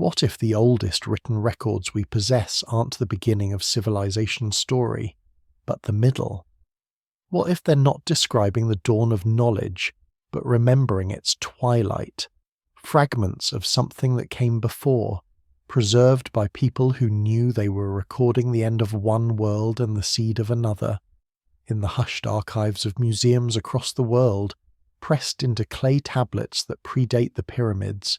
What if the oldest written records we possess aren't the beginning of civilization's story, but the middle? What if they're not describing the dawn of knowledge, but remembering its twilight, fragments of something that came before, preserved by people who knew they were recording the end of one world and the seed of another, in the hushed archives of museums across the world, pressed into clay tablets that predate the pyramids?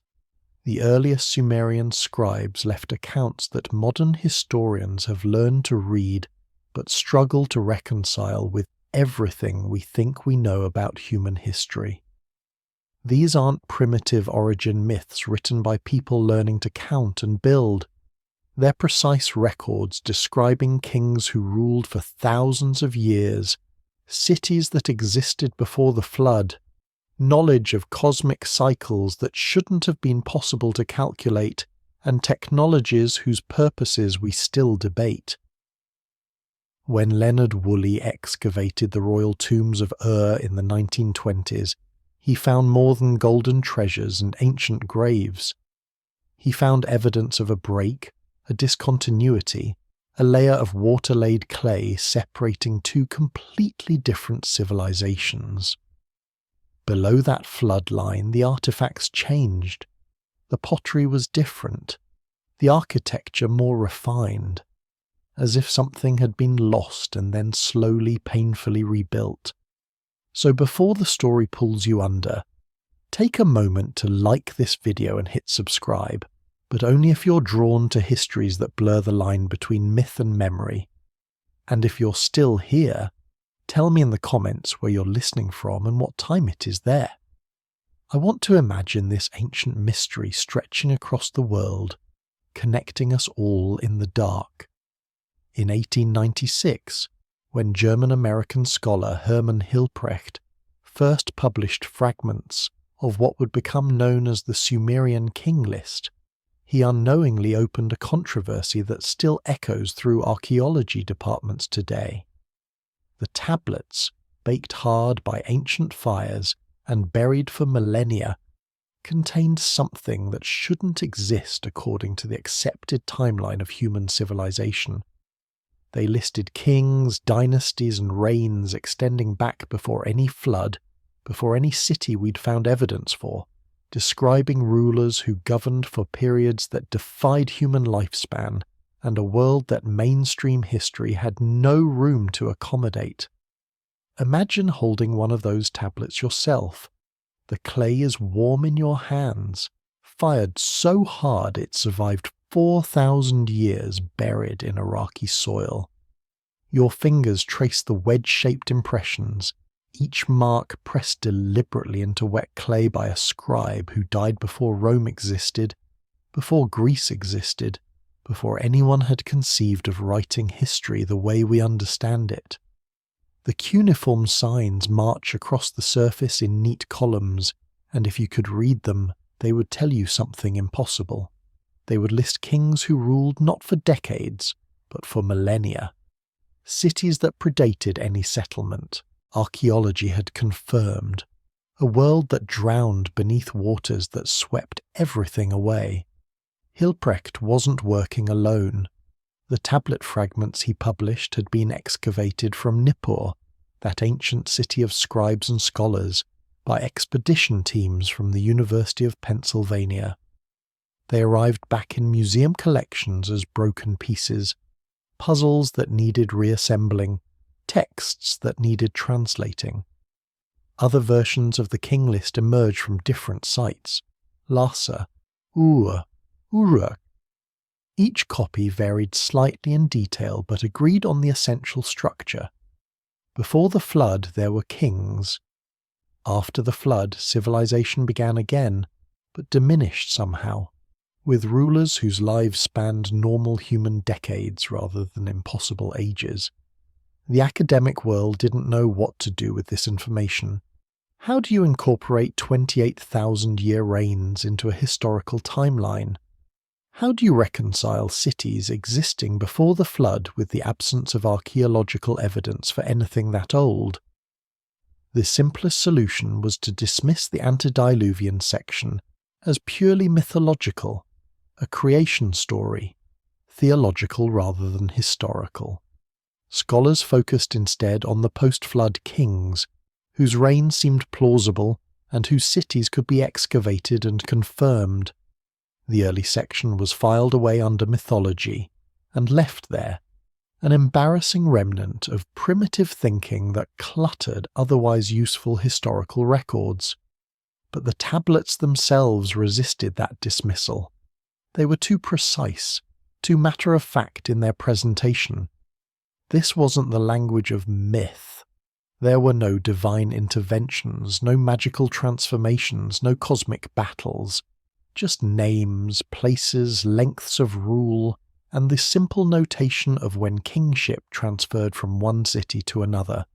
The earliest Sumerian scribes left accounts that modern historians have learned to read but struggle to reconcile with everything we think we know about human history. These aren't primitive origin myths written by people learning to count and build. They're precise records describing kings who ruled for thousands of years, cities that existed before the flood, knowledge of cosmic cycles that shouldn't have been possible to calculate, and technologies whose purposes we still debate. When Leonard Woolley excavated the royal tombs of Ur in the 1920s, he found more than golden treasures and ancient graves. He found evidence of a break, a discontinuity, a layer of water-laid clay separating two completely different civilizations. Below that flood line, the artifacts changed. The pottery was different, the architecture more refined, as if something had been lost and then slowly, painfully rebuilt. So before the story pulls you under, take a moment to like this video and hit subscribe, but only if you're drawn to histories that blur the line between myth and memory. And if you're still here, tell me in the comments where you're listening from and what time it is there. I want to imagine this ancient mystery stretching across the world, connecting us all in the dark. In 1896, when German-American scholar Hermann Hilprecht first published fragments of what would become known as the Sumerian King List, he unknowingly opened a controversy that still echoes through archaeology departments today. The tablets, baked hard by ancient fires and buried for millennia, contained something that shouldn't exist according to the accepted timeline of human civilization. They listed kings, dynasties, and reigns extending back before any flood, before any city we'd found evidence for, describing rulers who governed for periods that defied human lifespan and a world that mainstream history had no room to accommodate. Imagine holding one of those tablets yourself. The clay is warm in your hands, fired so hard it survived 4,000 years buried in Iraqi soil. Your fingers trace the wedge-shaped impressions, each mark pressed deliberately into wet clay by a scribe who died before Rome existed, before Greece existed, before anyone had conceived of writing history the way we understand it. The cuneiform signs march across the surface in neat columns, and if you could read them, they would tell you something impossible. They would list kings who ruled not for decades, but for millennia. Cities that predated any settlement, archaeology had confirmed. A world that drowned beneath waters that swept everything away. Hilprecht wasn't working alone. The tablet fragments he published had been excavated from Nippur, that ancient city of scribes and scholars, by expedition teams from the University of Pennsylvania. They arrived back in museum collections as broken pieces, puzzles that needed reassembling, texts that needed translating. Other versions of the King List emerged from different sites: Lhasa, Ur, Uruk. Each copy varied slightly in detail but agreed on the essential structure. Before the flood there were kings. After the flood, civilization began again, but diminished somehow, with rulers whose lives spanned normal human decades rather than impossible ages. The academic world didn't know what to do with this information. How do you incorporate 28,000-year reigns into a historical timeline? How do you reconcile cities existing before the flood with the absence of archaeological evidence for anything that old? The simplest solution was to dismiss the antediluvian section as purely mythological, a creation story, theological rather than historical. Scholars focused instead on the post-flood kings, whose reign seemed plausible and whose cities could be excavated and confirmed. The early section was filed away under mythology and left there, an embarrassing remnant of primitive thinking that cluttered otherwise useful historical records. But the tablets themselves resisted that dismissal. They were too precise, too matter-of-fact in their presentation. This wasn't the language of myth. There were no divine interventions, no magical transformations, no cosmic battles, just names, places, lengths of rule, and the simple notation of when kingship transferred from one city to another.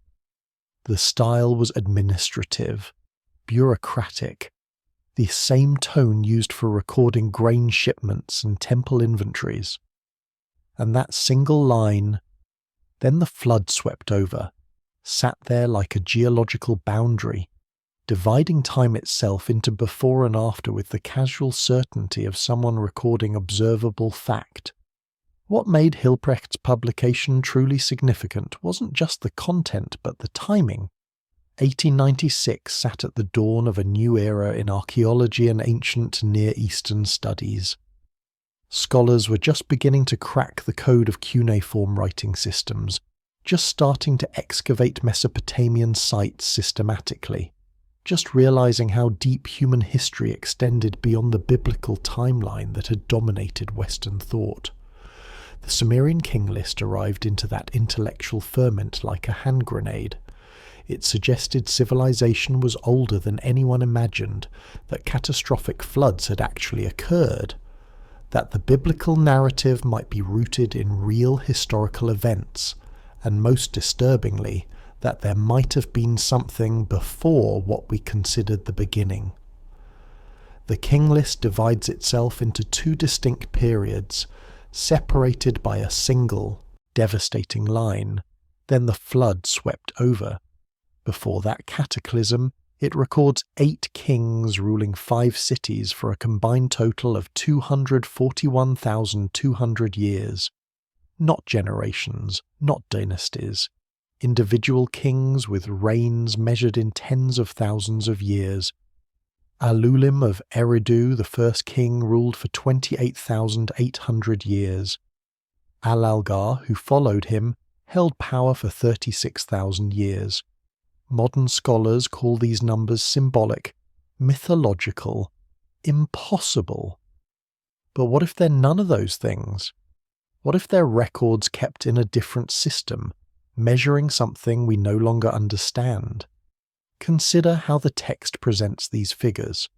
The style was administrative, bureaucratic, the same tone used for recording grain shipments and temple inventories. And that single line, "Then the flood swept over," sat there like a geological boundary, dividing time itself into before and after with the casual certainty of someone recording observable fact. What made Hilprecht's publication truly significant wasn't just the content but the timing. 1896 sat at the dawn of a new era in archaeology and ancient Near Eastern studies. Scholars were just beginning to crack the code of cuneiform writing systems, just starting to excavate Mesopotamian sites systematically, just realizing how deep human history extended beyond the biblical timeline that had dominated Western thought. The Sumerian King List arrived into that intellectual ferment like a hand grenade. It suggested civilization was older than anyone imagined, that catastrophic floods had actually occurred, that the biblical narrative might be rooted in real historical events, and most disturbingly, that there might have been something before what we considered the beginning. The King List divides itself into two distinct periods, separated by a single, devastating line. Then the flood swept over. Before that cataclysm, it records 8 kings ruling 5 cities for a combined total of 241,200 years. Not generations, not dynasties. Individual kings with reigns measured in tens of thousands of years. Alulim of Eridu, the first king, ruled for 28,800 years. Al-Algar, who followed him, held power for 36,000 years. Modern scholars call these numbers symbolic, mythological, impossible. But what if they're none of those things? What if they're records kept in a different system, measuring something we no longer understand? Consider how the text presents these figures.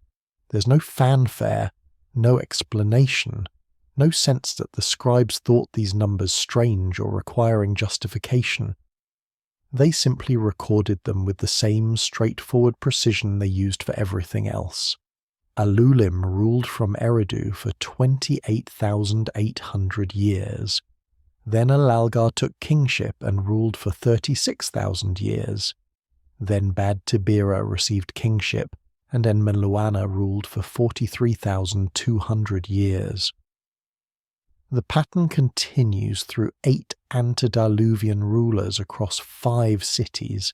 There's no fanfare, no explanation, no sense that the scribes thought these numbers strange or requiring justification. They simply recorded them with the same straightforward precision they used for everything else. Alulim ruled from Eridu for 28,800 years. Then Al-Algar took kingship and ruled for 36,000 years. Then Bad Tibira received kingship, and Enmeluana ruled for 43,200 years. The pattern continues through 8 antediluvian rulers across 5 cities,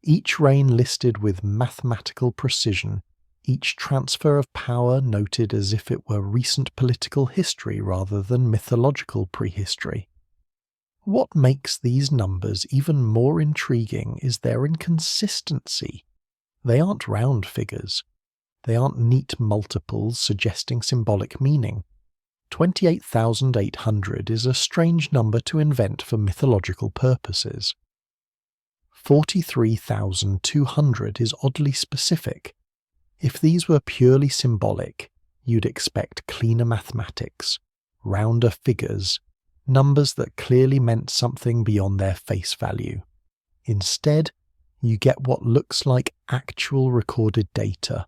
each reign listed with mathematical precision, each transfer of power noted as if it were recent political history rather than mythological prehistory. What makes these numbers even more intriguing is their inconsistency. They aren't round figures. They aren't neat multiples suggesting symbolic meaning. 28,800 is a strange number to invent for mythological purposes. 43,200 is oddly specific. If these were purely symbolic, you'd expect cleaner mathematics, rounder figures, numbers that clearly meant something beyond their face value. Instead, you get what looks like actual recorded data.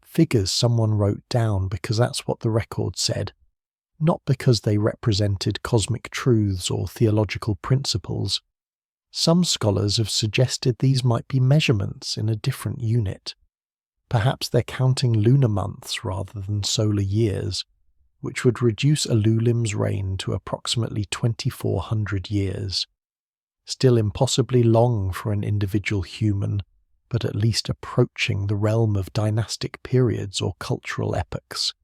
Figures someone wrote down because that's what the record said, not because they represented cosmic truths or theological principles. Some scholars have suggested these might be measurements in a different unit. Perhaps they're counting lunar months rather than solar years, which would reduce Elulim's reign to approximately 2,400 years. Still impossibly long for an individual human, but at least approaching the realm of dynastic periods or cultural epochs.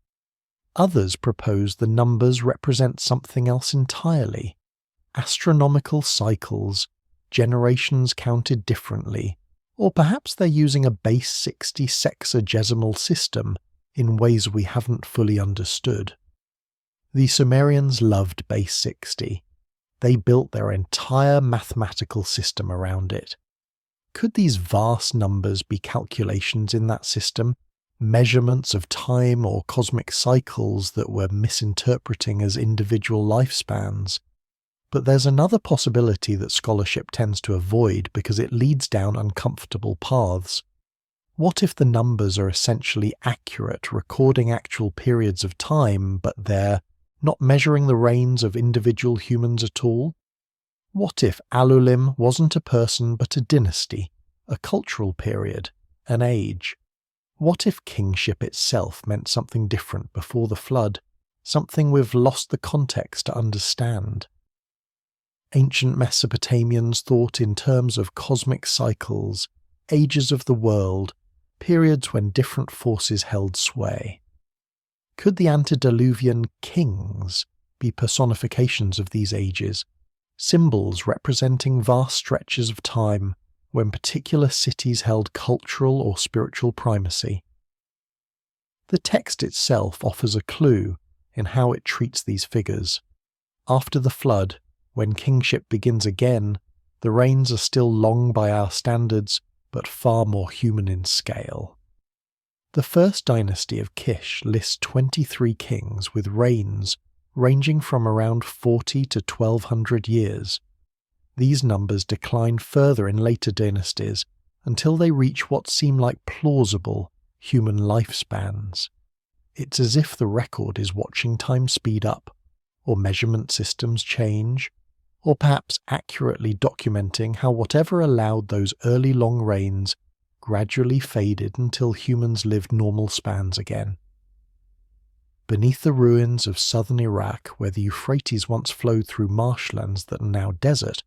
Others propose the numbers represent something else entirely: astronomical cycles, generations counted differently, or perhaps they're using a base 60 sexagesimal system in ways we haven't fully understood. The Sumerians loved base 60. They built their entire mathematical system around it. Could these vast numbers be calculations in that system, measurements of time or cosmic cycles that we're misinterpreting as individual lifespans? But there's another possibility that scholarship tends to avoid because it leads down uncomfortable paths. What if the numbers are essentially accurate, recording actual periods of time, but they're not measuring the reigns of individual humans at all? What if Alulim wasn't a person but a dynasty, a cultural period, an age? What if kingship itself meant something different before the flood, something we've lost the context to understand? Ancient Mesopotamians thought in terms of cosmic cycles, ages of the world, periods when different forces held sway. Could the antediluvian kings be personifications of these ages, symbols representing vast stretches of time when particular cities held cultural or spiritual primacy? The text itself offers a clue in how it treats these figures. After the flood, when kingship begins again, the reigns are still long by our standards, but far more human in scale. The first dynasty of Kish lists 23 kings with reigns ranging from around 40 to 1,200 years. These numbers decline further in later dynasties until they reach what seem like plausible human lifespans. It's as if the record is watching time speed up, or measurement systems change, or perhaps accurately documenting how whatever allowed those early long reigns gradually faded until humans lived normal spans again. Beneath the ruins of southern Iraq, where the Euphrates once flowed through marshlands that are now desert,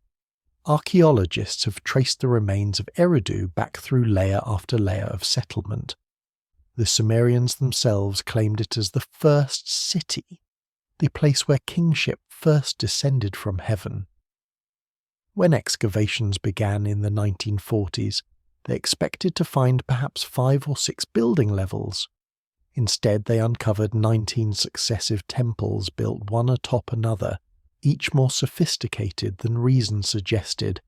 archaeologists have traced the remains of Eridu back through layer after layer of settlement. The Sumerians themselves claimed it as the first city, the place where kingship first descended from heaven. When excavations began in the 1940s, they expected to find perhaps 5 or 6 building levels. Instead, they uncovered 19 successive temples built one atop another, each more sophisticated than reason suggested,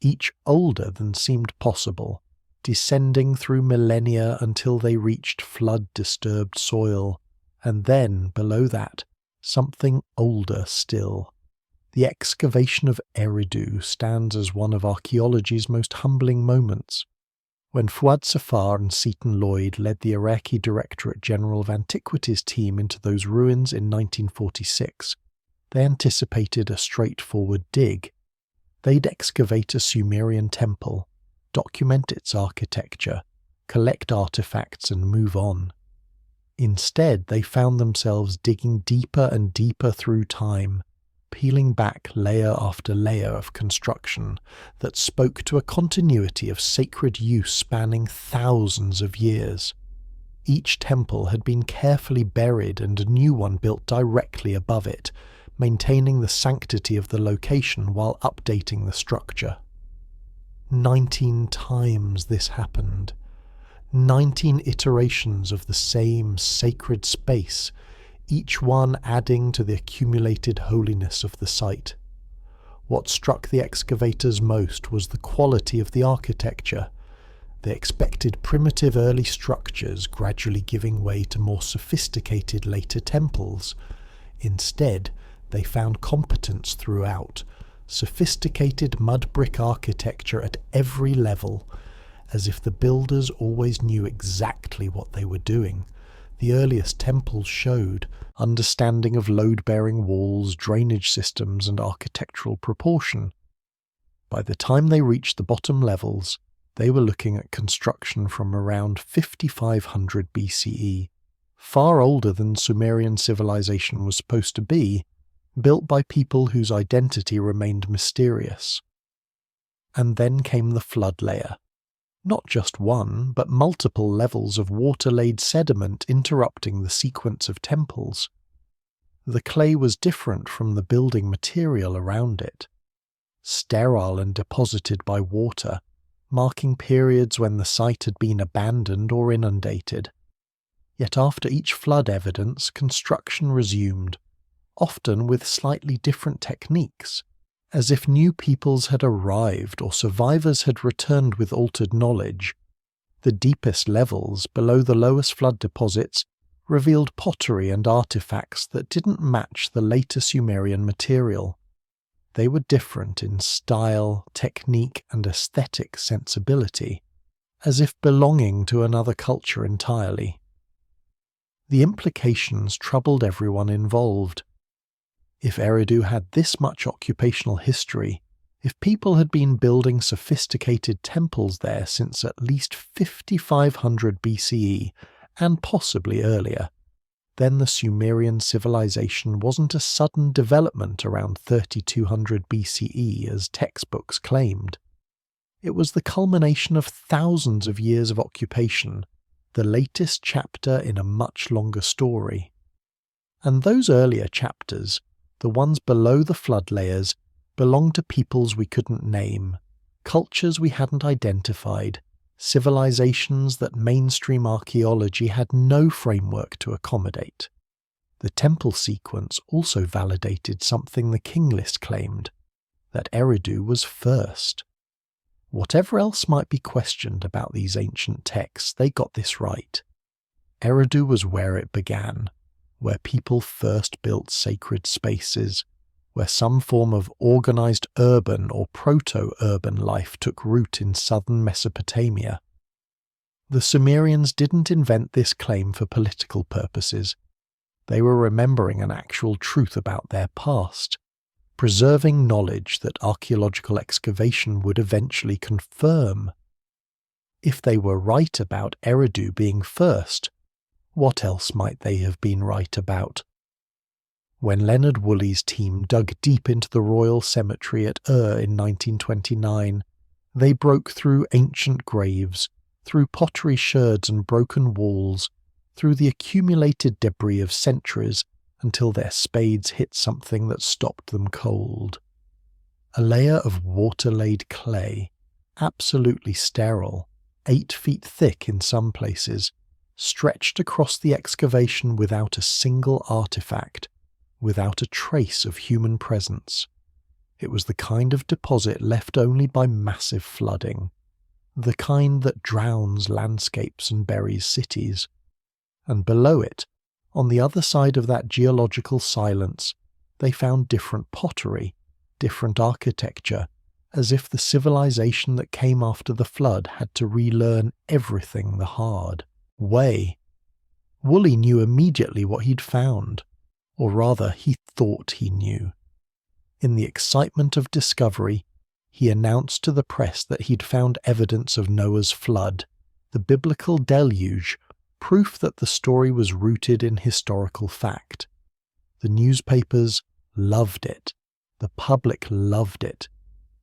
each older than seemed possible, descending through millennia until they reached flood-disturbed soil, and then, below that, something older still. The excavation of Eridu stands as one of archaeology's most humbling moments. When Fuad Safar and Seton Lloyd led the Iraqi Directorate General of Antiquities team into those ruins in 1946, they anticipated a straightforward dig. They'd excavate a Sumerian temple, document its architecture, collect artifacts and move on. Instead, they found themselves digging deeper and deeper through time, peeling back layer after layer of construction that spoke to a continuity of sacred use spanning thousands of years. Each temple had been carefully buried and a new one built directly above it, maintaining the sanctity of the location while updating the structure. 19 times this happened. 19 iterations of the same sacred space, each one adding to the accumulated holiness of the site. What struck the excavators most was the quality of the architecture. They expected primitive early structures gradually giving way to more sophisticated later temples. Instead, they found competence throughout, sophisticated mud brick architecture at every level, as if the builders always knew exactly what they were doing. The earliest temples showed understanding of load-bearing walls, drainage systems, and architectural proportion. By the time they reached the bottom levels, they were looking at construction from around 5500 BCE, far older than Sumerian civilization was supposed to be, built by people whose identity remained mysterious. And then came the flood layer. Not just one, but multiple levels of water-laid sediment interrupting the sequence of temples. The clay was different from the building material around it, sterile and deposited by water, marking periods when the site had been abandoned or inundated. Yet after each flood evidence, construction resumed, often with slightly different techniques, as if new peoples had arrived or survivors had returned with altered knowledge. The deepest levels, below the lowest flood deposits, revealed pottery and artifacts that didn't match the later Sumerian material. They were different in style, technique, and aesthetic sensibility, as if belonging to another culture entirely. The implications troubled everyone involved. If Eridu had this much occupational history, if people had been building sophisticated temples there since at least 5500 BCE, and possibly earlier, then the Sumerian civilization wasn't a sudden development around 3200 BCE as textbooks claimed. It was the culmination of thousands of years of occupation, the latest chapter in a much longer story. And those earlier chapters, the ones below the flood layers, belonged to peoples we couldn't name, cultures we hadn't identified, civilizations that mainstream archaeology had no framework to accommodate. The temple sequence also validated something the King List claimed, that Eridu was first. Whatever else might be questioned about these ancient texts, they got this right. Eridu was where it began, where people first built sacred spaces, where some form of organized urban or proto-urban life took root in southern Mesopotamia. The Sumerians didn't invent this claim for political purposes. They were remembering an actual truth about their past, preserving knowledge that archaeological excavation would eventually confirm. If they were right about Eridu being first, what else might they have been right about? When Leonard Woolley's team dug deep into the royal cemetery at in 1929, they broke through ancient graves, through pottery sherds and broken walls, through the accumulated debris of centuries until their spades hit something that stopped them cold. A layer of water-laid clay, absolutely sterile, 8 feet thick in some places, stretched across the excavation without a single artifact, without a trace of human presence. It was the kind of deposit left only by massive flooding, the kind that drowns landscapes and buries cities. And below it, on the other side of that geological silence, they found different pottery, different architecture, as if the civilization that came after the flood had to relearn everything the hard way. Woolley knew immediately what he'd found. Or rather, he thought he knew. In the excitement of discovery, he announced to the press that he'd found evidence of Noah's flood, the biblical deluge, proof that the story was rooted in historical fact. The newspapers loved it. The public loved it.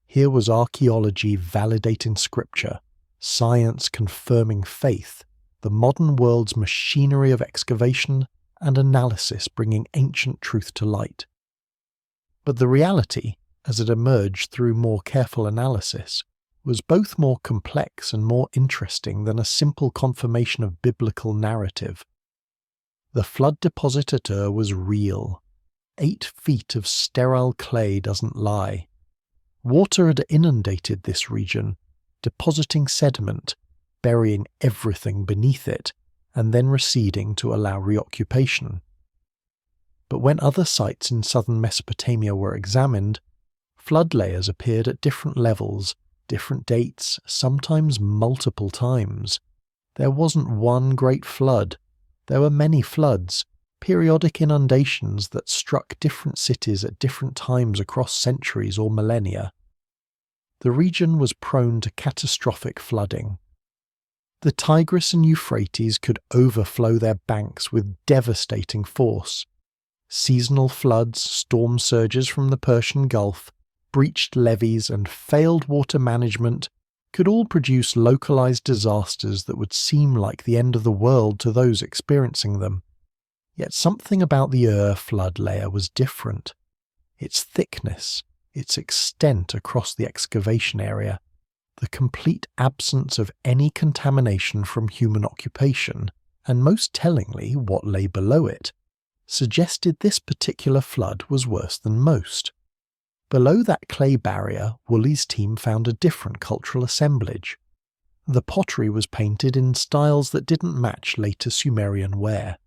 Here was archaeology validating scripture, science confirming faith, the modern world's machinery of excavation and analysis bringing ancient truth to light. But the reality, as it emerged through more careful analysis, was both more complex and more interesting than a simple confirmation of biblical narrative. The flood deposit at was real. 8 feet of sterile clay doesn't lie. Water had inundated this region, depositing sediment, burying everything beneath it, and then receding to allow reoccupation. But when other sites in southern Mesopotamia were examined, flood layers appeared at different levels, different dates, sometimes multiple times. There wasn't one great flood. There were many floods, periodic inundations that struck different cities at different times across centuries or millennia. The region was prone to catastrophic flooding. The Tigris and Euphrates could overflow their banks with devastating force. Seasonal floods, storm surges from the Persian Gulf, breached levees, and failed water management could all produce localized disasters that would seem like the end of the world to those experiencing them. Yet something about the flood layer was different. Its thickness, its extent across the excavation area, the complete absence of any contamination from human occupation, and most tellingly what lay below it, suggested this particular flood was worse than most. Below that clay barrier, Woolley's team found a different cultural assemblage. The pottery was painted in styles that didn't match later Sumerian ware.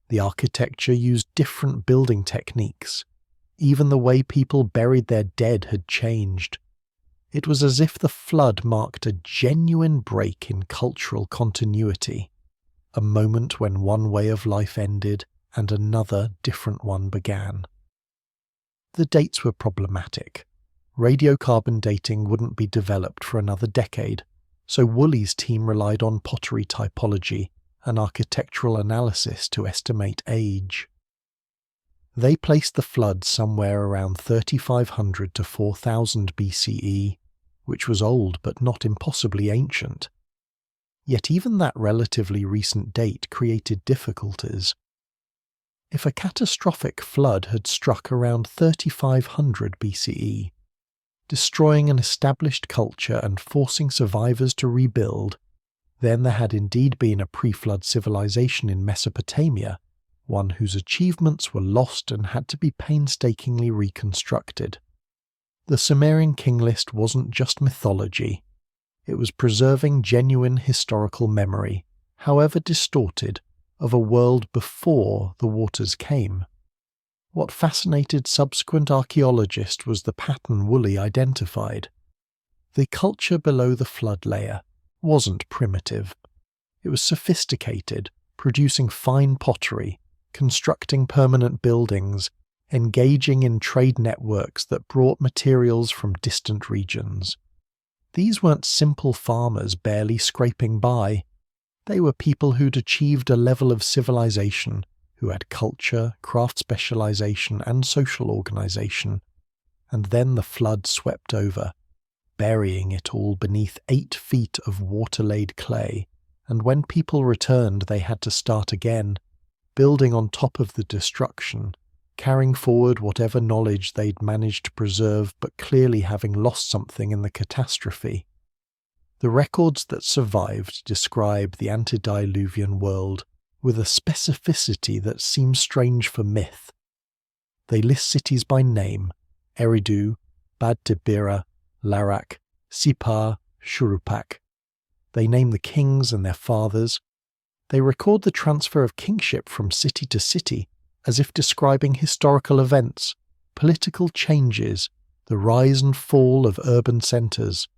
The architecture used different building techniques. Even the way people buried their dead had changed. It was as if the flood marked a genuine break in cultural continuity, a moment when one way of life ended and another different one began. The dates were problematic. Radiocarbon dating wouldn't be developed for another decade, so Woolley's team relied on pottery typology and architectural analysis to estimate age. They placed the flood somewhere around 3500 to 4000 BCE, which was old but not impossibly ancient. Yet even that relatively recent date created difficulties. If a catastrophic flood had struck around 3500 BCE, destroying an established culture and forcing survivors to rebuild, then there had indeed been a pre-flood civilization in Mesopotamia, one whose achievements were lost and had to be painstakingly reconstructed. The Sumerian King List wasn't just mythology. It was preserving genuine historical memory, however distorted, of a world before the waters came. What fascinated subsequent archaeologists was the pattern Woolley identified. The culture below the flood layer wasn't primitive. It was sophisticated, producing fine pottery, constructing permanent buildings, engaging in trade networks that brought materials from distant regions. These weren't simple farmers barely scraping by. They were people who'd achieved a level of civilization, who had culture, craft specialization, and social organization. And then the flood swept over, burying it all beneath 8 feet of water-laid clay, and when people returned they had to start again, building on top of the destruction, carrying forward whatever knowledge they'd managed to preserve but clearly having lost something in the catastrophe. The records that survived describe the antediluvian world with a specificity that seems strange for myth. They list cities by name: Eridu, Bad Tibira, Larak, Sipar, Shuruppak. They name the kings and their fathers. They record the transfer of kingship from city to city, as if describing historical events, political changes, the rise and fall of urban centres.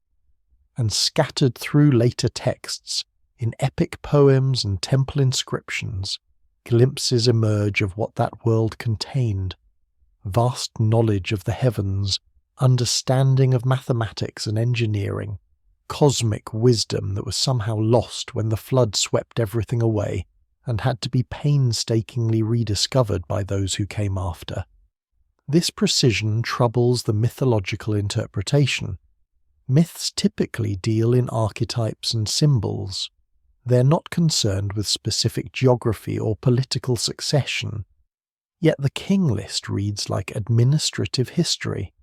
And scattered through later texts, in epic poems and temple inscriptions, glimpses emerge of what that world contained: vast knowledge of the heavens, understanding of mathematics and engineering, cosmic wisdom that was somehow lost when the flood swept everything away and had to be painstakingly rediscovered by those who came after. This precision troubles the mythological interpretation. Myths typically deal in archetypes and symbols. They're not concerned with specific geography or political succession. Yet the King List reads like administrative history.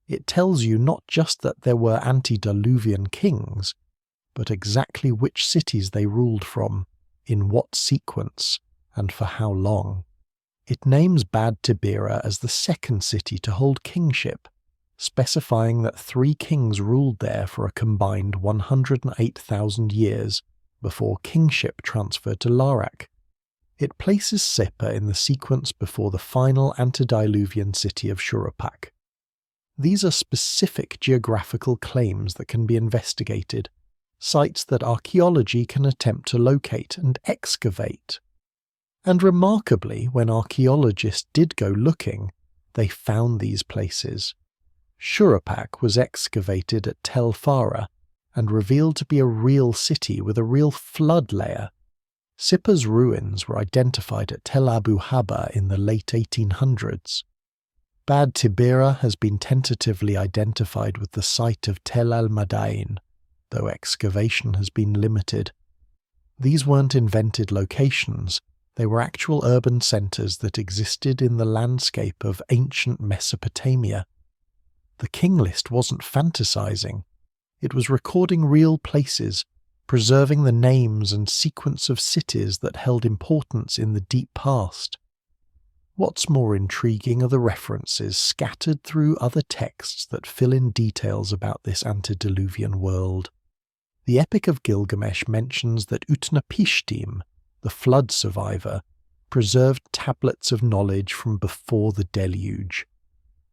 It tells you not just that there were antediluvian kings, but exactly which cities they ruled from, in what sequence, and for how long. It names Bad Tibira as the second city to hold kingship, specifying that 3 kings ruled there for a combined 108,000 years before kingship transferred to Larak. It places Sippar in the sequence before the final antediluvian city of Shuruppak. These are specific geographical claims that can be investigated, sites that archaeology can attempt to locate and excavate. And remarkably, when archaeologists did go looking, they found these places. Shuruppak was excavated at Tel Farah, and revealed to be a real city with a real flood layer. Sippar's ruins were identified at Tel Abu Haba in the late 1800s. Bad Tibira has been tentatively identified with the site of Tel al-Madain, though excavation has been limited. These weren't invented locations, they were actual urban centres that existed in the landscape of ancient Mesopotamia. The King List wasn't fantasizing, it was recording real places, preserving the names and sequence of cities that held importance in the deep past. What's more intriguing are the references scattered through other texts that fill in details about this antediluvian world. The Epic of Gilgamesh mentions that Utnapishtim, the flood survivor, preserved tablets of knowledge from before the Deluge.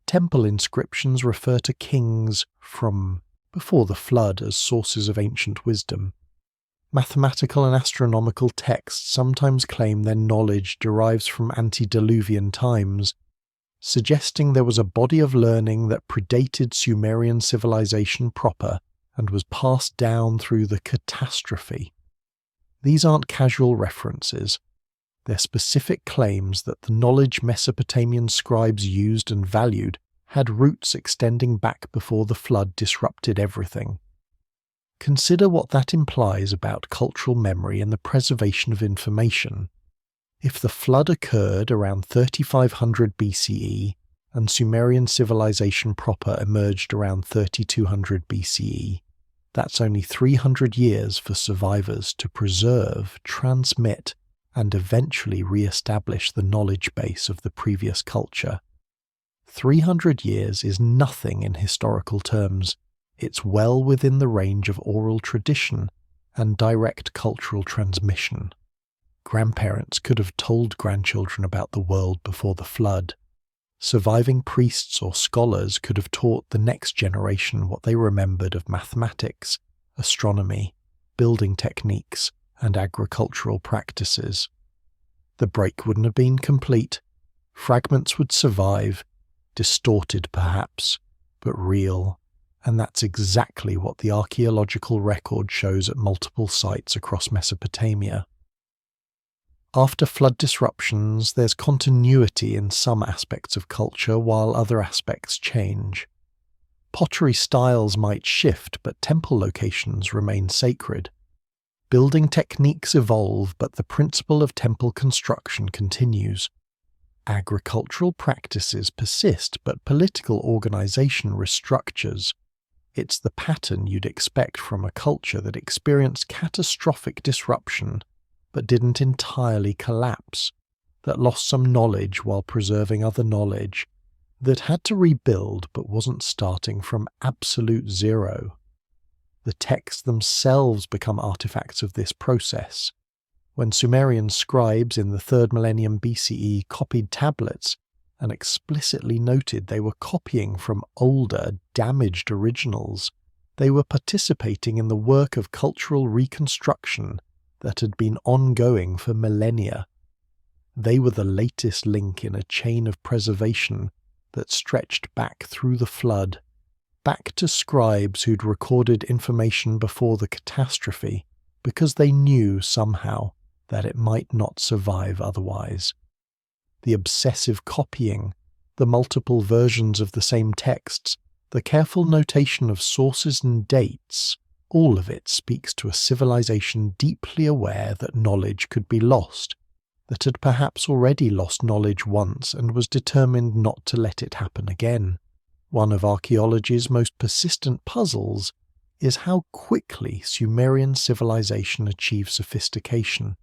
Temple inscriptions refer to kings from before the flood as sources of ancient wisdom. Mathematical and astronomical texts sometimes claim their knowledge derives from antediluvian times, suggesting there was a body of learning that predated Sumerian civilization proper and was passed down through the catastrophe. These aren't casual references. They're specific claims that the knowledge Mesopotamian scribes used and valued had roots extending back before the flood disrupted everything. Consider what that implies about cultural memory and the preservation of information. If the flood occurred around 3500 BCE and Sumerian civilization proper emerged around 3200 BCE, that's only 300 years for survivors to preserve, transmit, and eventually re-establish the knowledge base of the previous culture. 300 years is nothing in historical terms. It's well within the range of oral tradition and direct cultural transmission. Grandparents could have told grandchildren about the world before the flood. Surviving priests or scholars could have taught the next generation what they remembered of mathematics, astronomy, building techniques, and agricultural practices. The break wouldn't have been complete. Fragments would survive, distorted perhaps, but real. And that's exactly what the archaeological record shows at multiple sites across Mesopotamia. After flood disruptions, there's continuity in some aspects of culture while other aspects change. Pottery styles might shift, but temple locations remain sacred. Building techniques evolve, but the principle of temple construction continues. Agricultural practices persist, but political organization restructures. It's the pattern you'd expect from a culture that experienced catastrophic disruption but didn't entirely collapse, that lost some knowledge while preserving other knowledge, that had to rebuild but wasn't starting from absolute zero. The texts themselves become artifacts of this process. When Sumerian scribes in the 3rd millennium BCE copied tablets and explicitly noted they were copying from older, damaged originals, they were participating in the work of cultural reconstruction that had been ongoing for millennia. They were the latest link in a chain of preservation that stretched back through the flood, back to scribes who'd recorded information before the catastrophe because they knew somehow that it might not survive otherwise. The obsessive copying, the multiple versions of the same texts, the careful notation of sources and dates, all of it speaks to a civilization deeply aware that knowledge could be lost, that had perhaps already lost knowledge once and was determined not to let it happen again. One of archaeology's most persistent puzzles is how quickly Sumerian civilization achieved sophistication.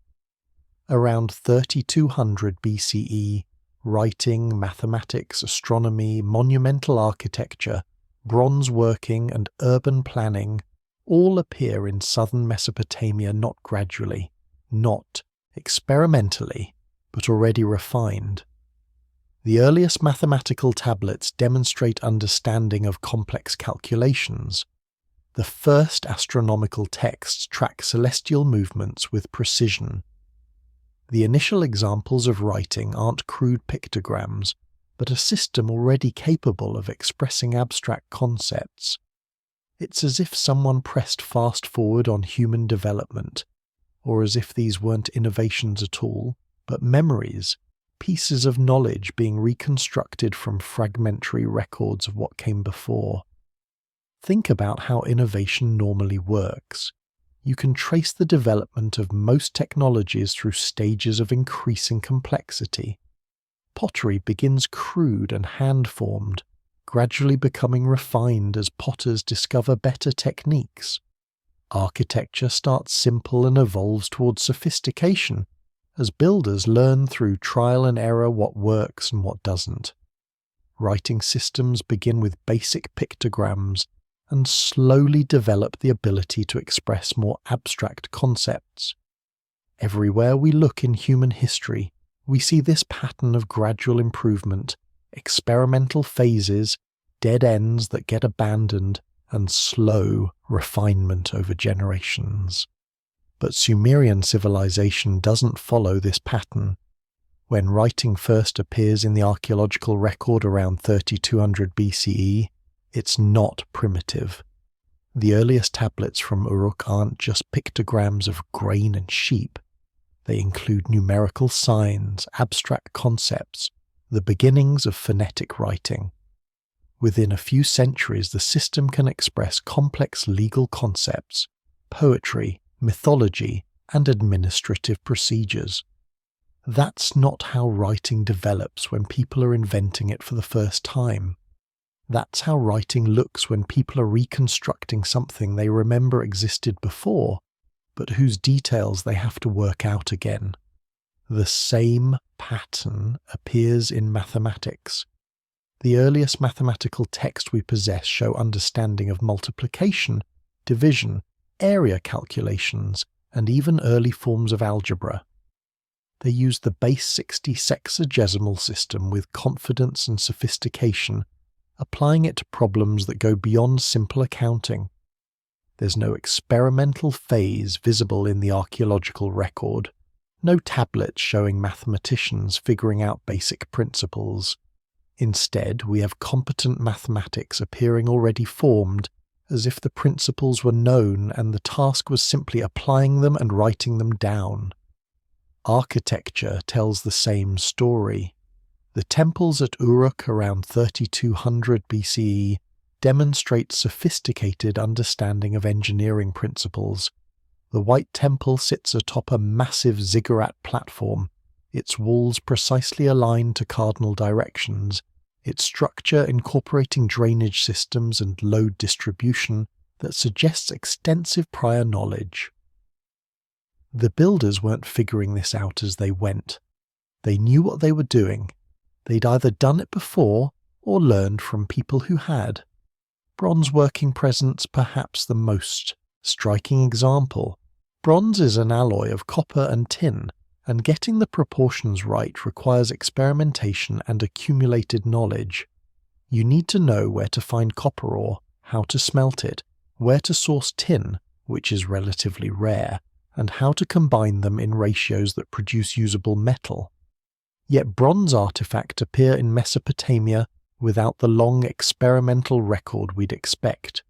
Around 3200 BCE, writing, mathematics, astronomy, monumental architecture, bronze working, and urban planning all appear in southern Mesopotamia not gradually, not experimentally, but already refined. The earliest mathematical tablets demonstrate understanding of complex calculations. The first astronomical texts track celestial movements with precision. The initial examples of writing aren't crude pictograms, but a system already capable of expressing abstract concepts. It's as if someone pressed fast forward on human development, or as if these weren't innovations at all, but memories, pieces of knowledge being reconstructed from fragmentary records of what came before. Think about how innovation normally works. You can trace the development of most technologies through stages of increasing complexity. Pottery begins crude and hand-formed, gradually becoming refined as potters discover better techniques. Architecture starts simple and evolves towards sophistication, as builders learn through trial and error what works and what doesn't. Writing systems begin with basic pictograms and slowly develop the ability to express more abstract concepts. Everywhere we look in human history, we see this pattern of gradual improvement, experimental phases, dead ends that get abandoned, and slow refinement over generations. But Sumerian civilization doesn't follow this pattern. When writing first appears in the archaeological record around 3200 BCE, it's not primitive. The earliest tablets from Uruk aren't just pictograms of grain and sheep. They include numerical signs, abstract concepts, the beginnings of phonetic writing. Within a few centuries, the system can express complex legal concepts, poetry, mythology, and administrative procedures. That's not how writing develops when people are inventing it for the first time. That's how writing looks when people are reconstructing something they remember existed before, but whose details they have to work out again. The same pattern appears in mathematics. The earliest mathematical texts we possess show understanding of multiplication, division, area calculations, and even early forms of algebra. They use the base 60 sexagesimal system with confidence and sophistication, applying it to problems that go beyond simple accounting. There's no experimental phase visible in the archaeological record, no tablets showing mathematicians figuring out basic principles. Instead, we have competent mathematics appearing already formed, as if the principles were known and the task was simply applying them and writing them down. Architecture tells the same story. The temples at Uruk around 3200 BCE demonstrate sophisticated understanding of engineering principles. The White Temple sits atop a massive ziggurat platform, its walls precisely aligned to cardinal directions, its structure incorporating drainage systems and load distribution that suggests extensive prior knowledge. The builders weren't figuring this out as they went. They knew what they were doing. They'd either done it before or learned from people who had. Bronze working presents perhaps the most striking example. Bronze is an alloy of copper and tin, and getting the proportions right requires experimentation and accumulated knowledge. You need to know where to find copper ore, how to smelt it, where to source tin, which is relatively rare, and how to combine them in ratios that produce usable metal. Yet bronze artifacts appear in Mesopotamia without the long experimental record we'd expect.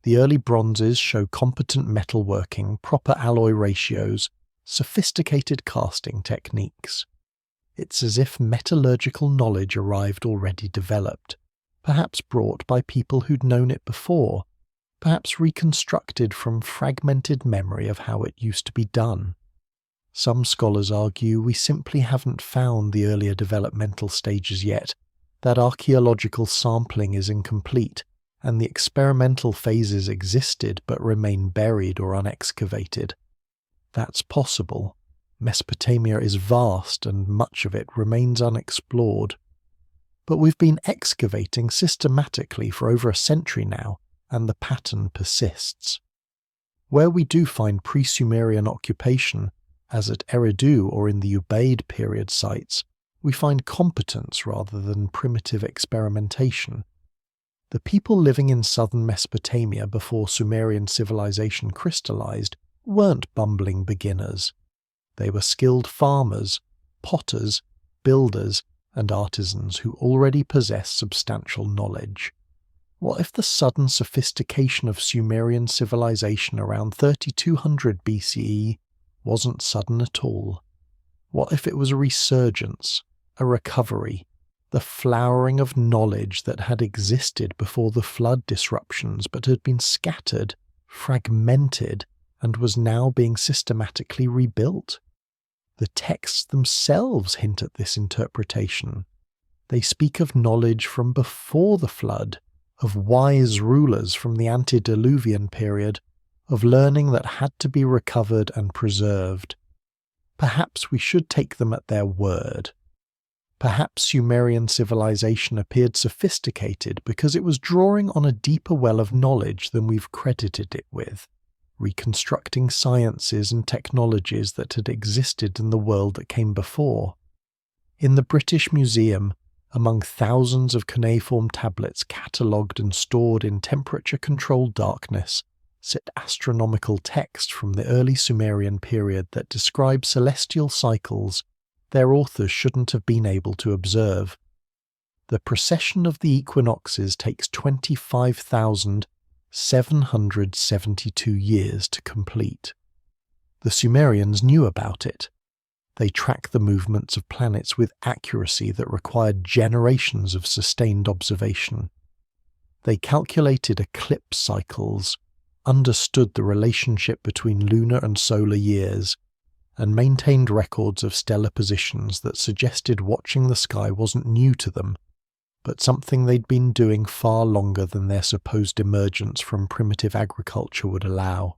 The early bronzes show competent metalworking, proper alloy ratios, sophisticated casting techniques. It's as if metallurgical knowledge arrived already developed, perhaps brought by people who'd known it before, perhaps reconstructed from fragmented memory of how it used to be done. Some scholars argue we simply haven't found the earlier developmental stages yet, that archaeological sampling is incomplete, and the experimental phases existed but remain buried or unexcavated. That's possible. Mesopotamia is vast and much of it remains unexplored. But we've been excavating systematically for over a century now, and the pattern persists. Where we do find pre-Sumerian occupation, as at Eridu or in the Ubaid period sites, we find competence rather than primitive experimentation. The people living in southern Mesopotamia before Sumerian civilization crystallized weren't bumbling beginners. They were skilled farmers, potters, builders, and artisans who already possessed substantial knowledge. What if the sudden sophistication of Sumerian civilization around 3200 BCE wasn't sudden at all? What if it was a resurgence, a recovery, the flowering of knowledge that had existed before the flood disruptions but had been scattered, fragmented, and was now being systematically rebuilt? The texts themselves hint at this interpretation. They speak of knowledge from before the flood, of wise rulers from the antediluvian period, of learning that had to be recovered and preserved. Perhaps we should take them at their word. Perhaps Sumerian civilization appeared sophisticated because it was drawing on a deeper well of knowledge than we've credited it with, reconstructing sciences and technologies that had existed in the world that came before. In the British Museum, among thousands of cuneiform tablets catalogued and stored in temperature-controlled darkness, sit astronomical text from the early Sumerian period that describe celestial cycles their authors shouldn't have been able to observe. The precession of the equinoxes takes 25,772 years to complete. The Sumerians knew about it. They track the movements of planets with accuracy that required generations of sustained observation. They calculated eclipse cycles, understood the relationship between lunar and solar years, and maintained records of stellar positions that suggested watching the sky wasn't new to them, but something they'd been doing far longer than their supposed emergence from primitive agriculture would allow.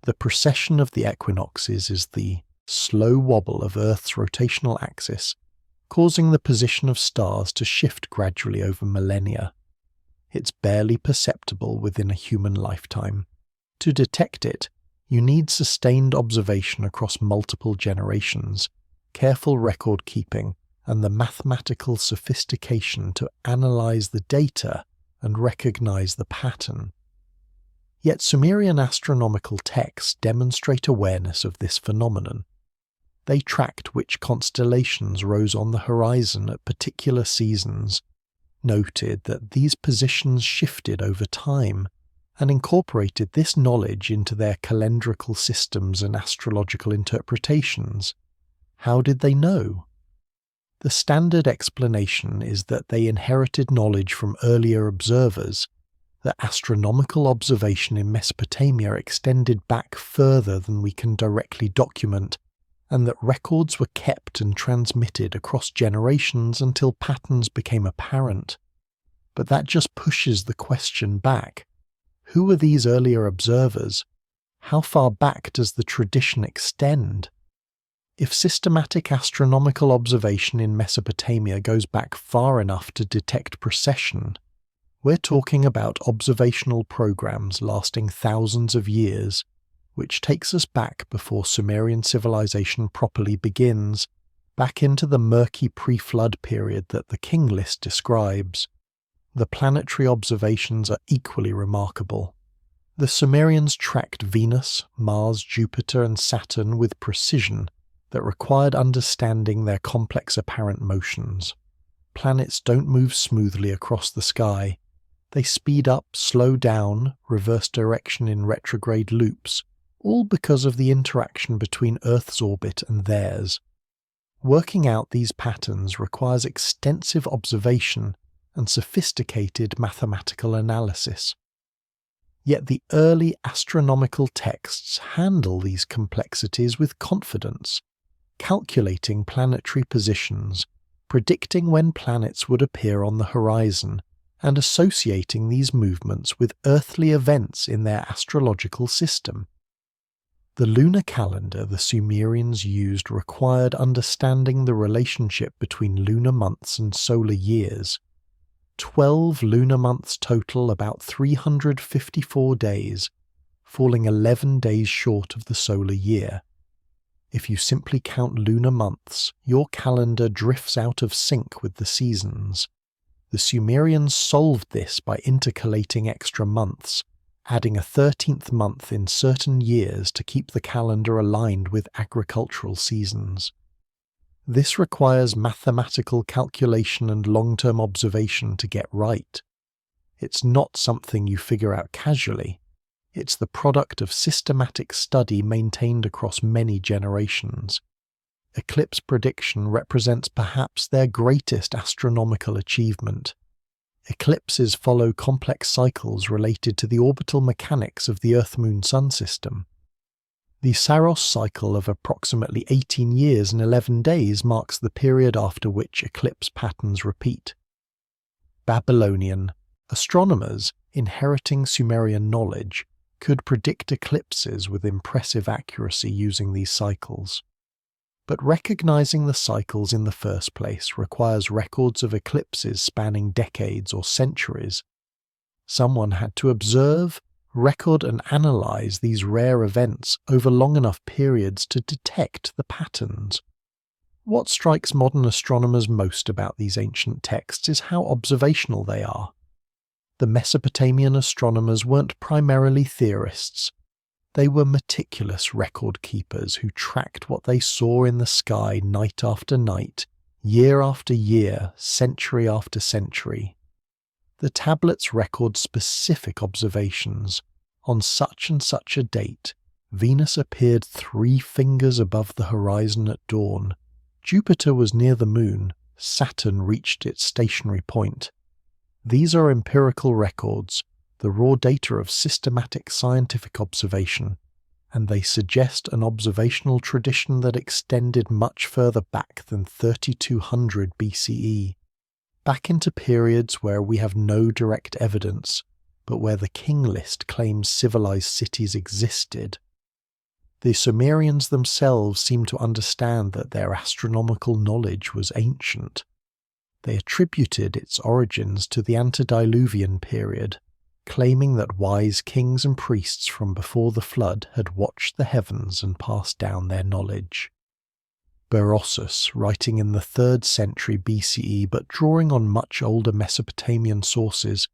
The precession of the equinoxes is the slow wobble of Earth's rotational axis, causing the position of stars to shift gradually over millennia. It's barely perceptible within a human lifetime. To detect it, you need sustained observation across multiple generations, careful record keeping, and the mathematical sophistication to analyze the data and recognize the pattern. Yet Sumerian astronomical texts demonstrate awareness of this phenomenon. They tracked which constellations rose on the horizon at particular seasons, noted that these positions shifted over time, and incorporated this knowledge into their calendrical systems and astrological interpretations. How did they know? The standard explanation is that they inherited knowledge from earlier observers, that astronomical observation in Mesopotamia extended back further than we can directly document, and that records were kept and transmitted across generations until patterns became apparent. But that just pushes the question back. Who were these earlier observers? How far back does the tradition extend? If systematic astronomical observation in Mesopotamia goes back far enough to detect precession, we're talking about observational programs lasting thousands of years, which takes us back before Sumerian civilization properly begins, back into the murky pre-flood period that the King List describes. The planetary observations are equally remarkable. The Sumerians tracked Venus, Mars, Jupiter, and Saturn with precision that required understanding their complex apparent motions. Planets don't move smoothly across the sky. They speed up, slow down, reverse direction in retrograde loops, all because of the interaction between Earth's orbit and theirs. Working out these patterns requires extensive observation and sophisticated mathematical analysis. Yet the early astronomical texts handle these complexities with confidence, calculating planetary positions, predicting when planets would appear on the horizon, and associating these movements with earthly events in their astrological system. The lunar calendar the Sumerians used required understanding the relationship between lunar months and solar years. 12 lunar months total about 354 days, falling 11 days short of the solar year. If you simply count lunar months, your calendar drifts out of sync with the seasons. The Sumerians solved this by intercalating extra months, adding a 13th month in certain years to keep the calendar aligned with agricultural seasons. This requires mathematical calculation and long-term observation to get right. It's not something you figure out casually. It's the product of systematic study maintained across many generations. Eclipse prediction represents perhaps their greatest astronomical achievement. Eclipses follow complex cycles related to the orbital mechanics of the Earth-Moon-Sun system. The Saros cycle of approximately 18 years and 11 days marks the period after which eclipse patterns repeat. Babylonian astronomers, inheriting Sumerian knowledge, could predict eclipses with impressive accuracy using these cycles. But recognizing the cycles in the first place requires records of eclipses spanning decades or centuries. Someone had to observe, record and analyze these rare events over long enough periods to detect the patterns. What strikes modern astronomers most about these ancient texts is how observational they are. The Mesopotamian astronomers weren't primarily theorists. They were meticulous record keepers who tracked what they saw in the sky night after night, year after year, century after century. The tablets record specific observations. On such and such a date, Venus appeared 3 fingers above the horizon at dawn. Jupiter was near the moon. Saturn reached its stationary point. These are empirical records, the raw data of systematic scientific observation, and they suggest an observational tradition that extended much further back than 3200 BCE, back into periods where we have no direct evidence, but where the King List claims civilized cities existed. The Sumerians themselves seem to understand that their astronomical knowledge was ancient. They attributed its origins to the antediluvian period, claiming that wise kings and priests from before the flood had watched the heavens and passed down their knowledge. Berossus, writing in the 3rd century BCE but drawing on much older Mesopotamian sources,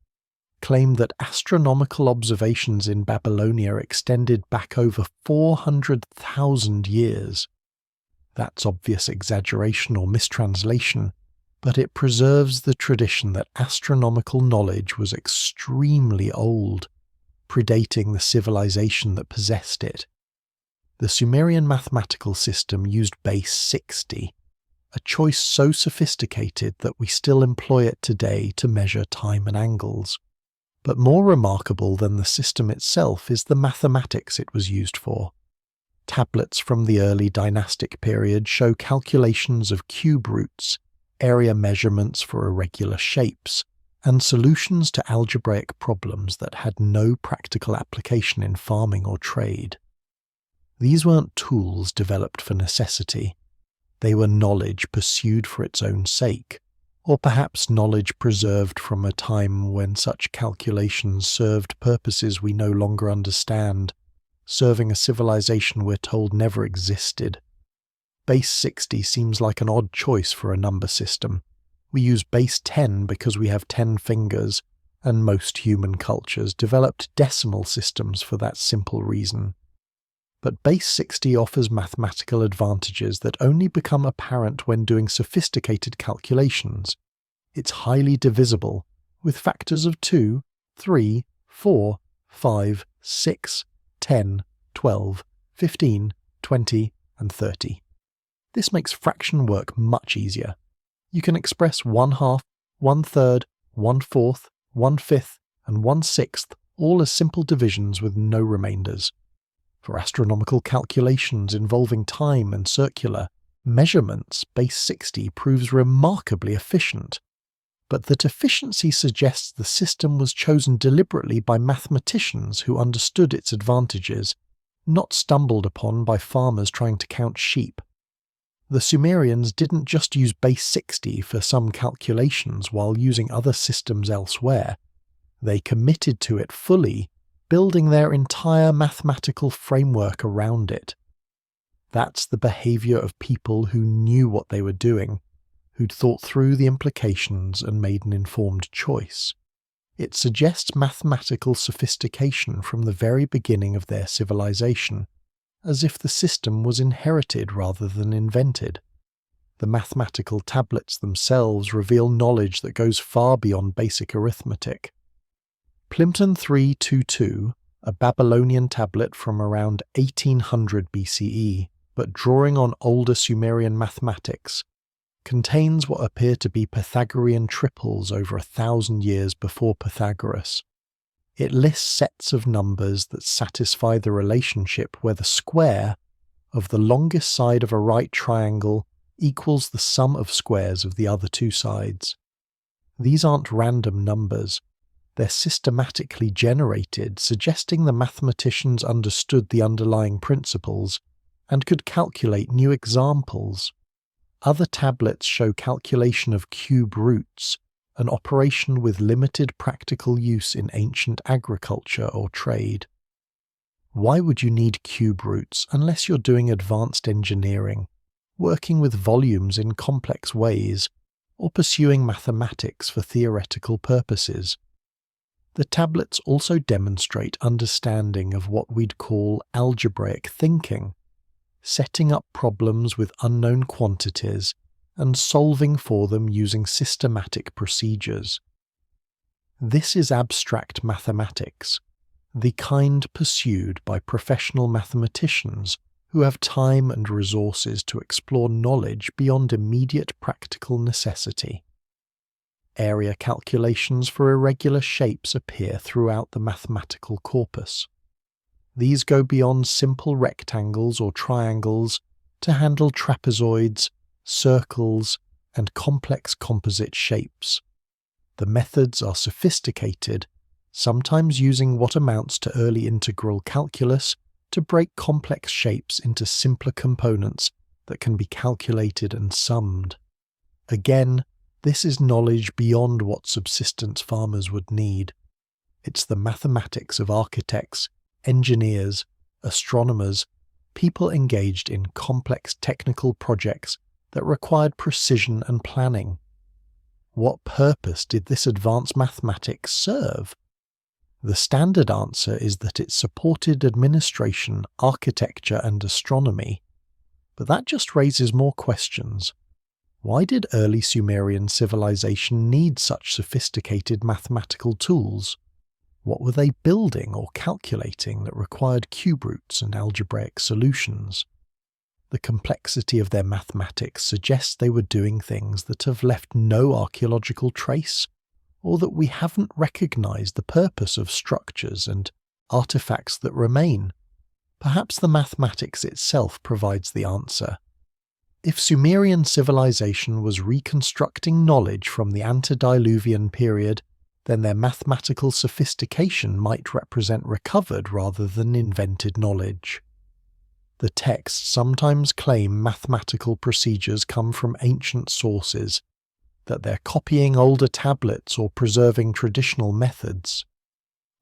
claimed that astronomical observations in Babylonia extended back over 400,000 years. That's obvious exaggeration or mistranslation, but it preserves the tradition that astronomical knowledge was extremely old, predating the civilization that possessed it. The Sumerian mathematical system used base 60, a choice so sophisticated that we still employ it today to measure time and angles. But more remarkable than the system itself is the mathematics it was used for. Tablets from the early dynastic period show calculations of cube roots, area measurements for irregular shapes, and solutions to algebraic problems that had no practical application in farming or trade. These weren't tools developed for necessity. They were knowledge pursued for its own sake, or perhaps knowledge preserved from a time when such calculations served purposes we no longer understand, serving a civilization we're told never existed. Base 60 seems like an odd choice for a number system. We use base 10 because we have 10 fingers, and most human cultures developed decimal systems for that simple reason. But base 60 offers mathematical advantages that only become apparent when doing sophisticated calculations. It's highly divisible, with factors of 2, 3, 4, 5, 6, 10, 12, 15, 20, and 30. This makes fraction work much easier. You can express 1/2, 1/3, 1/4, 1/5, and 1/6 all as simple divisions with no remainders. For astronomical calculations involving time and circular measurements, base 60 proves remarkably efficient. But that efficiency suggests the system was chosen deliberately by mathematicians who understood its advantages, not stumbled upon by farmers trying to count sheep. The Sumerians didn't just use base 60 for some calculations while using other systems elsewhere. They committed to it fully, building their entire mathematical framework around it. That's the behavior of people who knew what they were doing, who'd thought through the implications and made an informed choice. It suggests mathematical sophistication from the very beginning of their civilization, as if the system was inherited rather than invented. The mathematical tablets themselves reveal knowledge that goes far beyond basic arithmetic. Plimpton 322, a Babylonian tablet from around 1800 BCE, but drawing on older Sumerian mathematics, contains what appear to be Pythagorean triples over 1,000 years before Pythagoras. It lists sets of numbers that satisfy the relationship where the square of the longest side of a right triangle equals the sum of squares of the other two sides. These aren't random numbers. They're systematically generated, suggesting the mathematicians understood the underlying principles and could calculate new examples. Other tablets show calculation of cube roots, an operation with limited practical use in ancient agriculture or trade. Why would you need cube roots unless you're doing advanced engineering, working with volumes in complex ways, or pursuing mathematics for theoretical purposes? The tablets also demonstrate understanding of what we'd call algebraic thinking, setting up problems with unknown quantities and solving for them using systematic procedures. This is abstract mathematics, the kind pursued by professional mathematicians who have time and resources to explore knowledge beyond immediate practical necessity. Area calculations for irregular shapes appear throughout the mathematical corpus. These go beyond simple rectangles or triangles to handle trapezoids, circles, and complex composite shapes. The methods are sophisticated, sometimes using what amounts to early integral calculus to break complex shapes into simpler components that can be calculated and summed. Again, this is knowledge beyond what subsistence farmers would need. It's the mathematics of architects, engineers, astronomers, people engaged in complex technical projects that required precision and planning. What purpose did this advanced mathematics serve? The standard answer is that it supported administration, architecture, and astronomy. But that just raises more questions. Why did early Sumerian civilization need such sophisticated mathematical tools? What were they building or calculating that required cube roots and algebraic solutions? The complexity of their mathematics suggests they were doing things that have left no archaeological trace, or that we haven't recognized the purpose of structures and artifacts that remain. Perhaps the mathematics itself provides the answer. If Sumerian civilization was reconstructing knowledge from the antediluvian period, then their mathematical sophistication might represent recovered rather than invented knowledge. The texts sometimes claim mathematical procedures come from ancient sources, that they're copying older tablets or preserving traditional methods.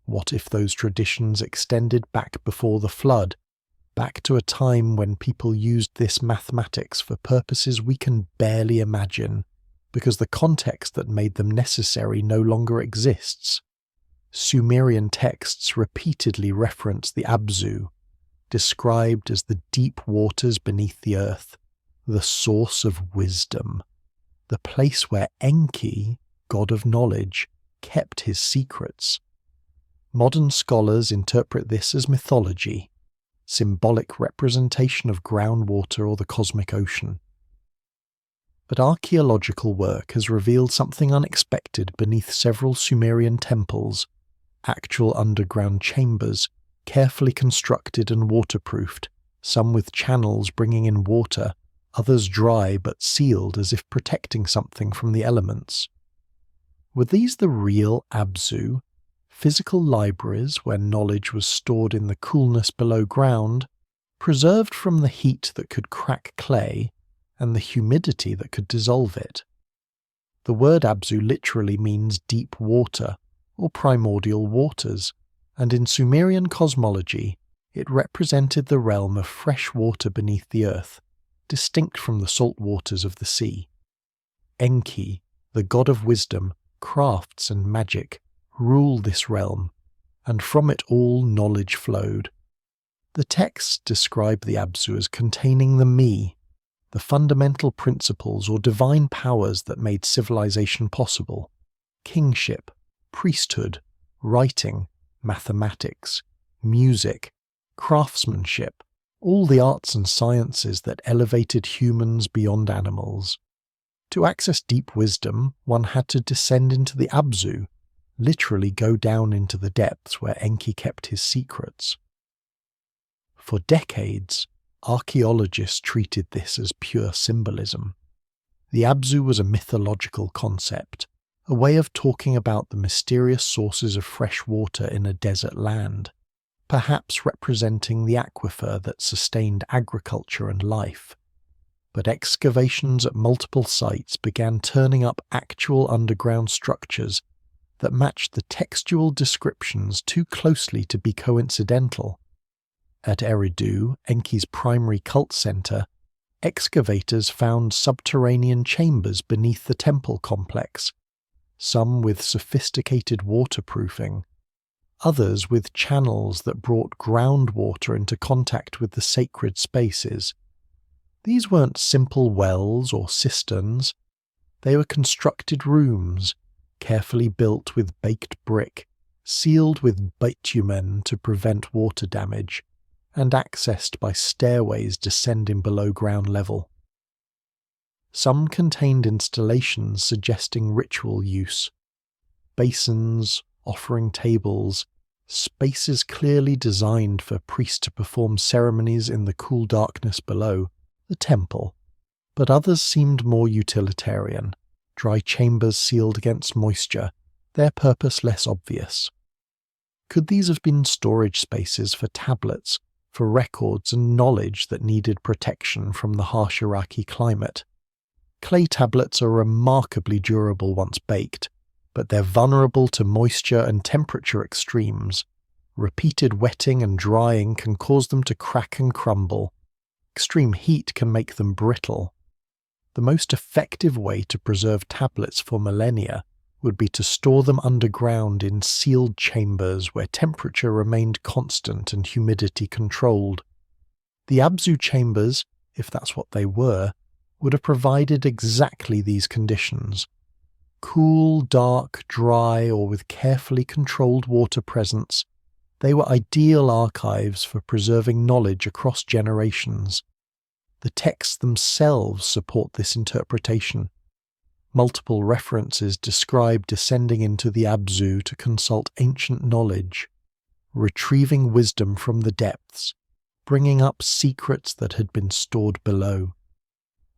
What if those traditions extended back before the flood, back to a time when people used this mathematics for purposes we can barely imagine, because the context that made them necessary no longer exists? Sumerian texts repeatedly reference the Abzu, described as the deep waters beneath the earth, the source of wisdom, the place where Enki, god of knowledge, kept his secrets. Modern scholars interpret this as mythology, symbolic representation of groundwater or the cosmic ocean. But archaeological work has revealed something unexpected beneath several Sumerian temples, actual underground chambers, carefully constructed and waterproofed, some with channels bringing in water, others dry but sealed as if protecting something from the elements. Were these the real Abzu, physical libraries where knowledge was stored in the coolness below ground, preserved from the heat that could crack clay and the humidity that could dissolve it? The word Abzu literally means deep water, or primordial waters, and in Sumerian cosmology it represented the realm of fresh water beneath the earth, distinct from the salt waters of the sea. Enki, the god of wisdom, crafts and magic, ruled this realm, and from it all knowledge flowed. The texts describe the Abzu as containing the me, the fundamental principles or divine powers that made civilization possible: kingship, priesthood, writing, mathematics, music, craftsmanship, all the arts and sciences that elevated humans beyond animals. To access deep wisdom, one had to descend into the Abzu, literally go down into the depths where Enki kept his secrets. For decades, archaeologists treated this as pure symbolism. The Abzu was a mythological concept, a way of talking about the mysterious sources of fresh water in a desert land, perhaps representing the aquifer that sustained agriculture and life. But excavations at multiple sites began turning up actual underground structures that matched the textual descriptions too closely to be coincidental. At Eridu, Enki's primary cult center, excavators found subterranean chambers beneath the temple complex, some with sophisticated waterproofing, others with channels that brought groundwater into contact with the sacred spaces. These weren't simple wells or cisterns. They were constructed rooms, carefully built with baked brick, sealed with bitumen to prevent water damage, and accessed by stairways descending below ground level. Some contained installations suggesting ritual use: basins, offering tables, spaces clearly designed for priests to perform ceremonies in the cool darkness below, the temple. But others seemed more utilitarian, dry chambers sealed against moisture, their purpose less obvious. Could these have been storage spaces for tablets, for records and knowledge that needed protection from the harsh Iraqi climate? Clay tablets are remarkably durable once baked, but they're vulnerable to moisture and temperature extremes. Repeated wetting and drying can cause them to crack and crumble. Extreme heat can make them brittle. The most effective way to preserve tablets for millennia would be to store them underground in sealed chambers where temperature remained constant and humidity controlled. The Abzu chambers, if that's what they were, would have provided exactly these conditions. Cool, dark, dry, or with carefully controlled water presence, they were ideal archives for preserving knowledge across generations. The texts themselves support this interpretation. Multiple references describe descending into the Abzu to consult ancient knowledge, retrieving wisdom from the depths, bringing up secrets that had been stored below.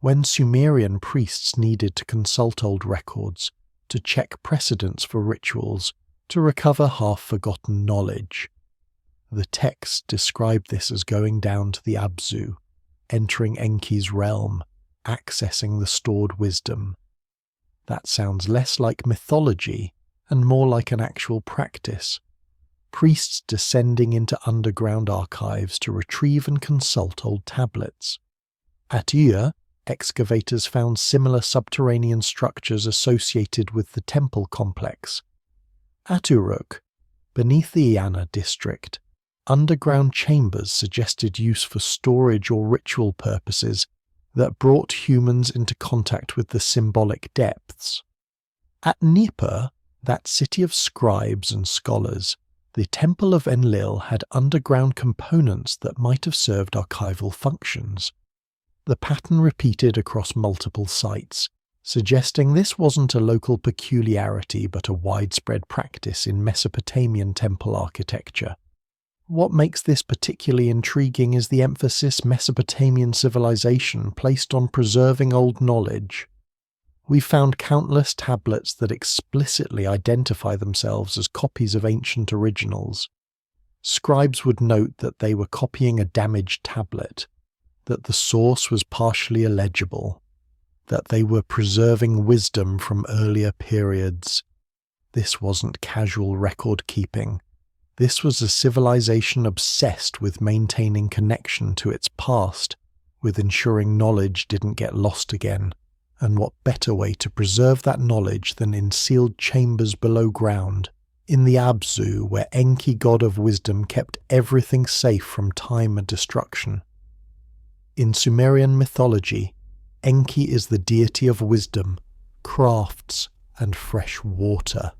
When Sumerian priests needed to consult old records, to check precedents for rituals, to recover half-forgotten knowledge, the texts describe this as going down to the Abzu, entering Enki's realm, accessing the stored wisdom. That sounds less like mythology and more like an actual practice. Priests descending into underground archives to retrieve and consult old tablets. At Ur, excavators found similar subterranean structures associated with the temple complex. At Uruk, beneath the Iana district, underground chambers suggested use for storage or ritual purposes that brought humans into contact with the symbolic depths. At Nippur, that city of scribes and scholars, the Temple of Enlil had underground components that might have served archival functions. The pattern repeated across multiple sites, suggesting this wasn't a local peculiarity but a widespread practice in Mesopotamian temple architecture. What makes this particularly intriguing is the emphasis Mesopotamian civilization placed on preserving old knowledge. We found countless tablets that explicitly identify themselves as copies of ancient originals. Scribes would note that they were copying a damaged tablet, that the source was partially illegible, that they were preserving wisdom from earlier periods. This wasn't casual record keeping. This was a civilization obsessed with maintaining connection to its past, with ensuring knowledge didn't get lost again. And what better way to preserve that knowledge than in sealed chambers below ground, in the Abzu, where Enki, god of wisdom, kept everything safe from time and destruction. In Sumerian mythology, Enki is the deity of wisdom, crafts, and fresh water.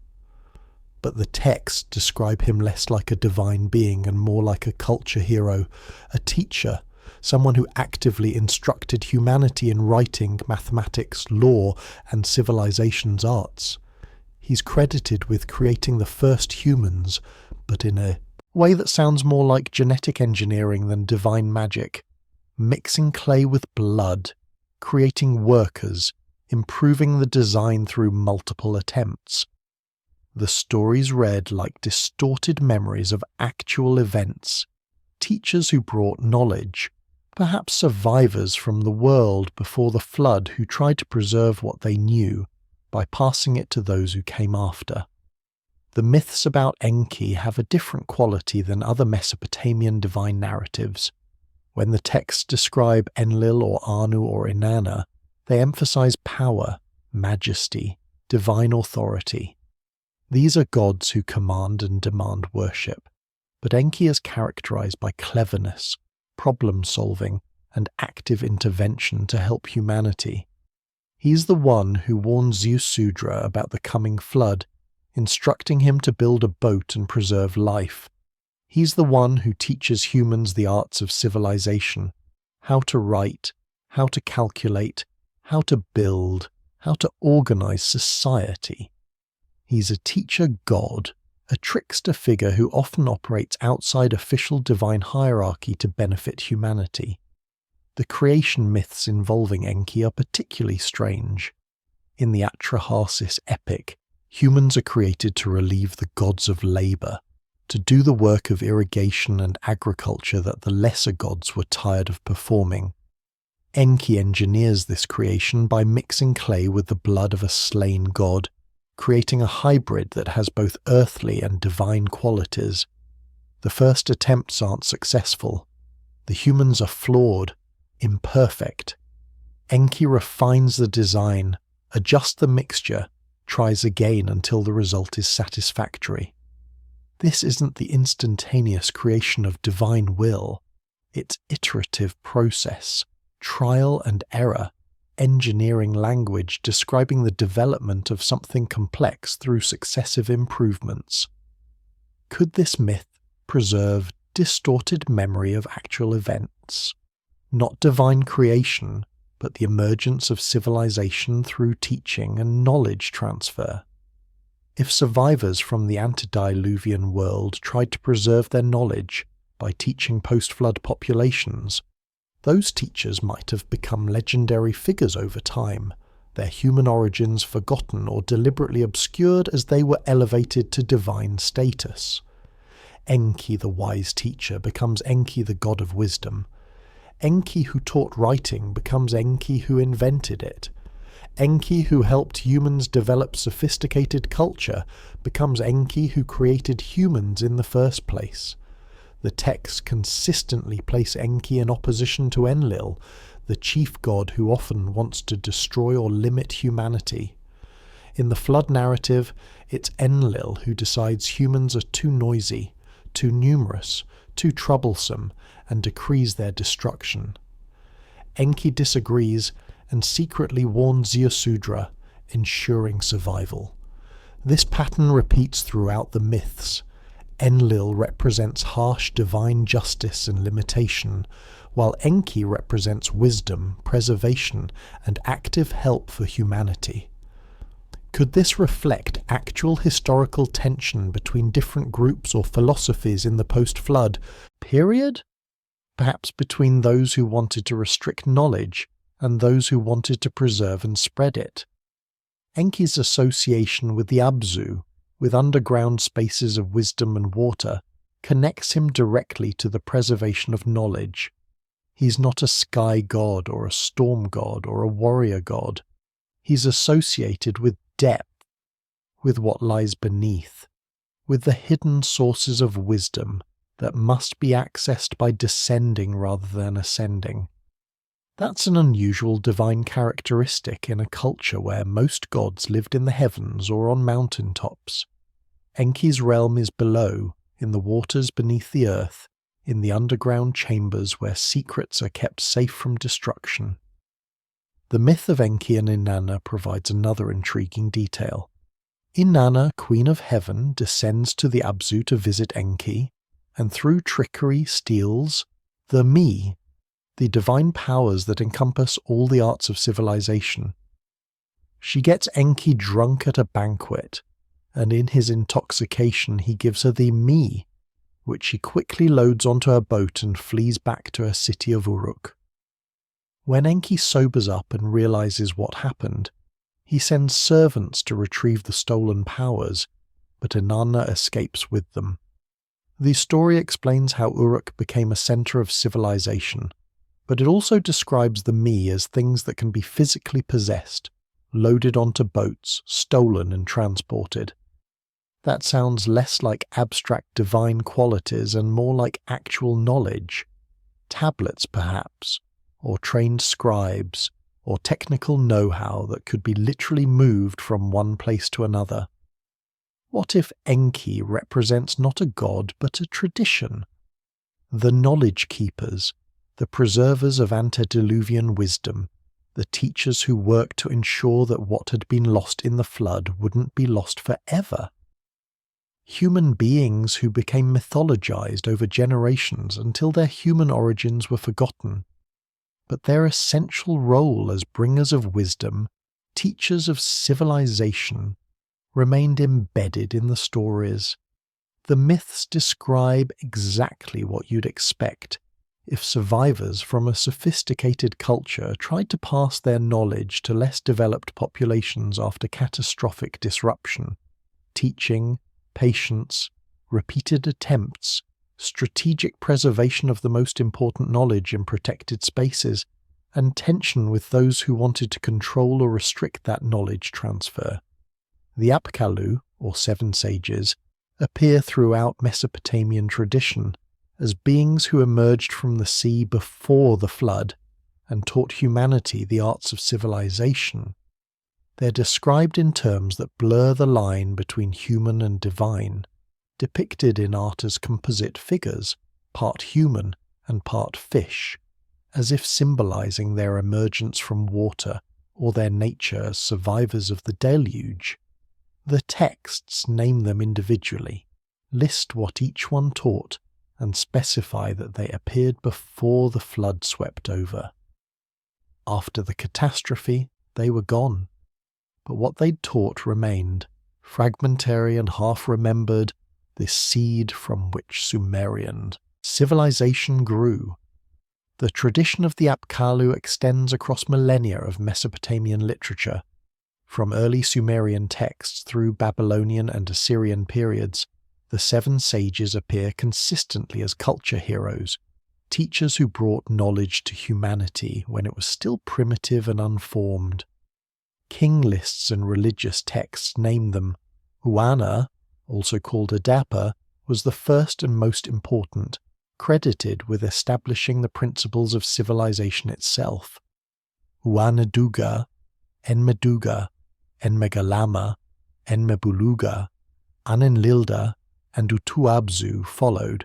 but the texts describe him less like a divine being and more like a culture hero, a teacher, someone who actively instructed humanity in writing, mathematics, law, and civilization's arts. He's credited with creating the first humans, but in a way that sounds more like genetic engineering than divine magic, mixing clay with blood, creating workers, improving the design through multiple attempts. The stories read like distorted memories of actual events, teachers who brought knowledge, perhaps survivors from the world before the flood who tried to preserve what they knew by passing it to those who came after. The myths about Enki have a different quality than other Mesopotamian divine narratives. When the texts describe Enlil or Anu or Inanna, they emphasize power, majesty, divine authority. These are gods who command and demand worship, but Enki is characterized by cleverness, problem-solving, and active intervention to help humanity. He's the one who warns Ziusudra about the coming flood, instructing him to build a boat and preserve life. He's the one who teaches humans the arts of civilization, how to write, how to calculate, how to build, how to organize society. He's a teacher god, a trickster figure who often operates outside official divine hierarchy to benefit humanity. The creation myths involving Enki are particularly strange. In the Atrahasis epic, humans are created to relieve the gods of labor, to do the work of irrigation and agriculture that the lesser gods were tired of performing. Enki engineers this creation by mixing clay with the blood of a slain god, creating a hybrid that has both earthly and divine qualities. The first attempts aren't successful. The humans are flawed, imperfect. Enki refines the design, adjusts the mixture, tries again until the result is satisfactory. This isn't the instantaneous creation of divine will. It's iterative process, trial and error, engineering language describing the development of something complex through successive improvements. Could this myth preserve distorted memory of actual events? Not divine creation, but the emergence of civilization through teaching and knowledge transfer. If survivors from the antediluvian world tried to preserve their knowledge by teaching post-flood populations, those teachers might have become legendary figures over time, their human origins forgotten or deliberately obscured as they were elevated to divine status. Enki the wise teacher becomes Enki the god of wisdom. Enki who taught writing becomes Enki who invented it. Enki who helped humans develop sophisticated culture becomes Enki who created humans in the first place. The texts consistently place Enki in opposition to Enlil, the chief god who often wants to destroy or limit humanity. In the flood narrative, it's Enlil who decides humans are too noisy, too numerous, too troublesome, and decrees their destruction. Enki disagrees and secretly warns Ziusudra, ensuring survival. This pattern repeats throughout the myths. Enlil represents harsh divine justice and limitation, while Enki represents wisdom, preservation, and active help for humanity. Could this reflect actual historical tension between different groups or philosophies in the post-flood period? Perhaps between those who wanted to restrict knowledge and those who wanted to preserve and spread it. Enki's association with the Abzu, with underground spaces of wisdom and water, connects him directly to the preservation of knowledge. He's not a sky god or a storm god or a warrior god. He's associated with depth, with what lies beneath, with the hidden sources of wisdom that must be accessed by descending rather than ascending. That's an unusual divine characteristic in a culture where most gods lived in the heavens or on mountain tops. Enki's realm is below, in the waters beneath the earth, in the underground chambers where secrets are kept safe from destruction. The myth of Enki and Inanna provides another intriguing detail. Inanna, Queen of Heaven, descends to the Abzu to visit Enki, and through trickery steals the Me, the divine powers that encompass all the arts of civilization. She gets Enki drunk at a banquet, and in his intoxication he gives her the Me, which she quickly loads onto her boat and flees back to her city of Uruk. When Enki sobers up and realizes what happened, he sends servants to retrieve the stolen powers, but Inanna escapes with them. The story explains how Uruk became a center of civilization, but it also describes the Me as things that can be physically possessed, loaded onto boats, stolen and transported. That sounds less like abstract divine qualities and more like actual knowledge. Tablets, perhaps, or trained scribes, or technical know-how that could be literally moved from one place to another. What if Enki represents not a god but a tradition? The knowledge keepers, the preservers of antediluvian wisdom, the teachers who worked to ensure that what had been lost in the flood wouldn't be lost forever. Human beings who became mythologized over generations until their human origins were forgotten. But their essential role as bringers of wisdom, teachers of civilization, remained embedded in the stories. The myths describe exactly what you'd expect if survivors from a sophisticated culture tried to pass their knowledge to less developed populations after catastrophic disruption. Teaching, patience, repeated attempts, strategic preservation of the most important knowledge in protected spaces, and tension with those who wanted to control or restrict that knowledge transfer. The Apkallu, or Seven Sages, appear throughout Mesopotamian tradition as beings who emerged from the sea before the flood and taught humanity the arts of civilization. They're described in terms that blur the line between human and divine, depicted in art as composite figures, part human and part fish, as if symbolizing their emergence from water or their nature as survivors of the Deluge. The texts name them individually, list what each one taught, and specify that they appeared before the flood swept over. After the catastrophe, they were gone, but what they'd taught remained, fragmentary and half-remembered, this seed from which Sumerian civilization grew. The tradition of the Apkallu extends across millennia of Mesopotamian literature, from early Sumerian texts through Babylonian and Assyrian periods. The Seven Sages appear consistently as culture heroes, teachers who brought knowledge to humanity when it was still primitive and unformed. King lists and religious texts name them. Uana, also called Adapa, was the first and most important, credited with establishing the principles of civilization itself. Uanaduga, Enmeduga, Enmegalama, Enmebuluga, Anenlilda, and Utuabzu followed,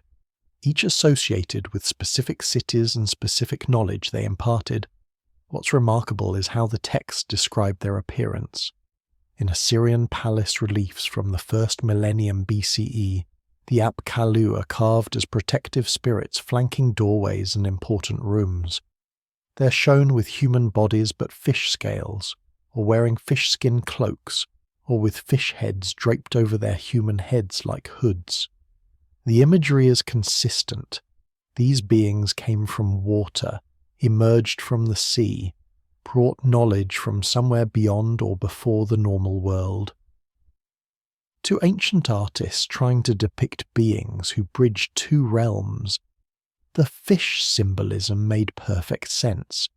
each associated with specific cities and specific knowledge they imparted. What's remarkable is how the texts describe their appearance. In Assyrian palace reliefs from the first millennium BCE, the Apkallu are carved as protective spirits flanking doorways and important rooms. They're shown with human bodies but fish scales, or wearing fish skin cloaks, or with fish heads draped over their human heads like hoods. The imagery is consistent. These beings came from water, emerged from the sea, brought knowledge from somewhere beyond or before the normal world. To ancient artists trying to depict beings who bridged two realms, the fish symbolism made perfect sense.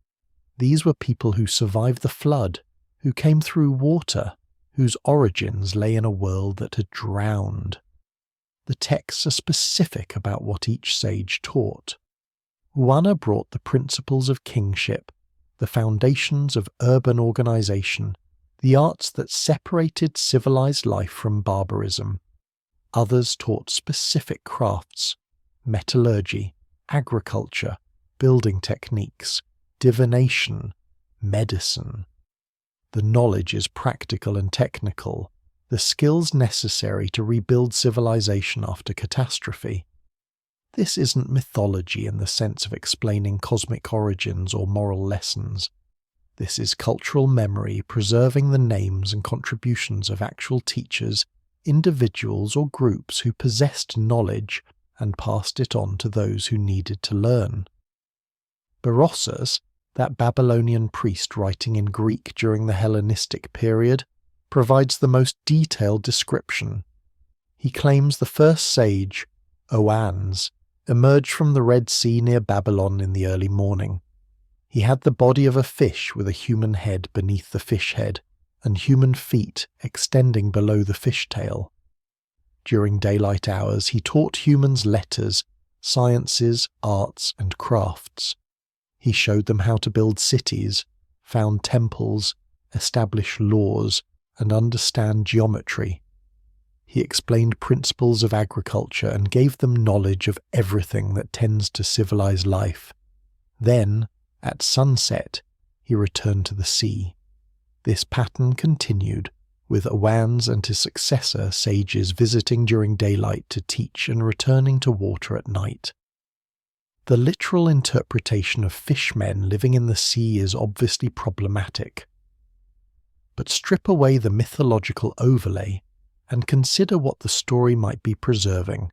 These were people who survived the flood, who came through water, whose origins lay in a world that had drowned. The texts are specific about what each sage taught. Uana brought the principles of kingship, the foundations of urban organization, the arts that separated civilized life from barbarism. Others taught specific crafts, metallurgy, agriculture, building techniques, divination, medicine. The knowledge is practical and technical, the skills necessary to rebuild civilization after catastrophe. This isn't mythology in the sense of explaining cosmic origins or moral lessons. This is cultural memory preserving the names and contributions of actual teachers, individuals or groups who possessed knowledge and passed it on to those who needed to learn. Berossus, that Babylonian priest writing in Greek during the Hellenistic period, provides the most detailed description. He claims the first sage, Oannes, emerged from the Red Sea near Babylon in the early morning. He had the body of a fish with a human head beneath the fish head, and human feet extending below the fish tail. During daylight hours he taught humans letters, sciences, arts, and crafts. He showed them how to build cities, found temples, establish laws, and understand geometry. He explained principles of agriculture and gave them knowledge of everything that tends to civilize life. Then, at sunset, he returned to the sea. This pattern continued, with Oannes and his successor sages visiting during daylight to teach and returning to water at night. The literal interpretation of fishmen living in the sea is obviously problematic. But strip away the mythological overlay and consider what the story might be preserving.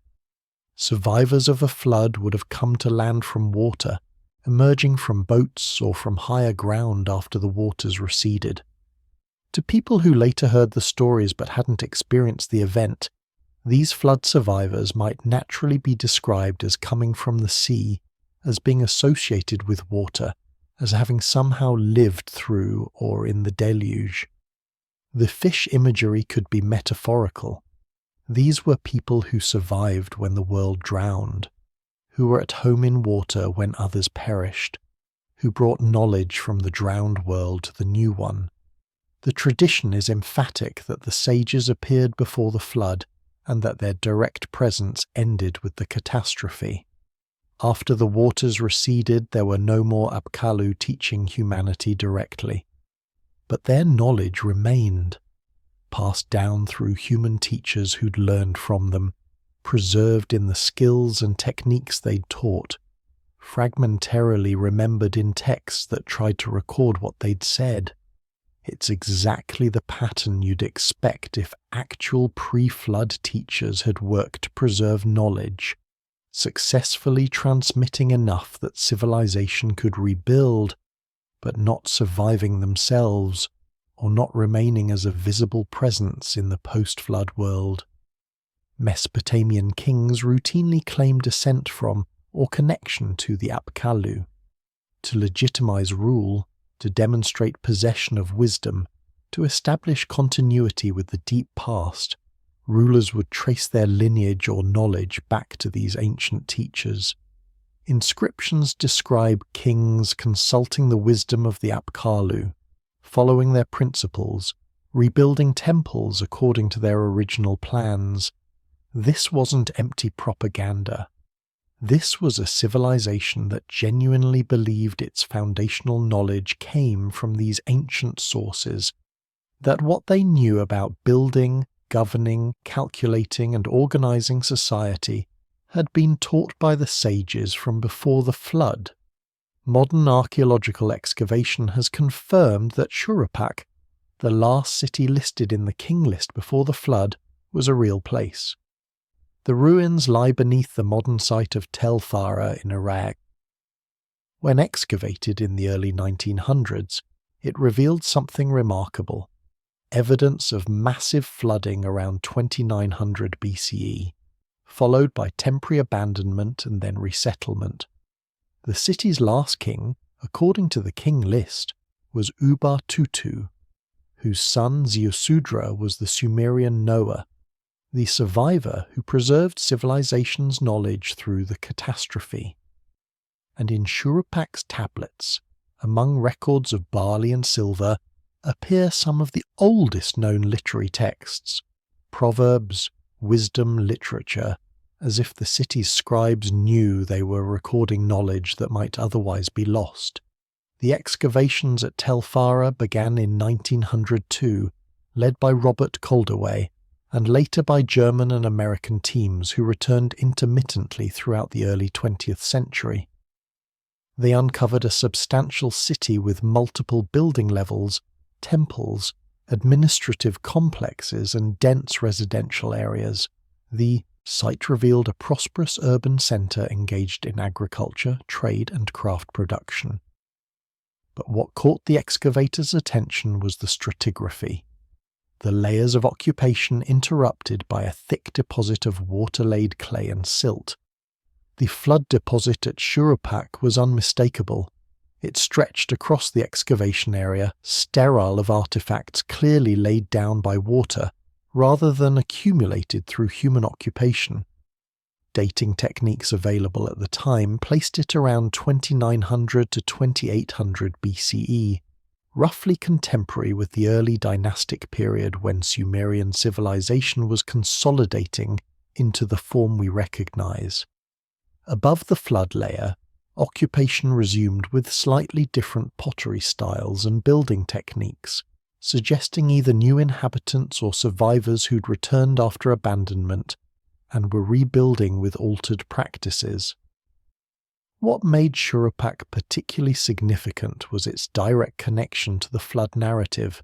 Survivors of a flood would have come to land from water, emerging from boats or from higher ground after the waters receded. To people who later heard the stories but hadn't experienced the event, these flood survivors might naturally be described as coming from the sea, as being associated with water, as having somehow lived through or in the deluge. The fish imagery could be metaphorical. These were people who survived when the world drowned, who were at home in water when others perished, who brought knowledge from the drowned world to the new one. The tradition is emphatic that the sages appeared before the flood and that their direct presence ended with the catastrophe. After the waters receded, there were no more Apkallu teaching humanity directly. But their knowledge remained, passed down through human teachers who'd learned from them, preserved in the skills and techniques they'd taught, fragmentarily remembered in texts that tried to record what they'd said. It's exactly the pattern you'd expect if actual pre-flood teachers had worked to preserve knowledge, successfully transmitting enough that civilization could rebuild, but not surviving themselves, or not remaining as a visible presence in the post-flood world. Mesopotamian kings routinely claimed descent from or connection to the Apkallu. To legitimize rule, to demonstrate possession of wisdom, to establish continuity with the deep past, rulers would trace their lineage or knowledge back to these ancient teachers. Inscriptions describe kings consulting the wisdom of the Apkallu, following their principles, rebuilding temples according to their original plans. This wasn't empty propaganda. This was a civilization that genuinely believed its foundational knowledge came from these ancient sources, that what they knew about building, governing, calculating, and organizing society had been taught by the sages from before the flood. Modern archaeological excavation has confirmed that Shuruppak, the last city listed in the King List before the flood, was a real place. The ruins lie beneath the modern site of Tel Farah in Iraq. When excavated in the early 1900s, it revealed something remarkable: evidence of massive flooding around 2900 BCE, followed by temporary abandonment and then resettlement. The city's last king, according to the King List, was Ubar-Tutu, whose son Ziusudra was the Sumerian Noah, the survivor who preserved civilization's knowledge through the catastrophe. And in Shuruppak's tablets, among records of barley and silver, appear some of the oldest known literary texts, proverbs, wisdom literature, as if the city's scribes knew they were recording knowledge that might otherwise be lost. The excavations at Tel Farah began in 1902, led by Robert Calderway, and later by German and American teams who returned intermittently throughout the early 20th century. They uncovered a substantial city with multiple building levels, temples, administrative complexes, and dense residential areas. The site revealed a prosperous urban centre engaged in agriculture, trade, and craft production. But what caught the excavators' attention was the stratigraphy, the layers of occupation interrupted by a thick deposit of water-laid clay and silt. The flood deposit at Shuruppak was unmistakable. It stretched across the excavation area, sterile of artifacts clearly laid down by water, rather than accumulated through human occupation. Dating techniques available at the time placed it around 2900 to 2800 BCE, roughly contemporary with the early dynastic period when Sumerian civilization was consolidating into the form we recognize. Above the flood layer, occupation resumed with slightly different pottery styles and building techniques, suggesting either new inhabitants or survivors who'd returned after abandonment and were rebuilding with altered practices. What made Shuruppak particularly significant was its direct connection to the flood narrative.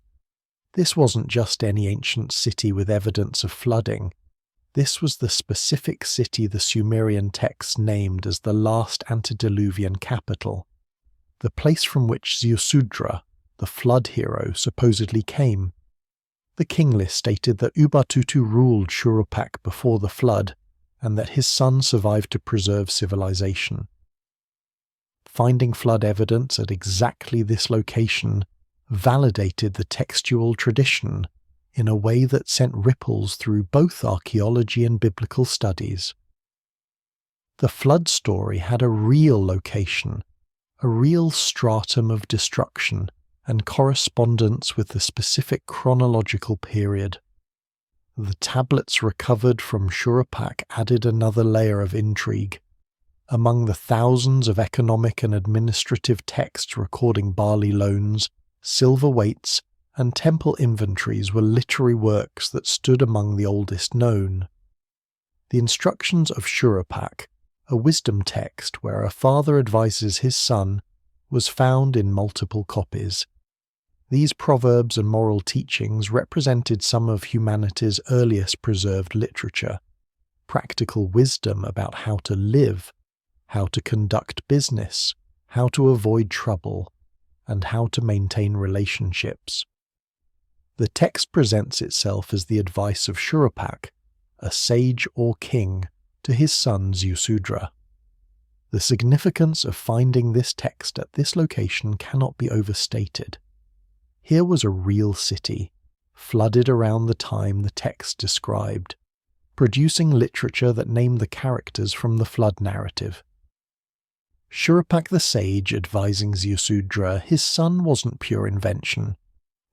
This wasn't just any ancient city with evidence of flooding. This was the specific city the Sumerian texts named as the last antediluvian capital, the place from which Ziusudra, the flood hero, supposedly came. The King List stated that Ubatutu ruled Shuruppak before the flood, and that his son survived to preserve civilization. Finding flood evidence at exactly this location validated the textual tradition in a way that sent ripples through both archaeology and biblical studies. The flood story had a real location, a real stratum of destruction, and correspondence with the specific chronological period. The tablets recovered from Shuruppak added another layer of intrigue. Among the thousands of economic and administrative texts recording barley loans, silver weights, and temple inventories were literary works that stood among the oldest known. The Instructions of Shuruppak, a wisdom text where a father advises his son, was found in multiple copies. These proverbs and moral teachings represented some of humanity's earliest preserved literature, practical wisdom about how to live, how to conduct business, how to avoid trouble, and how to maintain relationships. The text presents itself as the advice of Shuruppak, a sage or king, to his son Ziusudra. The significance of finding this text at this location cannot be overstated. Here was a real city, flooded around the time the text described, producing literature that named the characters from the flood narrative. Shuruppak the sage advising Ziusudra, his son, wasn't pure invention.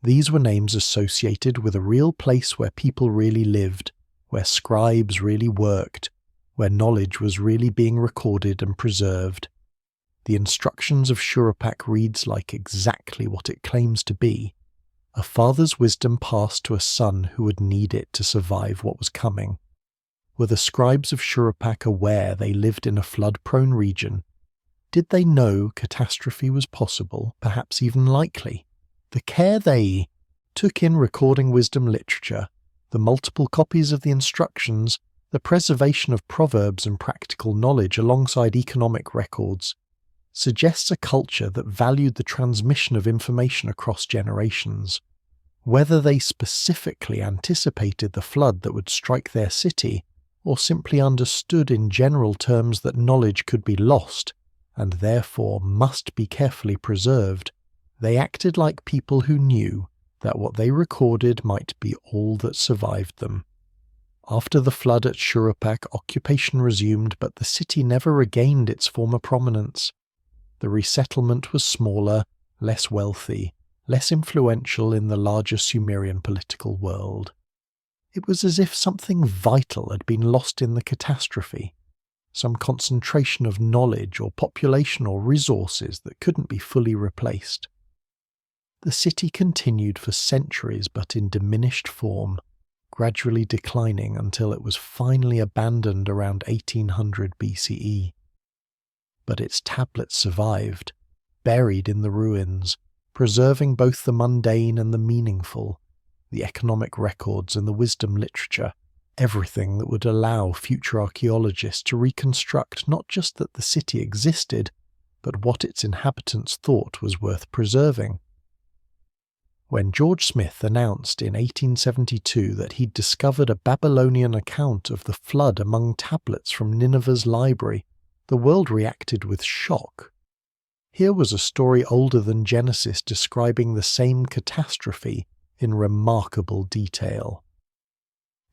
These were names associated with a real place where people really lived, where scribes really worked, where knowledge was really being recorded and preserved. The Instructions of Shuruppak reads like exactly what it claims to be, a father's wisdom passed to a son who would need it to survive what was coming. Were the scribes of Shuruppak aware they lived in a flood-prone region? Did they know catastrophe was possible, perhaps even likely? The care they took in recording wisdom literature, the multiple copies of the instructions, the preservation of proverbs and practical knowledge alongside economic records, suggests a culture that valued the transmission of information across generations. Whether they specifically anticipated the flood that would strike their city, or simply understood in general terms that knowledge could be lost, and therefore must be carefully preserved, they acted like people who knew that what they recorded might be all that survived them. After the flood at Shuruppak, occupation resumed, but the city never regained its former prominence. The resettlement was smaller, less wealthy, less influential in the larger Sumerian political world. It was as if something vital had been lost in the catastrophe, some concentration of knowledge or population or resources that couldn't be fully replaced. The city continued for centuries but in diminished form, gradually declining until it was finally abandoned around 1800 BCE. But its tablets survived, buried in the ruins, preserving both the mundane and the meaningful, the economic records and the wisdom literature, everything that would allow future archaeologists to reconstruct not just that the city existed, but what its inhabitants thought was worth preserving. When George Smith announced in 1872 that he'd discovered a Babylonian account of the flood among tablets from Nineveh's library, the world reacted with shock. Here was a story older than Genesis describing the same catastrophe in remarkable detail.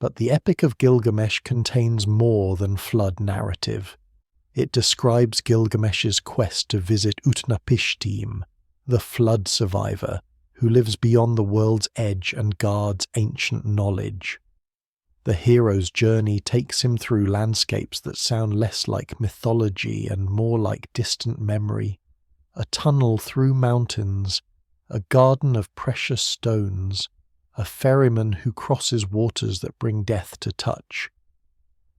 But the Epic of Gilgamesh contains more than flood narrative. It describes Gilgamesh's quest to visit Utnapishtim, the flood survivor, who lives beyond the world's edge and guards ancient knowledge. The hero's journey takes him through landscapes that sound less like mythology and more like distant memory, a tunnel through mountains, a garden of precious stones, a ferryman who crosses waters that bring death to touch.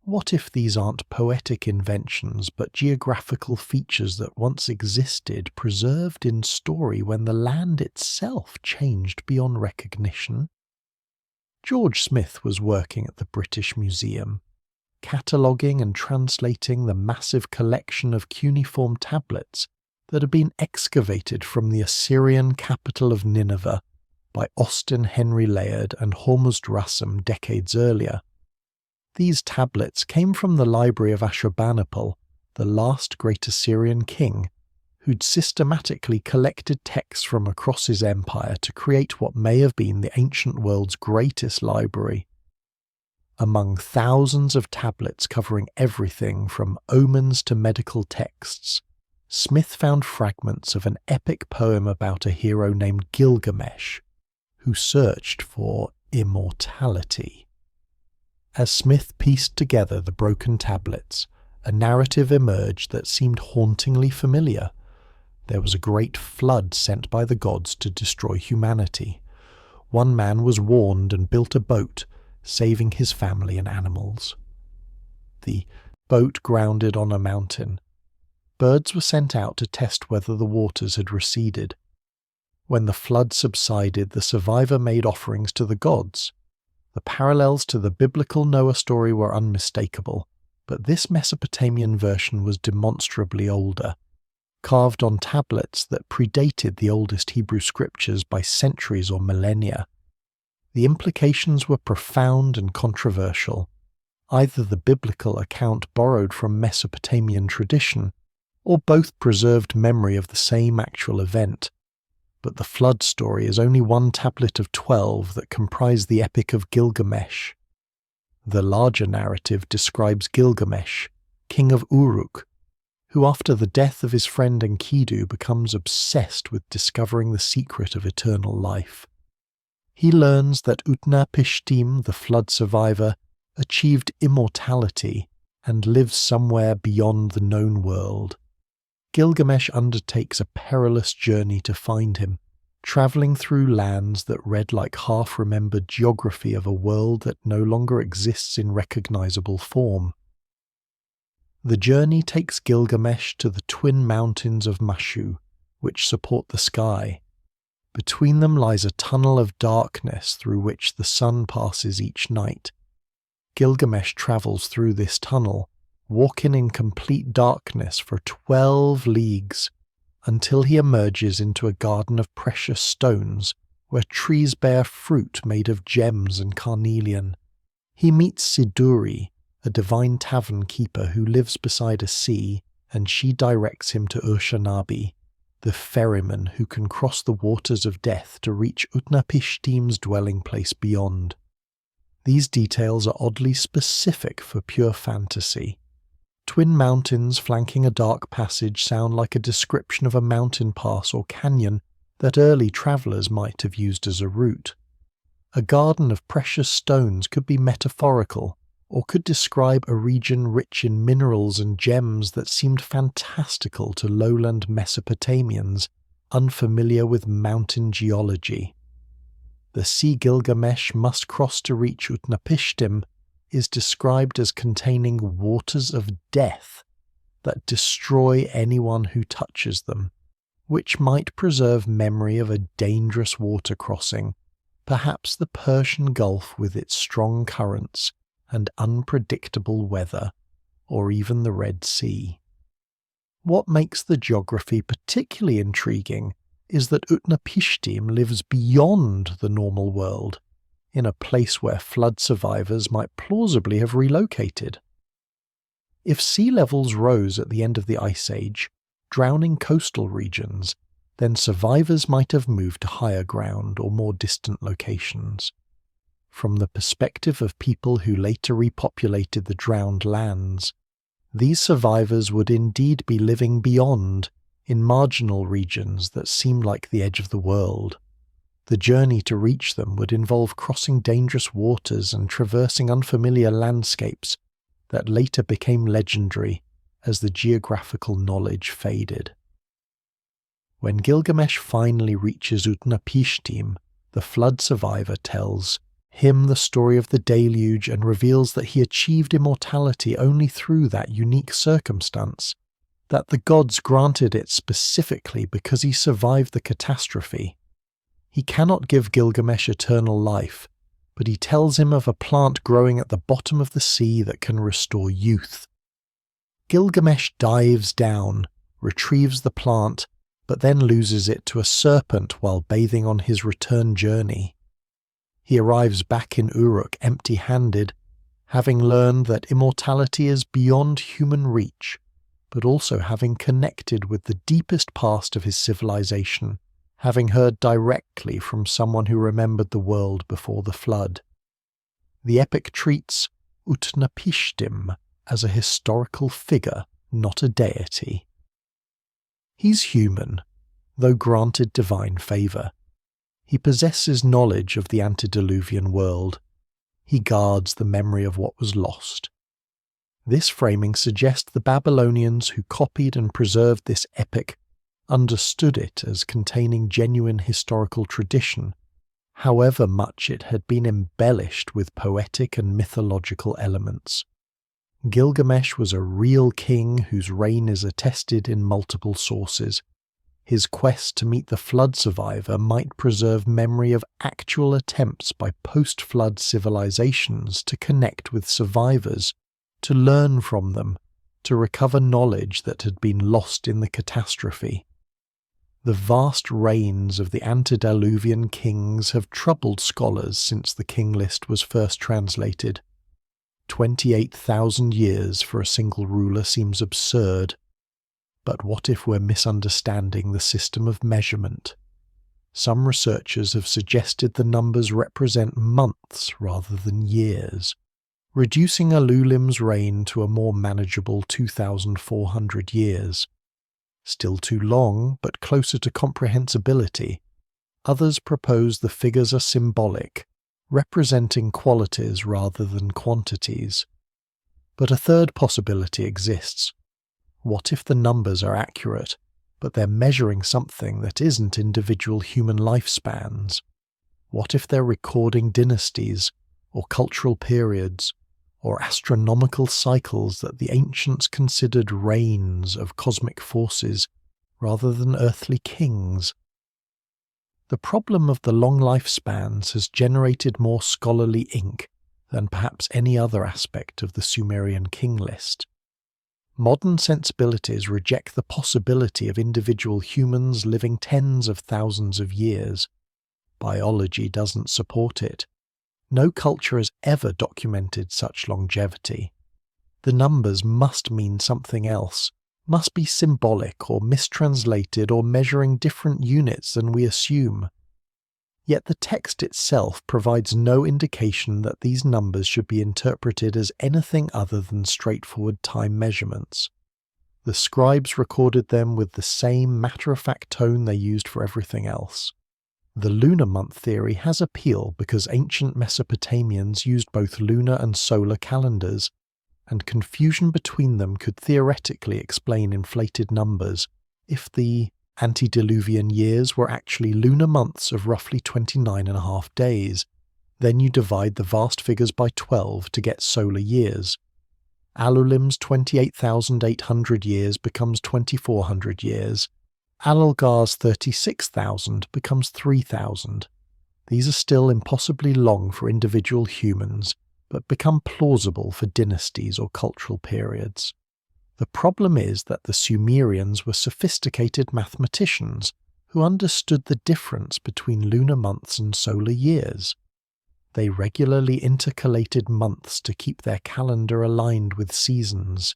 What if these aren't poetic inventions, but geographical features that once existed, preserved in story when the land itself changed beyond recognition? George Smith was working at the British Museum, cataloguing and translating the massive collection of cuneiform tablets that had been excavated from the Assyrian capital of Nineveh by Austin Henry Layard and Hormuzd-Rassam decades earlier. These tablets came from the library of Ashurbanipal, the last great Assyrian king, who'd systematically collected texts from across his empire to create what may have been the ancient world's greatest library. Among thousands of tablets covering everything from omens to medical texts, Smith found fragments of an epic poem about a hero named Gilgamesh, who searched for immortality. As Smith pieced together the broken tablets, a narrative emerged that seemed hauntingly familiar. There was a great flood sent by the gods to destroy humanity. One man was warned and built a boat, saving his family and animals. The boat grounded on a mountain. Birds were sent out to test whether the waters had receded. When the flood subsided, the survivor made offerings to the gods. The parallels to the biblical Noah story were unmistakable, but this Mesopotamian version was demonstrably older, carved on tablets that predated the oldest Hebrew scriptures by centuries or millennia. The implications were profound and controversial. Either the biblical account borrowed from Mesopotamian tradition, or both preserved memory of the same actual event. But the flood story is only one tablet of 12 that comprise the Epic of Gilgamesh. The larger narrative describes Gilgamesh, king of Uruk, who after the death of his friend Enkidu becomes obsessed with discovering the secret of eternal life. He learns that Utnapishtim, the flood survivor, achieved immortality and lives somewhere beyond the known world. Gilgamesh undertakes a perilous journey to find him, travelling through lands that read like half-remembered geography of a world that no longer exists in recognisable form. The journey takes Gilgamesh to the twin mountains of Mashu, which support the sky. Between them lies a tunnel of darkness through which the sun passes each night. Gilgamesh travels through this tunnel, walking in complete darkness for 12 leagues, until he emerges into a garden of precious stones, where trees bear fruit made of gems and carnelian. He meets Siduri, a divine tavern keeper who lives beside a sea, and she directs him to Urshanabi, the ferryman who can cross the waters of death to reach Utnapishtim's dwelling place beyond. These details are oddly specific for pure fantasy. Twin mountains flanking a dark passage sound like a description of a mountain pass or canyon that early travellers might have used as a route. A garden of precious stones could be metaphorical, or could describe a region rich in minerals and gems that seemed fantastical to lowland Mesopotamians, unfamiliar with mountain geology. The sea Gilgamesh must cross to reach Utnapishtim is described as containing waters of death that destroy anyone who touches them, which might preserve memory of a dangerous water crossing, perhaps the Persian Gulf with its strong currents and unpredictable weather, or even the Red Sea. What makes the geography particularly intriguing is that Utnapishtim lives beyond the normal world, in a place where flood survivors might plausibly have relocated. If sea levels rose at the end of the Ice Age, drowning coastal regions, then survivors might have moved to higher ground or more distant locations. From the perspective of people who later repopulated the drowned lands, these survivors would indeed be living beyond, in marginal regions that seemed like the edge of the world. The journey to reach them would involve crossing dangerous waters and traversing unfamiliar landscapes that later became legendary as the geographical knowledge faded. When Gilgamesh finally reaches Utnapishtim, the flood survivor tells him the story of the deluge and reveals that he achieved immortality only through that unique circumstance, that the gods granted it specifically because he survived the catastrophe. He cannot give Gilgamesh eternal life, but he tells him of a plant growing at the bottom of the sea that can restore youth. Gilgamesh dives down, retrieves the plant, but then loses it to a serpent while bathing on his return journey. He arrives back in Uruk empty-handed, having learned that immortality is beyond human reach, but also having connected with the deepest past of his civilization, having heard directly from someone who remembered the world before the flood. The epic treats Utnapishtim as a historical figure, not a deity. He's human, though granted divine favour. He possesses knowledge of the antediluvian world. He guards the memory of what was lost. This framing suggests the Babylonians who copied and preserved this epic understood it as containing genuine historical tradition, however much it had been embellished with poetic and mythological elements. Gilgamesh was a real king whose reign is attested in multiple sources. His quest to meet the flood survivor might preserve memory of actual attempts by post-flood civilizations to connect with survivors, to learn from them, to recover knowledge that had been lost in the catastrophe. The vast reigns of the antediluvian kings have troubled scholars since the King List was first translated. 28,000 years for a single ruler seems absurd. But what if we're misunderstanding the system of measurement? Some researchers have suggested the numbers represent months rather than years, reducing Alulim's reign to a more manageable 2,400 years. Still too long, but closer to comprehensibility. Others propose the figures are symbolic, representing qualities rather than quantities. But a third possibility exists. What if the numbers are accurate, but they're measuring something that isn't individual human lifespans? What if they're recording dynasties, or cultural periods, or astronomical cycles that the ancients considered reigns of cosmic forces rather than earthly kings? The problem of the long lifespans has generated more scholarly ink than perhaps any other aspect of the Sumerian King List. Modern sensibilities reject the possibility of individual humans living tens of thousands of years. Biology doesn't support it. No culture has ever documented such longevity. The numbers must mean something else, must be symbolic or mistranslated or measuring different units than we assume. Yet the text itself provides no indication that these numbers should be interpreted as anything other than straightforward time measurements. The scribes recorded them with the same matter-of-fact tone they used for everything else. The lunar month theory has appeal because ancient Mesopotamians used both lunar and solar calendars, and confusion between them could theoretically explain inflated numbers if the Antediluvian years were actually lunar months of roughly 29.5 days. Then you divide the vast figures by 12 to get solar years. Alulim's 28,800 years becomes 2,400 years. Alulgar's 36,000 becomes 3,000. These are still impossibly long for individual humans, but become plausible for dynasties or cultural periods. The problem is that the Sumerians were sophisticated mathematicians who understood the difference between lunar months and solar years. They regularly intercalated months to keep their calendar aligned with seasons.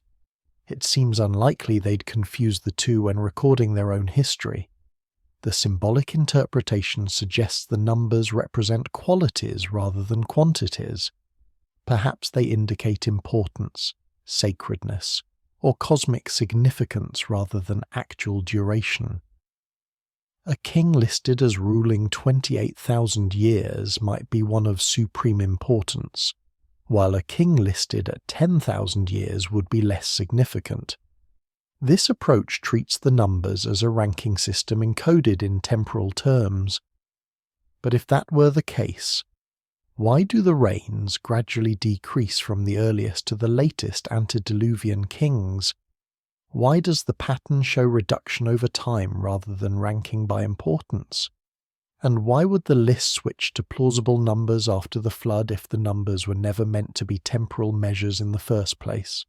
It seems unlikely they'd confuse the two when recording their own history. The symbolic interpretation suggests the numbers represent qualities rather than quantities. Perhaps they indicate importance, sacredness, or cosmic significance rather than actual duration. A king listed as ruling 28,000 years might be one of supreme importance, while a king listed at 10,000 years would be less significant. This approach treats the numbers as a ranking system encoded in temporal terms. But if that were the case, why do the reigns gradually decrease from the earliest to the latest antediluvian kings? Why does the pattern show reduction over time rather than ranking by importance? And why would the list switch to plausible numbers after the flood if the numbers were never meant to be temporal measures in the first place?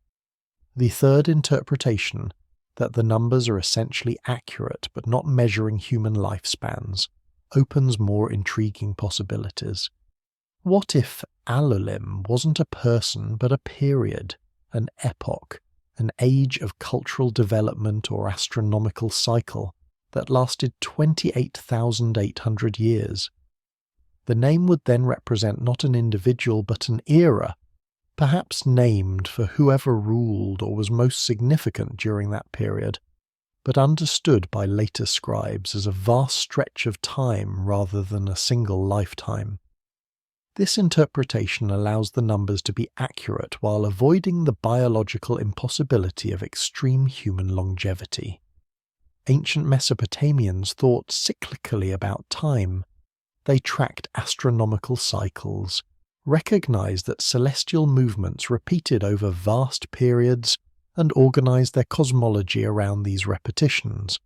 The third interpretation, that the numbers are essentially accurate but not measuring human lifespans, opens more intriguing possibilities. What if Alulim wasn't a person but a period, an epoch, an age of cultural development or astronomical cycle that lasted 28,800 years? The name would then represent not an individual but an era, perhaps named for whoever ruled or was most significant during that period, but understood by later scribes as a vast stretch of time rather than a single lifetime. This interpretation allows the numbers to be accurate while avoiding the biological impossibility of extreme human longevity. Ancient Mesopotamians thought cyclically about time. They tracked astronomical cycles, recognized that celestial movements repeated over vast periods, and organized their cosmology around these repetitions.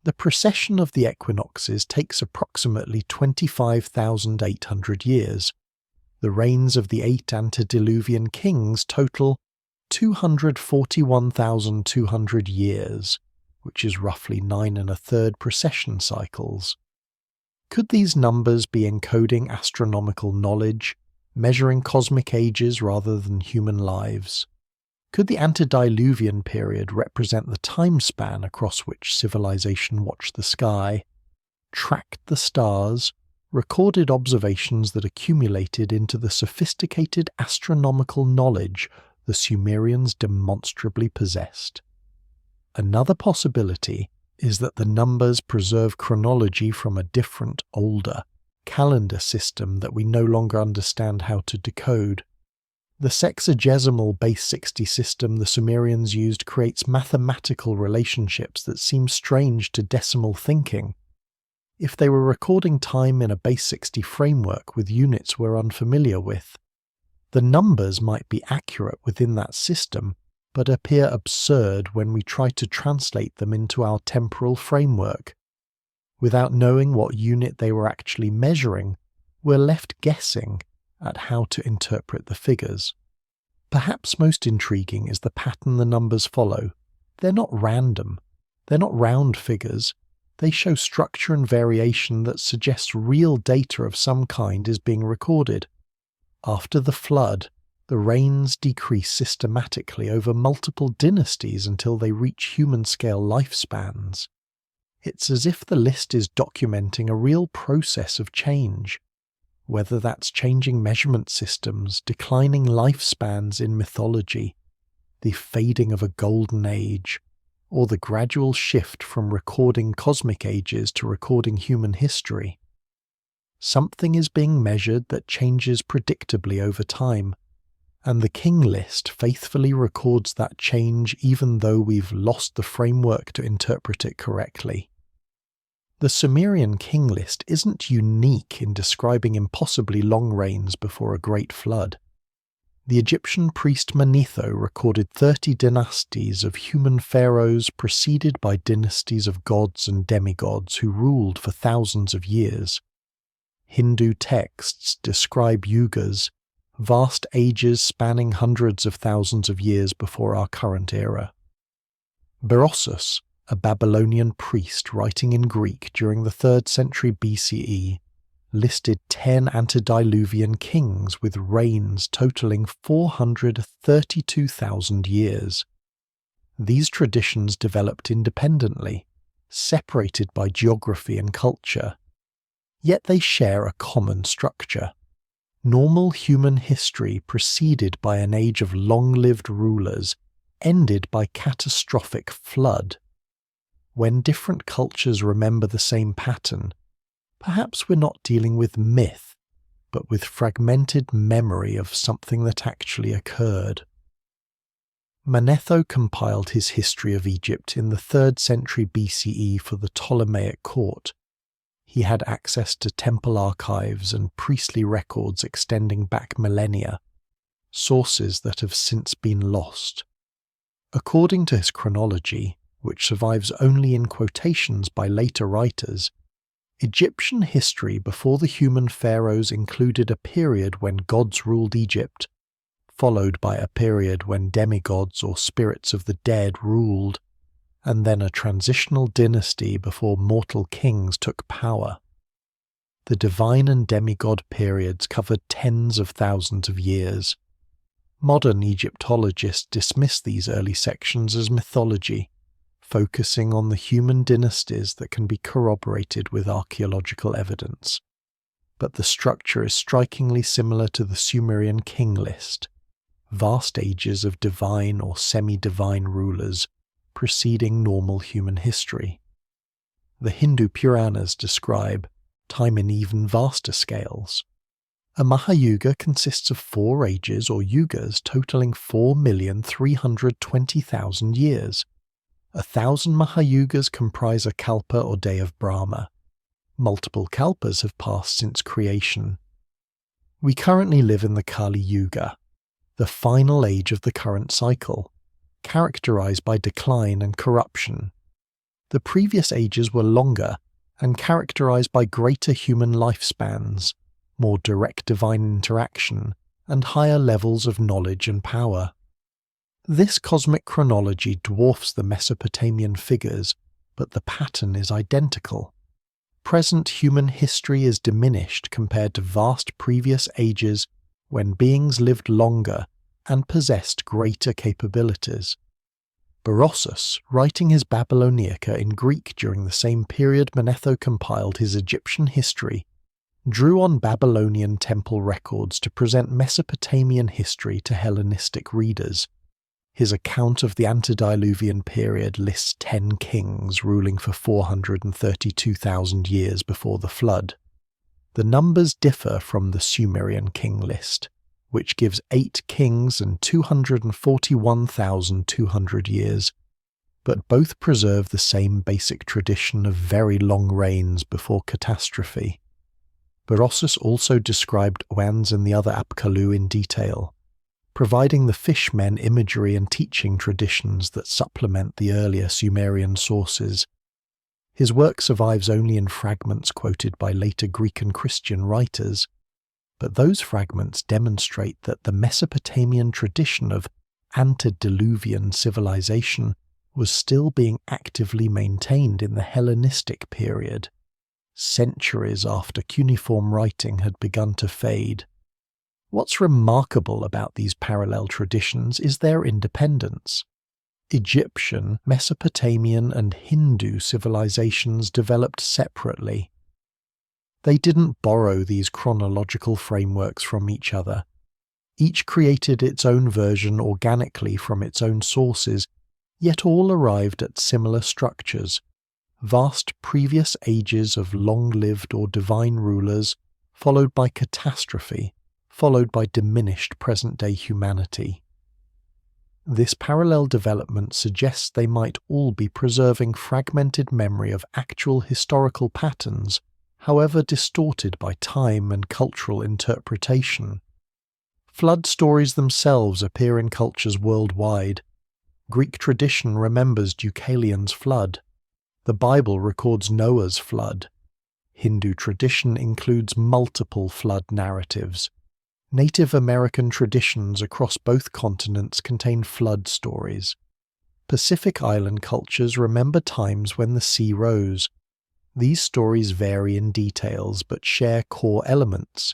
The precession of the equinoxes takes approximately 25,800 years. The reigns of the 8 antediluvian kings total 241,200 years, which is roughly 9 1/3 precession cycles. Could these numbers be encoding astronomical knowledge, measuring cosmic ages rather than human lives? Could the antediluvian period represent the time span across which civilization watched the sky, tracked the stars, recorded observations that accumulated into the sophisticated astronomical knowledge the Sumerians demonstrably possessed? Another possibility is that the numbers preserve chronology from a different, older, calendar system that we no longer understand how to decode. The sexagesimal base 60 system the Sumerians used creates mathematical relationships that seem strange to decimal thinking. If they were recording time in a base 60 framework with units we're unfamiliar with, the numbers might be accurate within that system, but appear absurd when we try to translate them into our temporal framework. Without knowing what unit they were actually measuring, we're left guessing at how to interpret the figures. Perhaps most intriguing is the pattern the numbers follow. They're not random. They're not round figures. They show structure and variation that suggests real data of some kind is being recorded. After the flood, the reigns decrease systematically over multiple dynasties until they reach human-scale lifespans. It's as if the list is documenting a real process of change. Whether that's changing measurement systems, declining lifespans in mythology, the fading of a golden age, or the gradual shift from recording cosmic ages to recording human history. Something is being measured that changes predictably over time, and the King List faithfully records that change even though we've lost the framework to interpret it correctly. The Sumerian King List isn't unique in describing impossibly long reigns before a great flood. The Egyptian priest Manetho recorded 30 dynasties of human pharaohs preceded by dynasties of gods and demigods who ruled for thousands of years. Hindu texts describe yugas, vast ages spanning hundreds of thousands of years before our current era. Berossus, a Babylonian priest writing in Greek during the 3rd century BCE, listed 10 antediluvian kings with reigns totaling 432,000 years. These traditions developed independently, separated by geography and culture. Yet they share a common structure. Normal human history preceded by an age of long-lived rulers, ended by catastrophic flood. When different cultures remember the same pattern, perhaps we're not dealing with myth, but with fragmented memory of something that actually occurred. Manetho compiled his history of Egypt in the 3rd century BCE for the Ptolemaic court. He had access to temple archives and priestly records extending back millennia, sources that have since been lost. According to his chronology, which survives only in quotations by later writers, Egyptian history before the human pharaohs included a period when gods ruled Egypt, followed by a period when demigods or spirits of the dead ruled, and then a transitional dynasty before mortal kings took power. The divine and demigod periods covered tens of thousands of years. Modern Egyptologists dismiss these early sections as mythology, focusing on the human dynasties that can be corroborated with archaeological evidence. But the structure is strikingly similar to the Sumerian King List, vast ages of divine or semi-divine rulers preceding normal human history. The Hindu Puranas describe time in even vaster scales. A Mahayuga consists of 4 ages or yugas totaling 4,320,000 years. 1,000 Mahayugas comprise a Kalpa or day of Brahma. Multiple Kalpas have passed since creation. We currently live in the Kali Yuga, the final age of the current cycle, characterized by decline and corruption. The previous ages were longer and characterized by greater human lifespans, more direct divine interaction, and higher levels of knowledge and power. This cosmic chronology dwarfs the Mesopotamian figures, but the pattern is identical. Present human history is diminished compared to vast previous ages when beings lived longer and possessed greater capabilities. Berossus, writing his Babylonica in Greek during the same period Manetho compiled his Egyptian history, drew on Babylonian temple records to present Mesopotamian history to Hellenistic readers. His account of the antediluvian period lists 10 kings ruling for 432,000 years before the flood. The numbers differ from the Sumerian King List, which gives 8 kings and 241,200 years, but both preserve the same basic tradition of very long reigns before catastrophe. Berossus also described Ouans and the other Apkallu in detail, providing the fishmen imagery and teaching traditions that supplement the earlier Sumerian sources. His work survives only in fragments quoted by later Greek and Christian writers, but those fragments demonstrate that the Mesopotamian tradition of antediluvian civilization was still being actively maintained in the Hellenistic period, centuries after cuneiform writing had begun to fade. What's remarkable about these parallel traditions is their independence. Egyptian, Mesopotamian, and Hindu civilizations developed separately. They didn't borrow these chronological frameworks from each other. Each created its own version organically from its own sources, yet all arrived at similar structures: vast previous ages of long-lived or divine rulers, followed by catastrophe, followed by diminished present-day humanity. This parallel development suggests they might all be preserving fragmented memory of actual historical patterns, however distorted by time and cultural interpretation. Flood stories themselves appear in cultures worldwide. Greek tradition remembers Deucalion's flood. The Bible records Noah's flood. Hindu tradition includes multiple flood narratives. Native American traditions across both continents contain flood stories. Pacific Island cultures remember times when the sea rose. These stories vary in details but share core elements.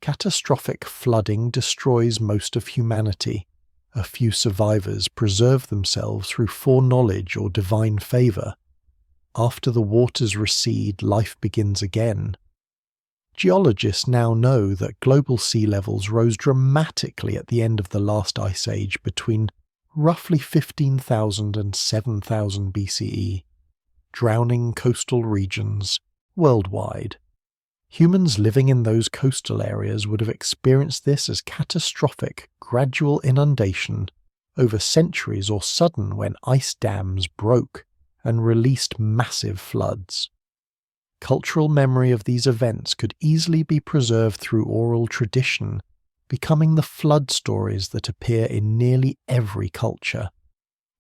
Catastrophic flooding destroys most of humanity. A few survivors preserve themselves through foreknowledge or divine favor. After the waters recede, life begins again. Geologists now know that global sea levels rose dramatically at the end of the last ice age between roughly 15,000 and 7,000 BCE, drowning coastal regions worldwide. Humans living in those coastal areas would have experienced this as catastrophic, gradual inundation over centuries or sudden when ice dams broke and released massive floods. Cultural memory of these events could easily be preserved through oral tradition, becoming the flood stories that appear in nearly every culture.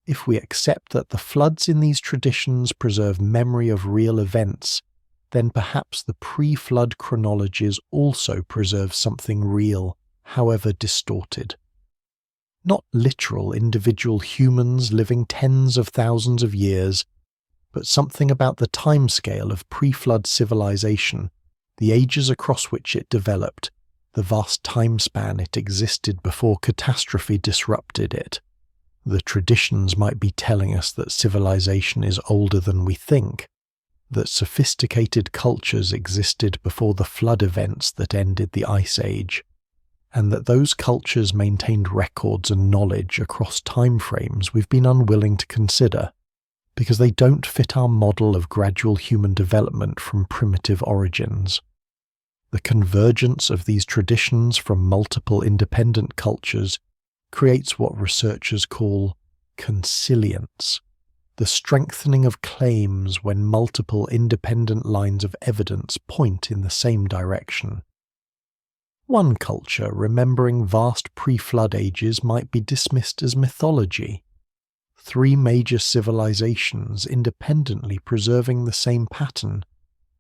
If we accept that the floods in these traditions preserve memory of real events, then perhaps the pre-flood chronologies also preserve something real, however distorted. Not literal individual humans living tens of thousands of years, but something about the timescale of pre-flood civilization, the ages across which it developed, the vast time span it existed before catastrophe disrupted it. The traditions might be telling us that civilization is older than we think, that sophisticated cultures existed before the flood events that ended the Ice Age, and that those cultures maintained records and knowledge across time frames we've been unwilling to consider, because they don't fit our model of gradual human development from primitive origins. The convergence of these traditions from multiple independent cultures creates what researchers call consilience, the strengthening of claims when multiple independent lines of evidence point in the same direction. One culture remembering vast pre-flood ages might be dismissed as mythology. Three major civilizations independently preserving the same pattern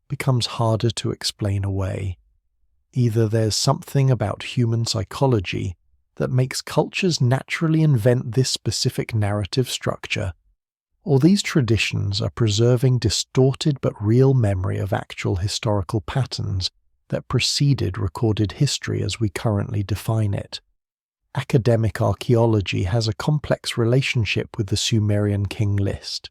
becomes harder to explain away. Either there's something about human psychology that makes cultures naturally invent this specific narrative structure, or these traditions are preserving distorted but real memory of actual historical patterns that preceded recorded history as we currently define it. Academic archaeology has a complex relationship with the Sumerian King List.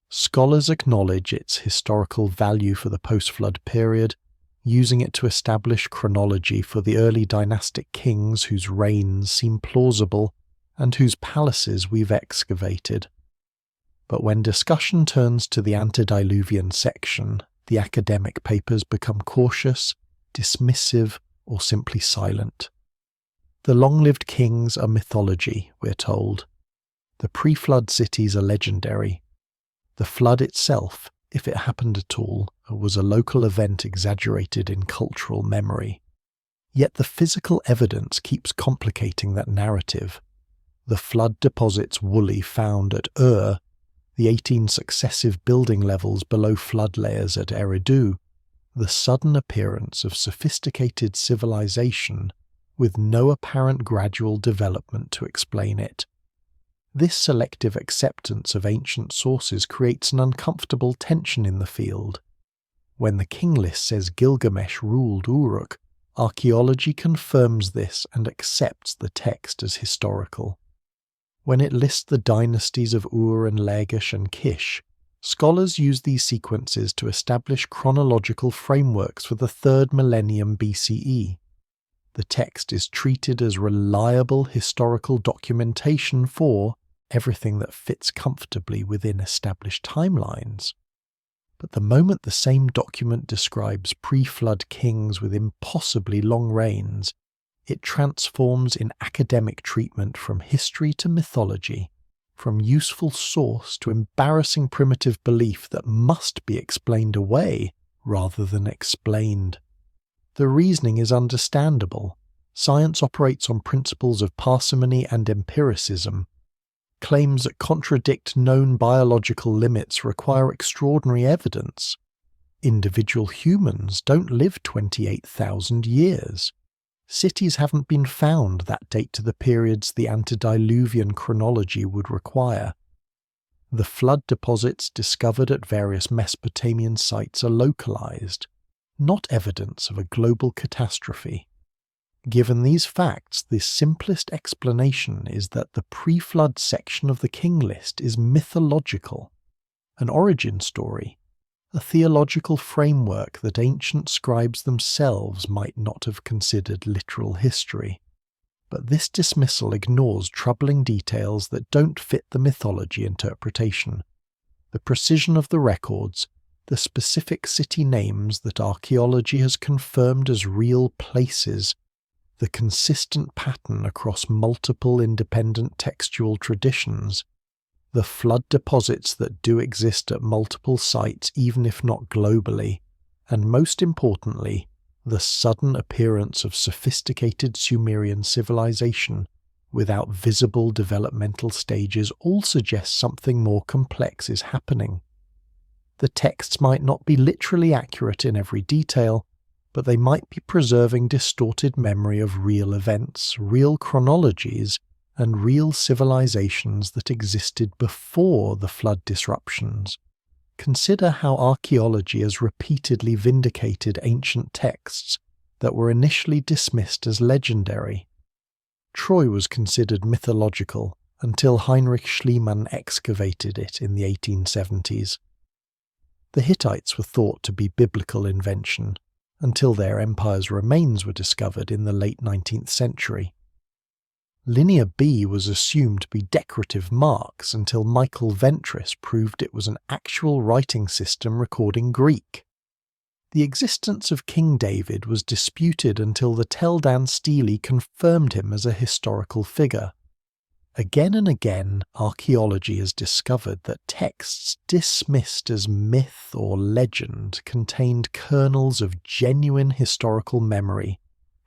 Scholars acknowledge its historical value for the post-flood period, using it to establish chronology for the early dynastic kings whose reigns seem plausible and whose palaces we've excavated. But when discussion turns to the antediluvian section, the academic papers become cautious, dismissive, or simply silent. The long-lived kings are mythology, we're told. The pre-flood cities are legendary. The flood itself, if it happened at all, was a local event exaggerated in cultural memory. Yet the physical evidence keeps complicating that narrative. The flood deposits Woolley found at the 18 successive building levels below flood layers at Eridu, the sudden appearance of sophisticated civilization with no apparent gradual development to explain it. This selective acceptance of ancient sources creates an uncomfortable tension in the field. When the King List says Gilgamesh ruled Uruk, archaeology confirms this and accepts the text as historical. When it lists the dynasties of Ur and Lagash and Kish, scholars use these sequences to establish chronological frameworks for the 3rd millennium BCE. The text is treated as reliable historical documentation for everything that fits comfortably within established timelines. But the moment the same document describes pre-flood kings with impossibly long reigns, it transforms in academic treatment from history to mythology, from useful source to embarrassing primitive belief that must be explained away rather than explained. The reasoning is understandable. Science operates on principles of parsimony and empiricism. Claims that contradict known biological limits require extraordinary evidence. Individual humans don't live 28,000 years. Cities haven't been found that date to the periods the antediluvian chronology would require. The flood deposits discovered at various Mesopotamian sites are localized, not evidence of a global catastrophe. Given these facts, the simplest explanation is that the pre-flood section of the King List is mythological, an origin story, a theological framework that ancient scribes themselves might not have considered literal history. But this dismissal ignores troubling details that don't fit the mythology interpretation. The precision of the records, the specific city names that archaeology has confirmed as real places, the consistent pattern across multiple independent textual traditions, the flood deposits that do exist at multiple sites even if not globally, and most importantly, the sudden appearance of sophisticated Sumerian civilization without visible developmental stages all suggest something more complex is happening. The texts might not be literally accurate in every detail, but they might be preserving distorted memory of real events, real chronologies, and real civilizations that existed before the flood disruptions. Consider how archaeology has repeatedly vindicated ancient texts that were initially dismissed as legendary. Troy was considered mythological until Heinrich Schliemann excavated it in the 1870s. The Hittites were thought to be biblical invention, until their empire's remains were discovered in the late 19th century. Linear B was assumed to be decorative marks until Michael Ventris proved it was an actual writing system recording Greek. The existence of King David was disputed until the Teldan Stele confirmed him as a historical figure. Again and again, archaeology has discovered that texts dismissed as myth or legend contained kernels of genuine historical memory,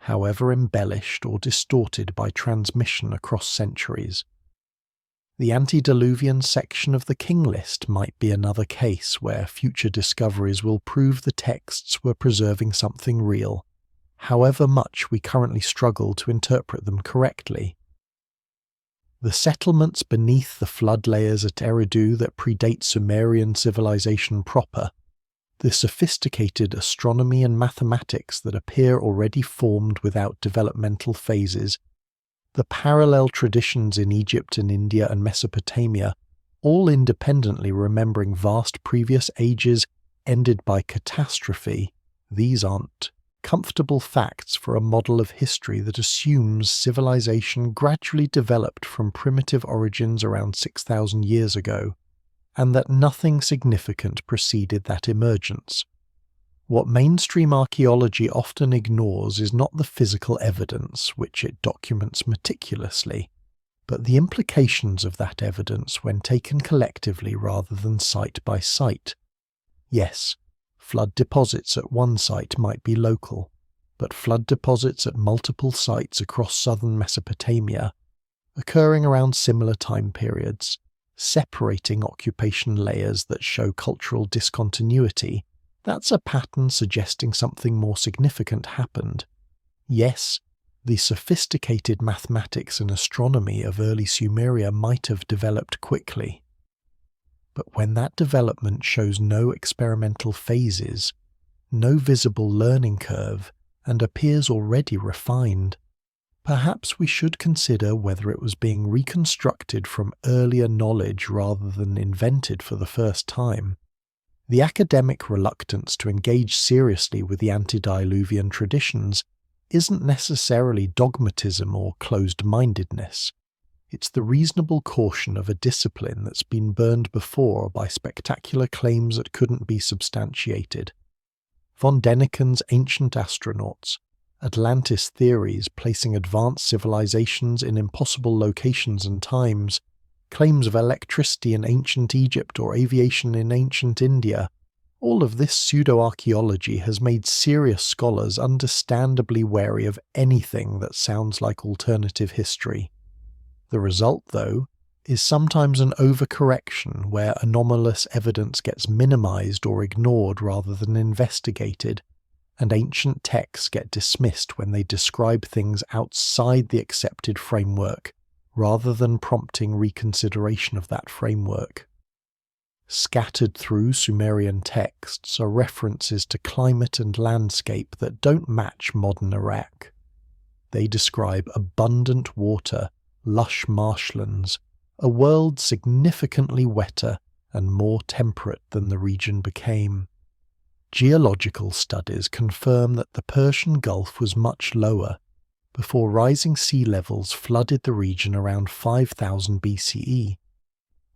however embellished or distorted by transmission across centuries. The antediluvian section of the King List might be another case where future discoveries will prove the texts were preserving something real, however much we currently struggle to interpret them correctly. The settlements beneath the flood layers at Eridu that predate Sumerian civilization proper, the sophisticated astronomy and mathematics that appear already formed without developmental phases, the parallel traditions in Egypt and India and Mesopotamia, all independently remembering vast previous ages ended by catastrophe, these aren't comfortable facts for a model of history that assumes civilization gradually developed from primitive origins around 6,000 years ago, and that nothing significant preceded that emergence. What mainstream archaeology often ignores is not the physical evidence, which it documents meticulously, but the implications of that evidence when taken collectively rather than site by site. Yes, flood deposits at one site might be local, but flood deposits at multiple sites across southern Mesopotamia, occurring around similar time periods, separating occupation layers that show cultural discontinuity, that's a pattern suggesting something more significant happened. Yes, the sophisticated mathematics and astronomy of early Sumeria might have developed quickly. But when that development shows no experimental phases, no visible learning curve, and appears already refined, perhaps we should consider whether it was being reconstructed from earlier knowledge rather than invented for the first time. The academic reluctance to engage seriously with the antediluvian traditions isn't necessarily dogmatism or closed-mindedness. It's the reasonable caution of a discipline that's been burned before by spectacular claims that couldn't be substantiated. Von Däniken's Ancient Astronauts, Atlantis theories placing advanced civilizations in impossible locations and times, claims of electricity in ancient Egypt or aviation in ancient India. All of this pseudo-archaeology has made serious scholars understandably wary of anything that sounds like alternative history. The result, though, is sometimes an overcorrection where anomalous evidence gets minimized or ignored rather than investigated, and ancient texts get dismissed when they describe things outside the accepted framework, rather than prompting reconsideration of that framework. Scattered through Sumerian texts are references to climate and landscape that don't match modern Iraq. They describe abundant water, lush marshlands, a world significantly wetter and more temperate than the region became. Geological studies confirm that the Persian Gulf was much lower, before rising sea levels flooded the region around 5000 BCE.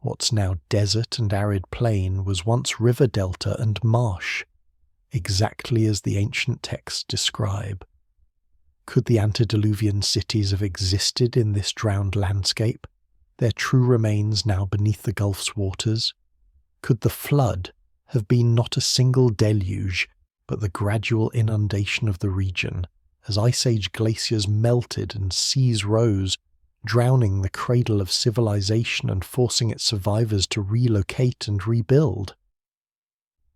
What's now desert and arid plain was once river delta and marsh, exactly as the ancient texts describe. Could the antediluvian cities have existed in this drowned landscape, their true remains now beneath the Gulf's waters? Could the flood have been not a single deluge, but the gradual inundation of the region, as Ice Age glaciers melted and seas rose, drowning the cradle of civilization and forcing its survivors to relocate and rebuild?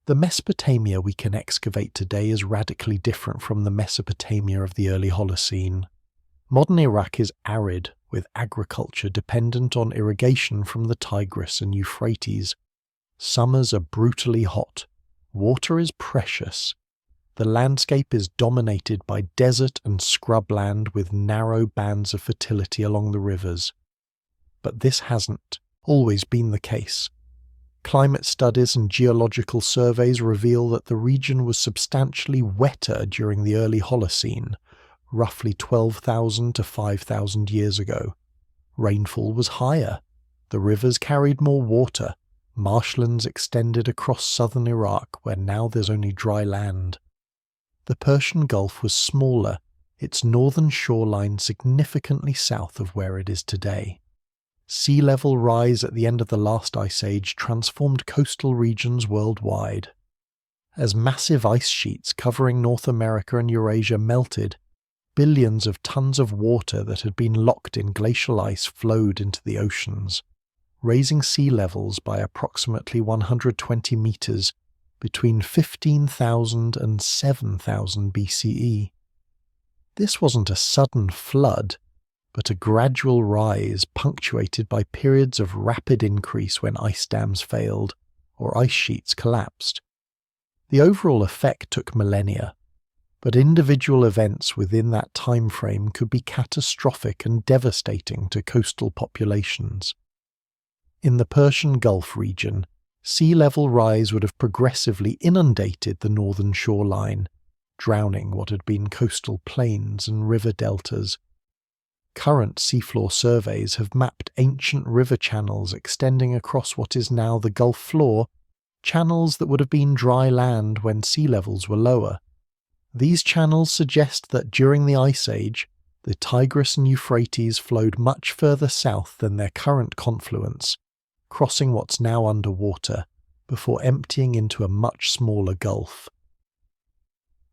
The Mesopotamia we can excavate today is radically different from the Mesopotamia of the early Holocene. Modern Iraq is arid, with agriculture dependent on irrigation from the Tigris and Euphrates. Summers are brutally hot, water is precious. The landscape is dominated by desert and scrubland with narrow bands of fertility along the rivers. But this hasn't always been the case. Climate studies and geological surveys reveal that the region was substantially wetter during the early Holocene, roughly 12,000 to 5,000 years ago. Rainfall was higher, the rivers carried more water, marshlands extended across southern Iraq where now there's only dry land. The Persian Gulf was smaller, its northern shoreline significantly south of where it is today. Sea level rise at the end of the last ice age transformed coastal regions worldwide. As massive ice sheets covering North America and Eurasia melted, billions of tons of water that had been locked in glacial ice flowed into the oceans, raising sea levels by approximately 120 meters between 15,000 and 7,000 BCE. This wasn't a sudden flood, but a gradual rise punctuated by periods of rapid increase when ice dams failed or ice sheets collapsed. The overall effect took millennia, but individual events within that time frame could be catastrophic and devastating to coastal populations. In the Persian Gulf region, sea level rise would have progressively inundated the northern shoreline, drowning what had been coastal plains and river deltas. Current seafloor surveys have mapped ancient river channels extending across what is now the Gulf floor, channels that would have been dry land when sea levels were lower. These channels suggest that during the Ice Age, the Tigris and Euphrates flowed much further south than their current confluence, crossing what's now underwater, before emptying into a much smaller gulf.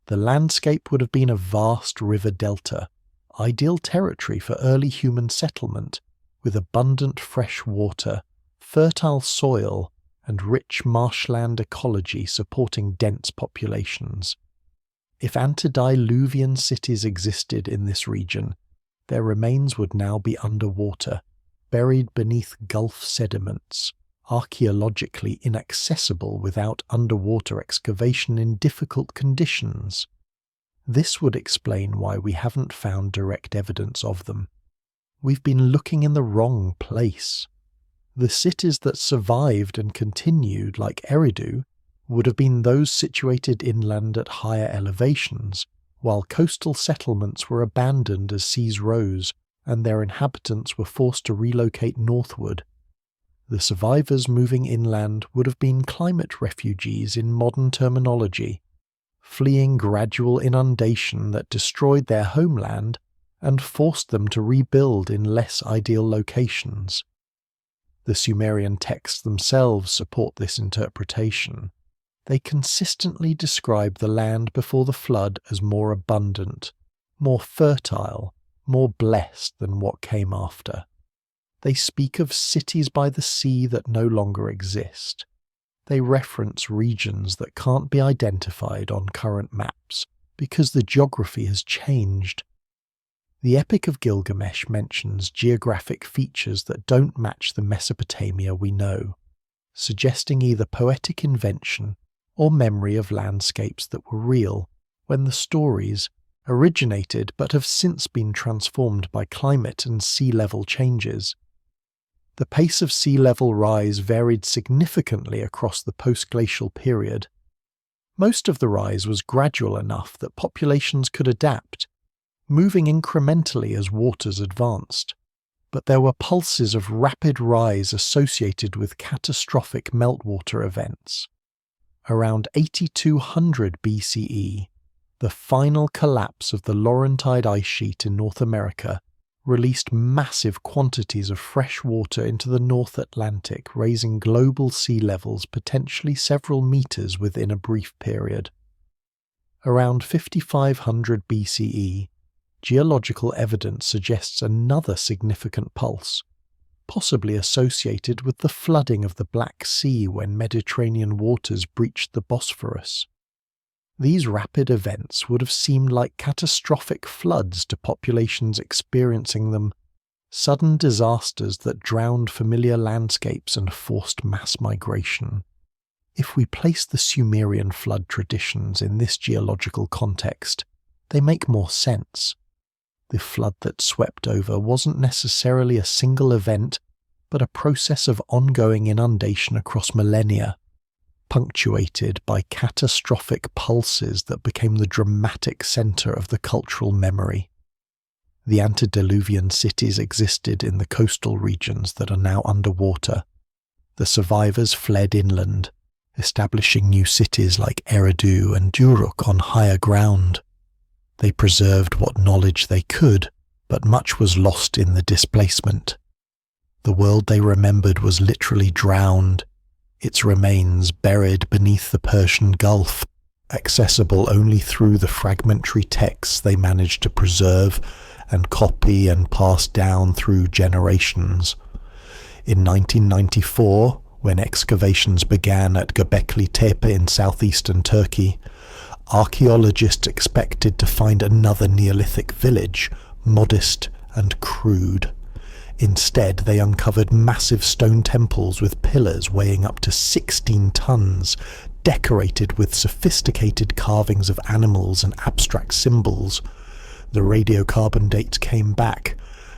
The landscape would have been a vast river delta, ideal territory for early human settlement, with abundant fresh water, fertile soil, and rich marshland ecology supporting dense populations. If antediluvian cities existed in this region, their remains would now be underwater, buried beneath Gulf sediments, archaeologically inaccessible without underwater excavation in difficult conditions. This would explain why we haven't found direct evidence of them. We've been looking in the wrong place. The cities that survived and continued, like Eridu, would have been those situated inland at higher elevations, while coastal settlements were abandoned as seas rose and their inhabitants were forced to relocate northward. The survivors moving inland would have been climate refugees in modern terminology, fleeing gradual inundation that destroyed their homeland and forced them to rebuild in less ideal locations. The Sumerian texts themselves support this interpretation. They consistently describe the land before the flood as more abundant, more fertile, more blessed than what came after. They speak of cities by the sea that no longer exist. They reference regions that can't be identified on current maps because the geography has changed. The Epic of Gilgamesh mentions geographic features that don't match the Mesopotamia we know, suggesting either poetic invention or memory of landscapes that were real when the stories originated but have since been transformed by climate and sea level changes. The pace of sea level rise varied significantly across the post-glacial period. Most of the rise was gradual enough that populations could adapt, moving incrementally as waters advanced, but there were pulses of rapid rise associated with catastrophic meltwater events. Around 8200 BCE, the final collapse of the Laurentide ice sheet in North America released massive quantities of fresh water into the North Atlantic, raising global sea levels potentially several meters within a brief period. Around 5500 BCE, geological evidence suggests another significant pulse, possibly associated with the flooding of the Black Sea when Mediterranean waters breached the Bosphorus. These rapid events would have seemed like catastrophic floods to populations experiencing them, sudden disasters that drowned familiar landscapes and forced mass migration. If we place the Sumerian flood traditions in this geological context, they make more sense. The flood that swept over wasn't necessarily a single event, but a process of ongoing inundation across millennia, punctuated by catastrophic pulses that became the dramatic centre of the cultural memory. The antediluvian cities existed in the coastal regions that are now underwater. The survivors fled inland, establishing new cities like Eridu and Uruk on higher ground. They preserved what knowledge they could, but much was lost in the displacement. The world they remembered was literally drowned, its remains buried beneath the Persian Gulf, accessible only through the fragmentary texts they managed to preserve and copy and pass down through generations. In 1994, when excavations began at Göbekli Tepe in southeastern Turkey, archaeologists expected to find another Neolithic village, modest and crude. Instead, they uncovered massive stone temples with pillars weighing up to 16 tons, decorated with sophisticated carvings of animals and abstract symbols. The radiocarbon dates came back,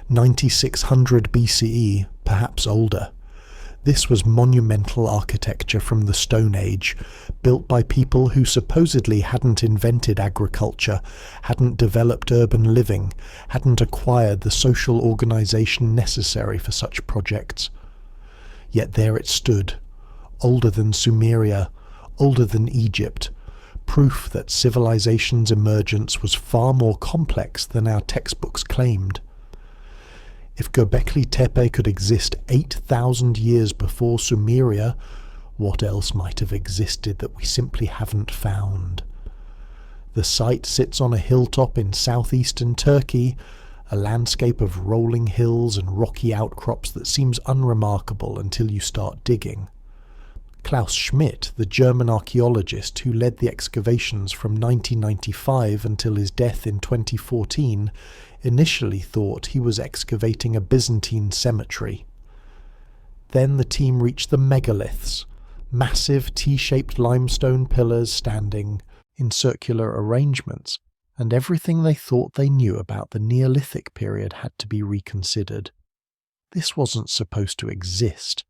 9600 BCE, perhaps older. This was monumental architecture from the Stone Age, built by people who supposedly hadn't invented agriculture, hadn't developed urban living, hadn't acquired the social organization necessary for such projects. Yet there it stood, older than Sumeria, older than Egypt, proof that civilization's emergence was far more complex than our textbooks claimed. If Göbekli Tepe could exist 8,000 years before Sumeria, what else might have existed that we simply haven't found? The site sits on a hilltop in southeastern Turkey, a landscape of rolling hills and rocky outcrops that seems unremarkable until you start digging. Klaus Schmidt, the German archaeologist who led the excavations from 1995 until his death in 2014, initially thought he was excavating a Byzantine cemetery. Then the team reached the megaliths, massive T-shaped limestone pillars standing in circular arrangements, and everything they thought they knew about the Neolithic period had to be reconsidered. This wasn't supposed to exist.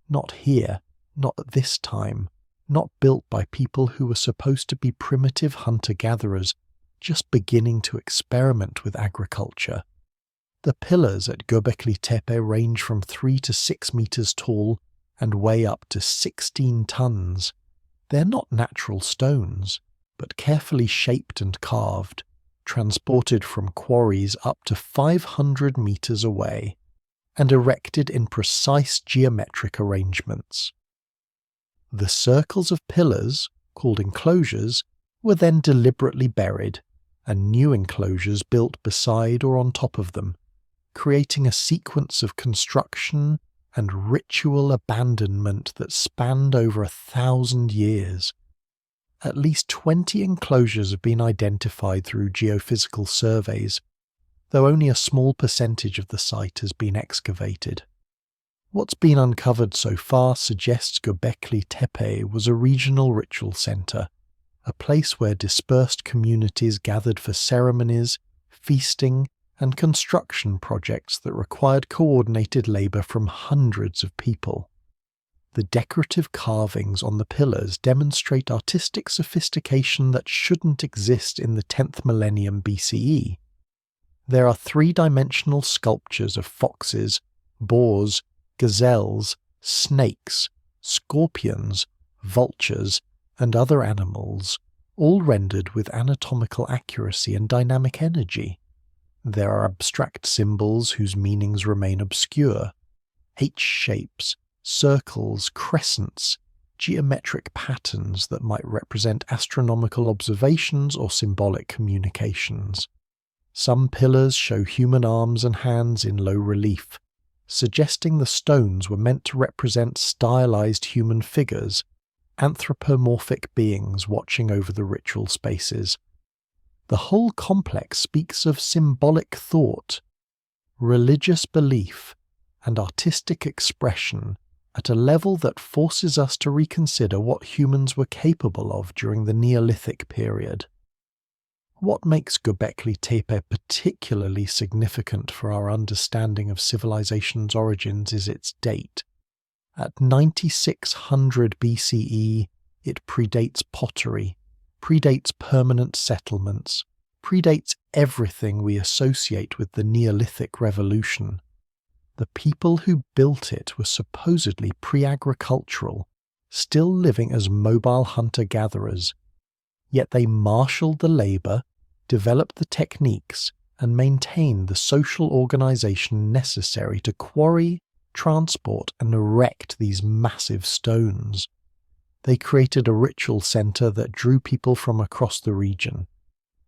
Not here, not at this time, not built by people who were supposed to be primitive hunter-gatherers just beginning to experiment with agriculture. The pillars at Göbekli Tepe range from 3 to 6 meters tall and weigh up to 16 tons. They're not natural stones. but carefully shaped and carved, transported from quarries up to 500 meters away, and erected in precise geometric arrangements. The circles of pillars, called enclosures, were then deliberately buried, and new enclosures built beside or on top of them, creating a sequence of construction and ritual abandonment that spanned over 1,000 years. At least 20 enclosures have been identified through geophysical surveys, though only a small percentage of the site has been excavated. What's been uncovered so far suggests Göbekli Tepe was a regional ritual centre, a place where dispersed communities gathered for ceremonies, feasting, and construction projects that required coordinated labour from hundreds of people. The decorative carvings on the pillars demonstrate artistic sophistication that shouldn't exist in the 10th millennium BCE. There are three-dimensional sculptures of foxes, boars, gazelles, snakes, scorpions, vultures, and other animals, all rendered with anatomical accuracy and dynamic energy. There are abstract symbols whose meanings remain obscure, H-shapes, circles, crescents, geometric patterns that might represent astronomical observations or symbolic communications. Some pillars show human arms and hands in low relief, suggesting the stones were meant to represent stylized human figures, anthropomorphic beings watching over the ritual spaces. The whole complex speaks of symbolic thought, religious belief, and artistic expression at a level that forces us to reconsider what humans were capable of during the Neolithic period. What makes Göbekli Tepe particularly significant for our understanding of civilization's origins is its date. At 9600 BCE, it predates pottery, predates permanent settlements, predates everything we associate with the Neolithic Revolution. The people who built it were supposedly pre-agricultural, still living as mobile hunter-gatherers, yet they marshalled the labour, developed the techniques, and maintained the social organisation necessary to quarry, transport, and erect these massive stones. They created a ritual centre that drew people from across the region.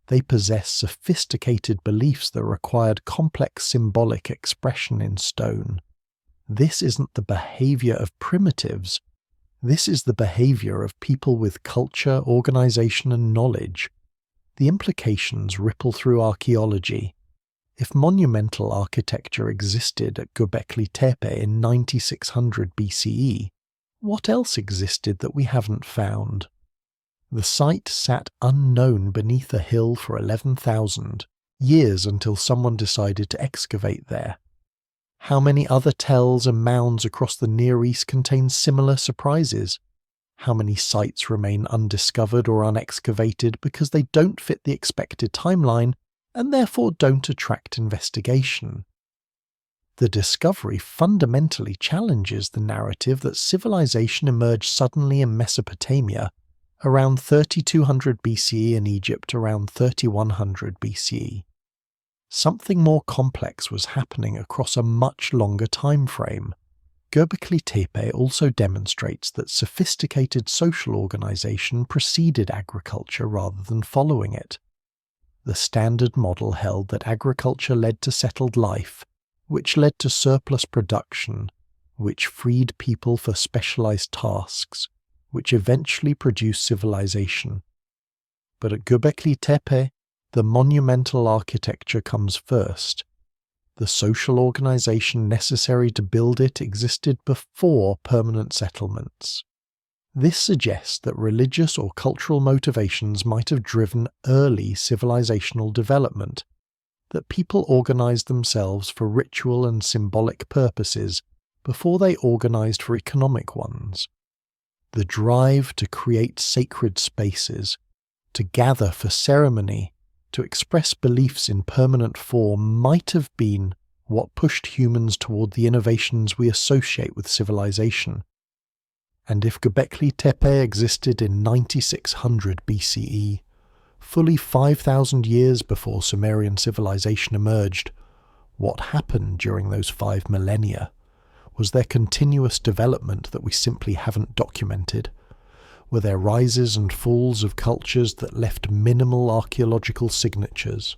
They possessed sophisticated beliefs that required complex symbolic expression in stone. This isn't the behaviour of primitives. This is the behaviour of people with culture, organisation, and knowledge. The implications ripple through archaeology. If monumental architecture existed at Göbekli Tepe in 9600 BCE, what else existed that we haven't found? The site sat unknown beneath a hill for 11,000 years until someone decided to excavate there. How many other tells and mounds across the Near East contain similar surprises? How many sites remain undiscovered or unexcavated because they don't fit the expected timeline and therefore don't attract investigation? The discovery fundamentally challenges the narrative that civilization emerged suddenly in Mesopotamia around 3200 BCE and Egypt around 3100 BCE. Something more complex was happening across a much longer time frame. Göbekli Tepe also demonstrates that sophisticated social organisation preceded agriculture rather than following it. The standard model held that agriculture led to settled life, which led to surplus production, which freed people for specialised tasks, which eventually produced civilization. But at Göbekli Tepe, the monumental architecture comes first. The social organisation necessary to build it existed before permanent settlements. This suggests that religious or cultural motivations might have driven early civilizational development, that people organised themselves for ritual and symbolic purposes before they organised for economic ones. The drive to create sacred spaces, to gather for ceremony, to express beliefs in permanent form might have been what pushed humans toward the innovations we associate with civilization. And if Göbekli Tepe existed in 9600 BCE, fully 5,000 years before Sumerian civilization emerged, what happened during those 5 millennia? Was there continuous development that we simply haven't documented? Were there rises and falls of cultures that left minimal archaeological signatures?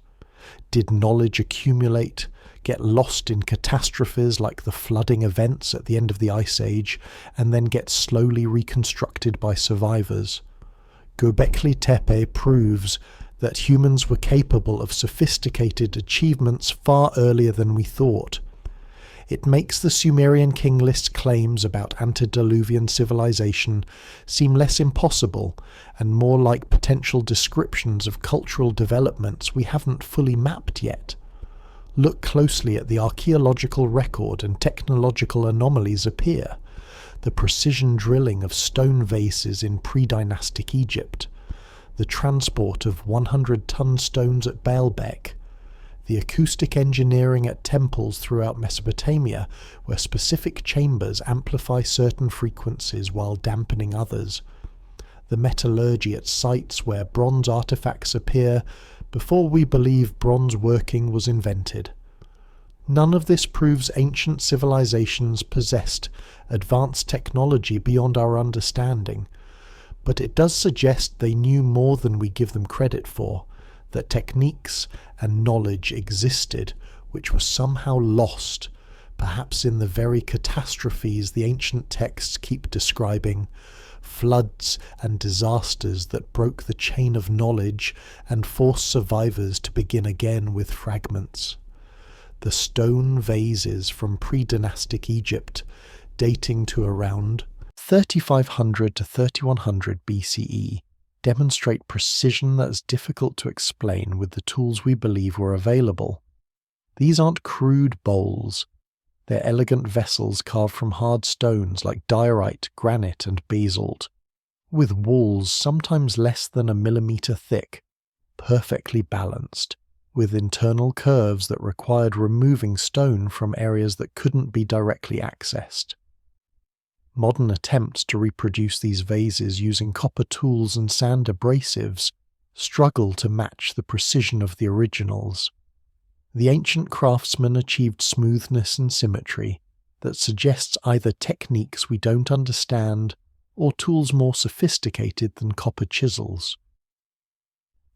Did knowledge accumulate, get lost in catastrophes like the flooding events at the end of the Ice Age, and then get slowly reconstructed by survivors? Göbekli Tepe proves that humans were capable of sophisticated achievements far earlier than we thought. It makes the Sumerian King List claims about antediluvian civilization seem less impossible and more like potential descriptions of cultural developments we haven't fully mapped yet. Look closely at the archaeological record and technological anomalies appear. The precision drilling of stone vases in pre-dynastic Egypt, the transport of 100-ton stones at Baalbek, the acoustic engineering at temples throughout Mesopotamia, where specific chambers amplify certain frequencies while dampening others, the metallurgy at sites where bronze artifacts appear before we believe bronze working was invented. None of this proves ancient civilizations possessed advanced technology beyond our understanding, but it does suggest they knew more than we give them credit for, that techniques and knowledge existed which were somehow lost, perhaps in the very catastrophes the ancient texts keep describing, floods and disasters that broke the chain of knowledge and forced survivors to begin again with fragments. The stone vases from pre-dynastic Egypt, dating to around 3500 to 3100 BCE, demonstrate precision that is difficult to explain with the tools we believe were available. These aren't crude bowls. They're elegant vessels carved from hard stones like diorite, granite, and basalt, with walls sometimes less than a millimeter thick, perfectly balanced, with internal curves that required removing stone from areas that couldn't be directly accessed. Modern attempts to reproduce these vases using copper tools and sand abrasives struggle to match the precision of the originals. The ancient craftsmen achieved smoothness and symmetry that suggests either techniques we don't understand or tools more sophisticated than copper chisels.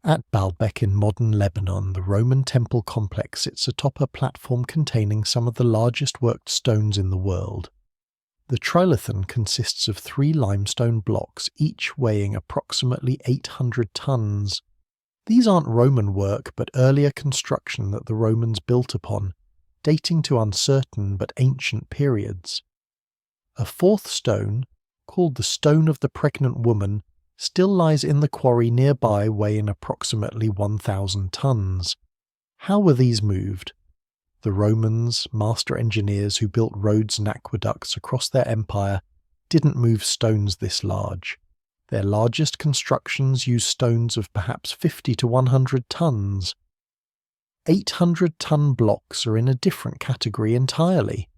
At Baalbek in modern Lebanon, the Roman temple complex sits atop a platform containing some of the largest worked stones in the world. The trilithon consists of 3 limestone blocks, each weighing approximately 800 tons. These aren't Roman work, but earlier construction that the Romans built upon, dating to uncertain but ancient periods. A 4th stone, called the Stone of the Pregnant Woman, still lies in the quarry nearby, weighing approximately 1,000 tons. How were these moved? The Romans, master engineers who built roads and aqueducts across their empire, didn't move stones this large. Their largest constructions used stones of perhaps 50 to 100 tons. 800-ton blocks are in a different category entirely,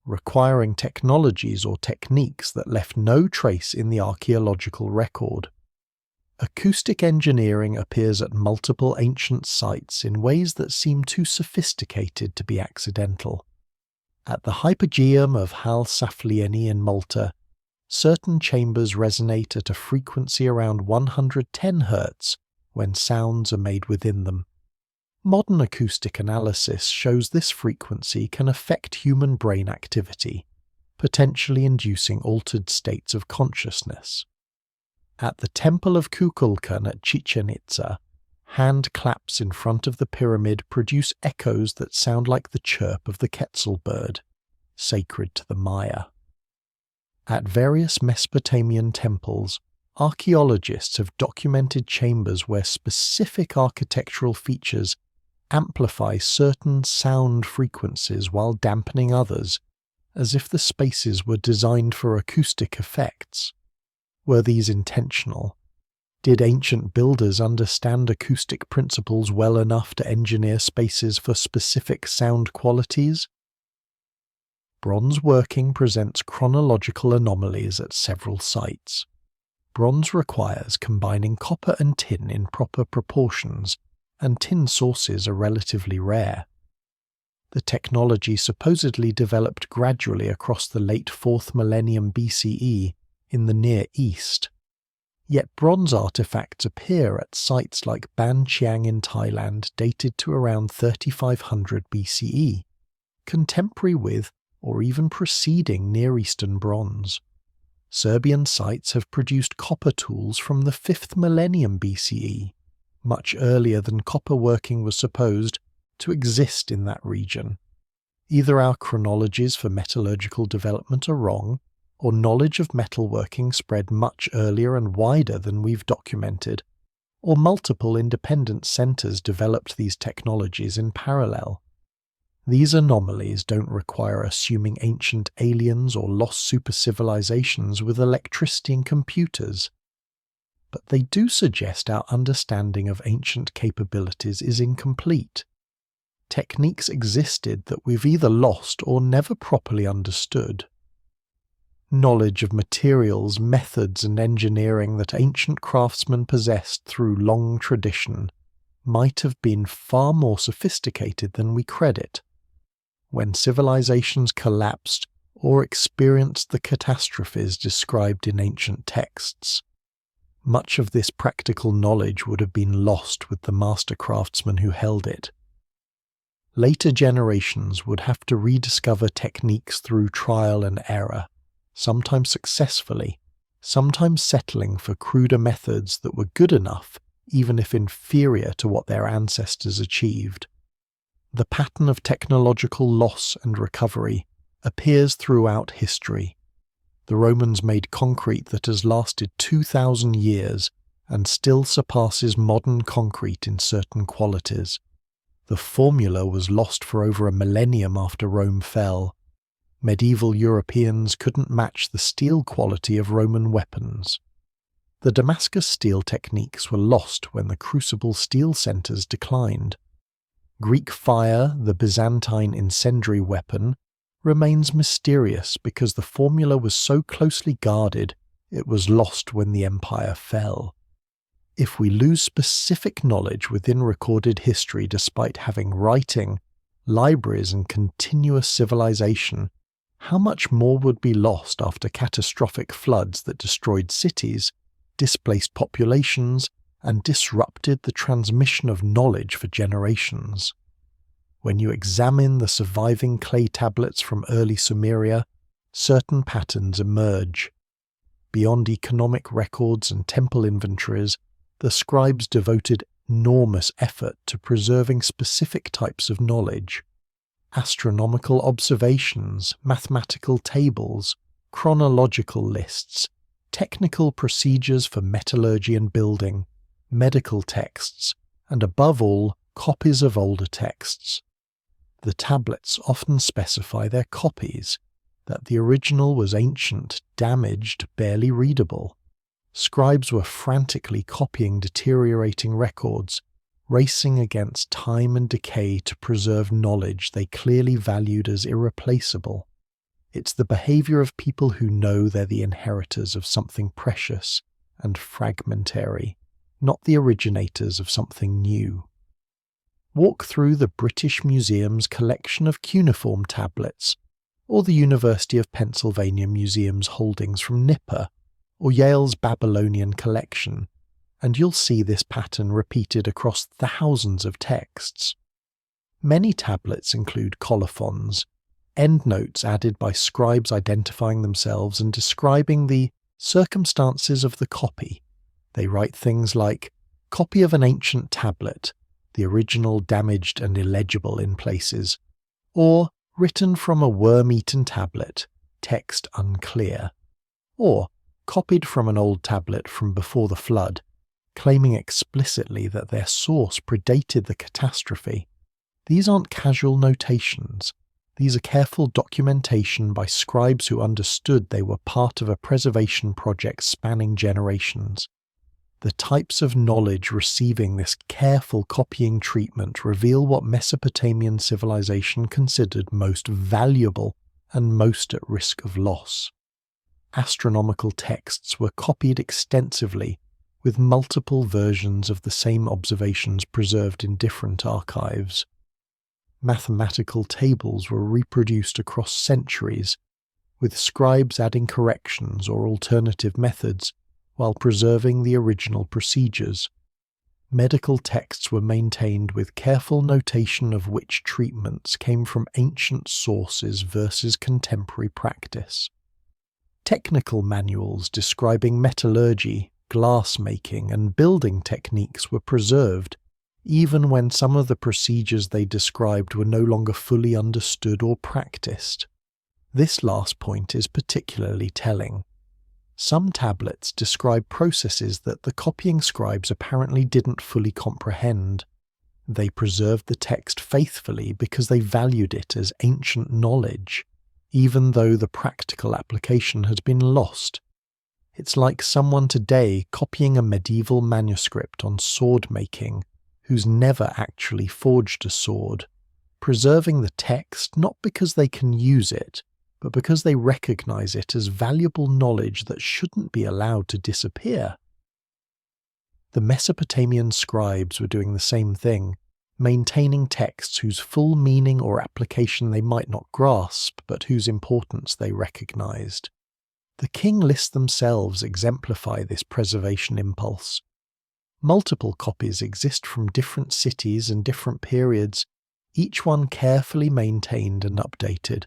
requiring technologies or techniques that left no trace in the archaeological record. Acoustic engineering appears at multiple ancient sites in ways that seem too sophisticated to be accidental. At the Hypogeum of Hal Saflieni in Malta, certain chambers resonate at a frequency around 110 Hz when sounds are made within them. Modern acoustic analysis shows this frequency can affect human brain activity, potentially inducing altered states of consciousness. At the Temple of Kukulkan at Chichen Itza, hand claps in front of the pyramid produce echoes that sound like the chirp of the Quetzal bird, sacred to the Maya. At various Mesopotamian temples, archaeologists have documented chambers where specific architectural features amplify certain sound frequencies while dampening others, as if the spaces were designed for acoustic effects. Were these intentional? Did ancient builders understand acoustic principles well enough to engineer spaces for specific sound qualities? bronze working presents chronological anomalies at several sites. Bronze requires combining copper and tin in proper proportions, and tin sources are relatively rare. The technology supposedly developed gradually across the late 4th millennium BCE in the Near East. Yet bronze artifacts appear at sites like Ban Chiang in Thailand dated to around 3500 BCE, contemporary with or even preceding Near Eastern bronze. Serbian sites have produced copper tools from the 5th millennium BCE, much earlier than copper working was supposed to exist in that region. Either our chronologies for metallurgical development are wrong, or knowledge of metalworking spread much earlier and wider than we've documented, or multiple independent centers developed these technologies in parallel. These anomalies don't require assuming ancient aliens or lost super-civilizations with electricity and computers, but they do suggest our understanding of ancient capabilities is incomplete. Techniques existed that we've either lost or never properly understood. Knowledge of materials, methods, and engineering that ancient craftsmen possessed through long tradition might have been far more sophisticated than we credit. When civilizations collapsed or experienced the catastrophes described in ancient texts, much of this practical knowledge would have been lost with the master craftsmen who held it. Later generations would have to rediscover techniques through trial and error, sometimes successfully, sometimes settling for cruder methods that were good enough, even if inferior to what their ancestors achieved. The pattern of technological loss and recovery appears throughout history. The Romans made concrete that has lasted 2,000 years and still surpasses modern concrete in certain qualities. The formula was lost for over a millennium after Rome fell. Medieval Europeans couldn't match the steel quality of Roman weapons. The Damascus steel techniques were lost when the crucible steel centers declined. Greek fire, the Byzantine incendiary weapon, remains mysterious because the formula was so closely guarded it was lost when the empire fell. If we lose specific knowledge within recorded history despite having writing, libraries, and continuous civilization, how much more would be lost after catastrophic floods that destroyed cities, displaced populations, and disrupted the transmission of knowledge for generations? When you examine the surviving clay tablets from early Sumeria, certain patterns emerge. Beyond economic records and temple inventories, the scribes devoted enormous effort to preserving specific types of knowledge. Astronomical observations, mathematical tables, chronological lists, technical procedures for metallurgy and building, medical texts, and above all, copies of older texts. The tablets often specify their copies, that the original was ancient, damaged, barely readable. Scribes were frantically copying deteriorating records, racing against time and decay to preserve knowledge they clearly valued as irreplaceable. It's the behavior of people who know they're the inheritors of something precious and fragmentary, not the originators of something new. Walk through the British Museum's collection of cuneiform tablets, or the University of Pennsylvania Museum's holdings from Nippur, or Yale's Babylonian collection, and you'll see this pattern repeated across thousands of texts. Many tablets include colophons, endnotes added by scribes identifying themselves and describing the circumstances of the copy. They write things like, "Copy of an ancient tablet, the original damaged and illegible in places," or "Written from a worm-eaten tablet, text unclear," or "Copied from an old tablet from before the flood," claiming explicitly that their source predated the catastrophe. These aren't casual notations. These are careful documentation by scribes who understood they were part of a preservation project spanning generations. The types of knowledge receiving this careful copying treatment reveal what Mesopotamian civilization considered most valuable and most at risk of loss. Astronomical texts were copied extensively, with multiple versions of the same observations preserved in different archives. Mathematical tables were reproduced across centuries, with scribes adding corrections or alternative methods while preserving the original procedures. Medical texts were maintained with careful notation of which treatments came from ancient sources versus contemporary practice. Technical manuals describing metallurgy, glass-making, and building techniques were preserved, even when some of the procedures they described were no longer fully understood or practiced. This last point is particularly telling. Some tablets describe processes that the copying scribes apparently didn't fully comprehend. They preserved the text faithfully because they valued it as ancient knowledge, even though the practical application had been lost. It's like someone today copying a medieval manuscript on sword making, who's never actually forged a sword, preserving the text not because they can use it, but because they recognize it as valuable knowledge that shouldn't be allowed to disappear. The Mesopotamian scribes were doing the same thing, maintaining texts whose full meaning or application they might not grasp, but whose importance they recognized. The King List themselves exemplify this preservation impulse. Multiple copies exist from different cities and different periods, each one carefully maintained and updated.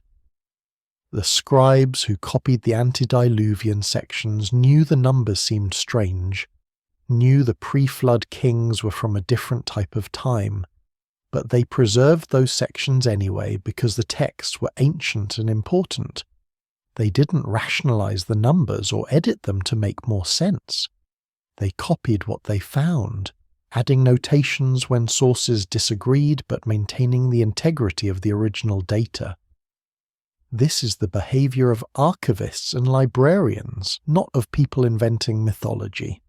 The scribes who copied the antediluvian sections knew the numbers seemed strange, knew the pre-flood kings were from a different type of time, but they preserved those sections anyway because the texts were ancient and important. They didn't rationalize the numbers or edit them to make more sense. They copied what they found, adding notations when sources disagreed but maintaining the integrity of the original data. This is the behavior of archivists and librarians, not of people inventing mythology.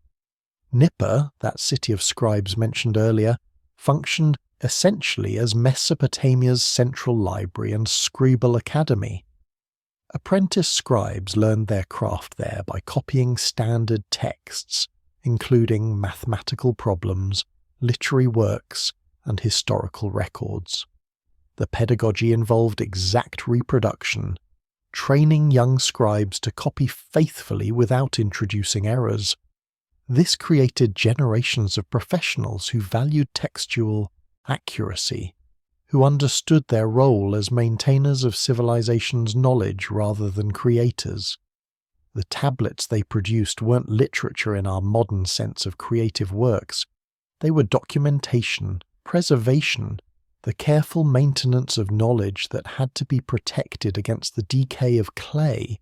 Nippur, that city of scribes mentioned earlier, functioned essentially as Mesopotamia's central library and Scribal academy. Apprentice scribes learned their craft there by copying standard texts, including mathematical problems, literary works, and historical records. The pedagogy involved exact reproduction, training young scribes to copy faithfully without introducing errors. This created generations of professionals who valued textual accuracy, who understood their role as maintainers of civilization's knowledge rather than creators. The tablets they produced weren't literature in our modern sense of creative works. They were documentation, preservation, the careful maintenance of knowledge that had to be protected against the decay of clay,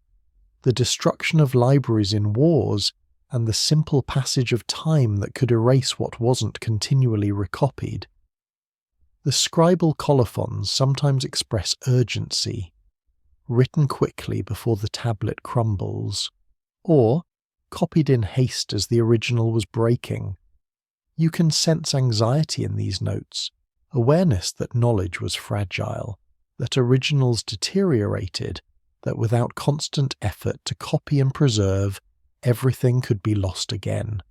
the destruction of libraries in wars, and the simple passage of time that could erase what wasn't continually recopied. The scribal colophons sometimes express urgency, written quickly before the tablet crumbles, or copied in haste as the original was breaking. You can sense anxiety in these notes, awareness that knowledge was fragile, that originals deteriorated, that without constant effort to copy and preserve, everything could be lost again.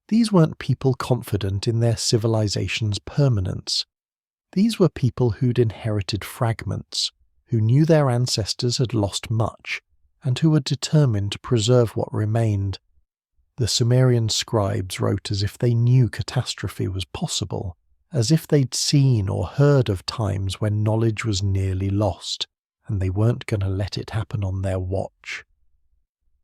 These weren't people confident in their civilization's permanence. These were people who'd inherited fragments, who knew their ancestors had lost much, and who were determined to preserve what remained. The Sumerian scribes wrote as if they knew catastrophe was possible, as if they'd seen or heard of times when knowledge was nearly lost, and they weren't going to let it happen on their watch.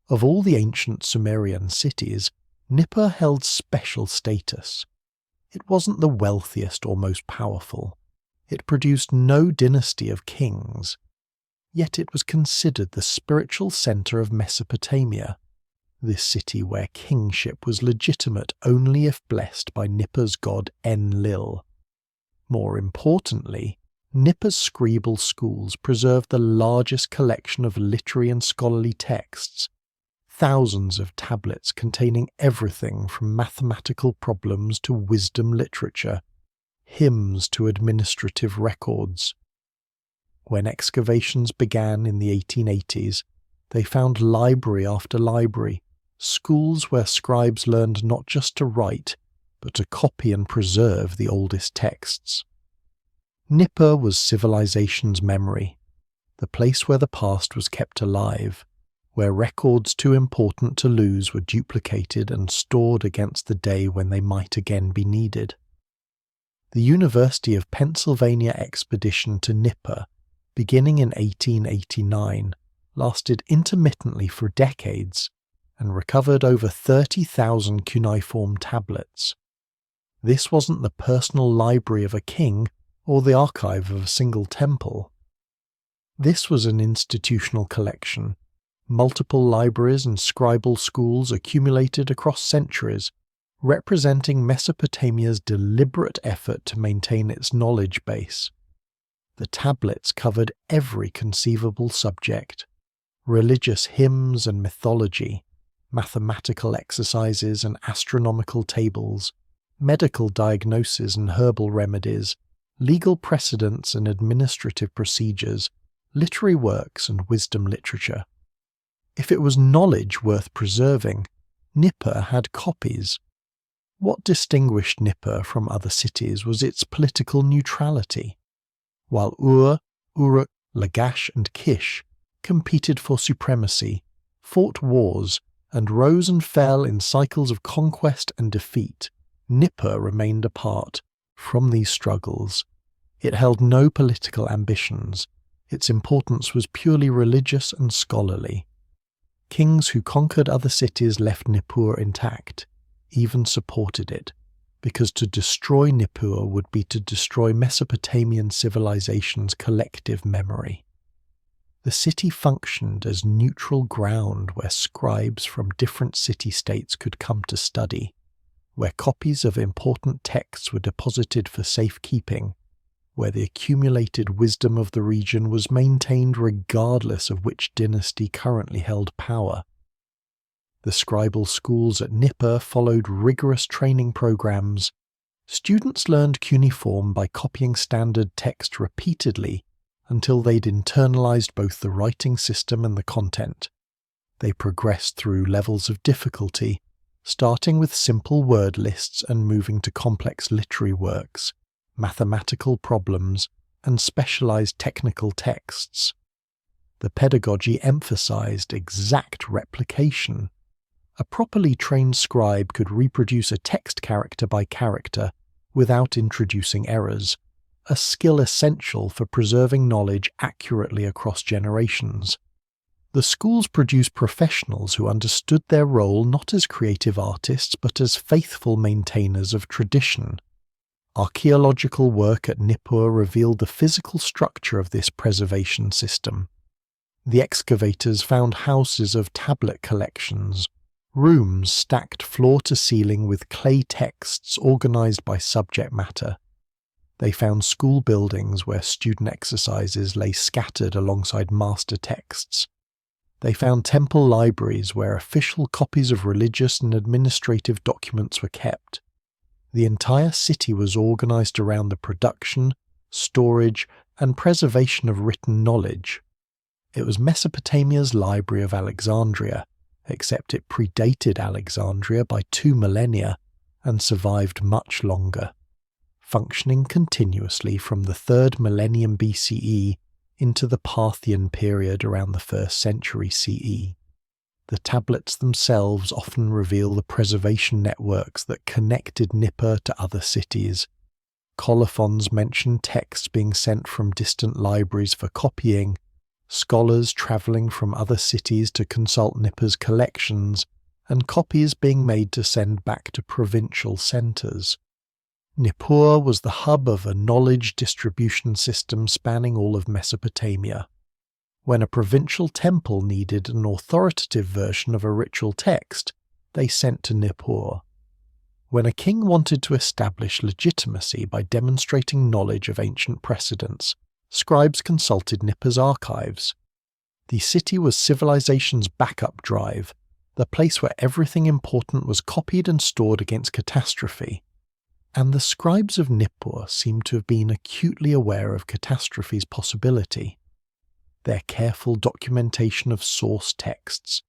Of all the ancient Sumerian cities, Nippur held special status. It wasn't the wealthiest or most powerful. It produced no dynasty of kings. Yet it was considered the spiritual centre of Mesopotamia, this city where kingship was legitimate only if blessed by Nippur's god Enlil. More importantly, Nippur's Scribal schools preserved the largest collection of literary and scholarly texts, thousands of tablets containing everything from mathematical problems to wisdom literature, hymns to administrative records. When excavations began in the 1880s, they found library after library, schools where scribes learned not just to write, but to copy and preserve the oldest texts. Nippur was civilization's memory, the place where the past was kept alive, where records too important to lose were duplicated and stored against the day when they might again be needed. The University of Pennsylvania expedition to Nippur, beginning in 1889, lasted intermittently for decades and recovered over 30,000 cuneiform tablets. This wasn't the personal library of a king or the archive of a single temple. This was an institutional collection, multiple libraries and scribal schools accumulated across centuries, representing Mesopotamia's deliberate effort to maintain its knowledge base. The tablets covered every conceivable subject: religious hymns and mythology, mathematical exercises and astronomical tables, medical diagnosis and herbal remedies, legal precedents and administrative procedures, literary works and wisdom literature. If it was knowledge worth preserving, Nippur had copies. What distinguished Nippur from other cities was its political neutrality. While Uruk, Lagash and Kish competed for supremacy, fought wars, and rose and fell in cycles of conquest and defeat, Nippur remained apart from these struggles. It held no political ambitions. Its importance was purely religious and scholarly. Kings who conquered other cities left Nippur intact, even supported it, because to destroy Nippur would be to destroy Mesopotamian civilization's collective memory. The city functioned as neutral ground where scribes from different city-states could come to study, where copies of important texts were deposited for safekeeping, where the accumulated wisdom of the region was maintained regardless of which dynasty currently held power. The scribal schools at Nippur followed rigorous training programs. Students learned cuneiform by copying standard text repeatedly until they'd internalized both the writing system and the content. They progressed through levels of difficulty, starting with simple word lists and moving to complex literary works, mathematical problems, and specialized technical texts. The pedagogy emphasized exact replication. A properly trained scribe could reproduce a text character by character without introducing errors, a skill essential for preserving knowledge accurately across generations. The schools produced professionals who understood their role not as creative artists but as faithful maintainers of tradition. Archaeological work at Nippur revealed the physical structure of this preservation system. The excavators found houses of tablet collections, rooms stacked floor to ceiling with clay texts organized by subject matter. They found school buildings where student exercises lay scattered alongside master texts. They found temple libraries where official copies of religious and administrative documents were kept. The entire city was organized around the production, storage, and preservation of written knowledge. It was Mesopotamia's Library of Alexandria, except it predated Alexandria by 2 millennia and survived much longer, functioning continuously from the 3rd millennium BCE into the Parthian period around the 1st century CE. The tablets themselves often reveal the preservation networks that connected Nippur to other cities. Colophons mention texts being sent from distant libraries for copying, scholars travelling from other cities to consult Nippur's collections, and copies being made to send back to provincial centres. Nippur was the hub of a knowledge distribution system spanning all of Mesopotamia. When a provincial temple needed an authoritative version of a ritual text, they sent to Nippur. When a king wanted to establish legitimacy by demonstrating knowledge of ancient precedents, scribes consulted Nippur's archives. The city was civilization's backup drive, the place where everything important was copied and stored against catastrophe. And the scribes of Nippur seem to have been acutely aware of catastrophe's possibility. Their careful documentation of source texts,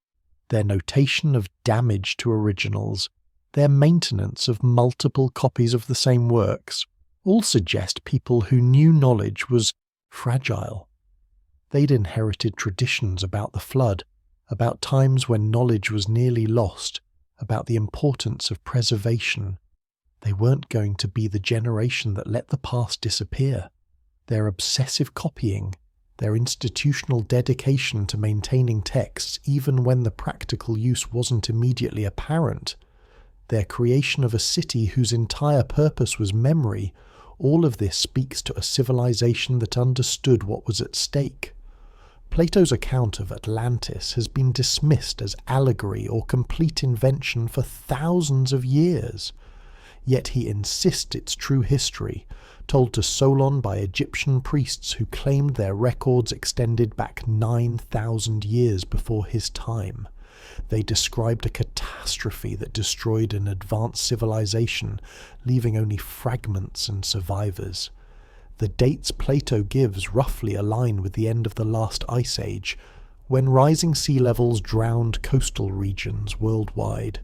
their notation of damage to originals, their maintenance of multiple copies of the same works, all suggest people who knew knowledge was fragile. They'd inherited traditions about the flood, about times when knowledge was nearly lost, about the importance of preservation. They weren't going to be the generation that let the past disappear. Their obsessive copying, their institutional dedication to maintaining texts even when the practical use wasn't immediately apparent, their creation of a city whose entire purpose was memory, all of this speaks to a civilization that understood what was at stake. Plato's account of Atlantis has been dismissed as allegory or complete invention for thousands of years. Yet he insists it's true history, told to Solon by Egyptian priests who claimed their records extended back 9,000 years before his time. They described a catastrophe that destroyed an advanced civilization, leaving only fragments and survivors. The dates Plato gives roughly align with the end of the last ice age, when rising sea levels drowned coastal regions worldwide.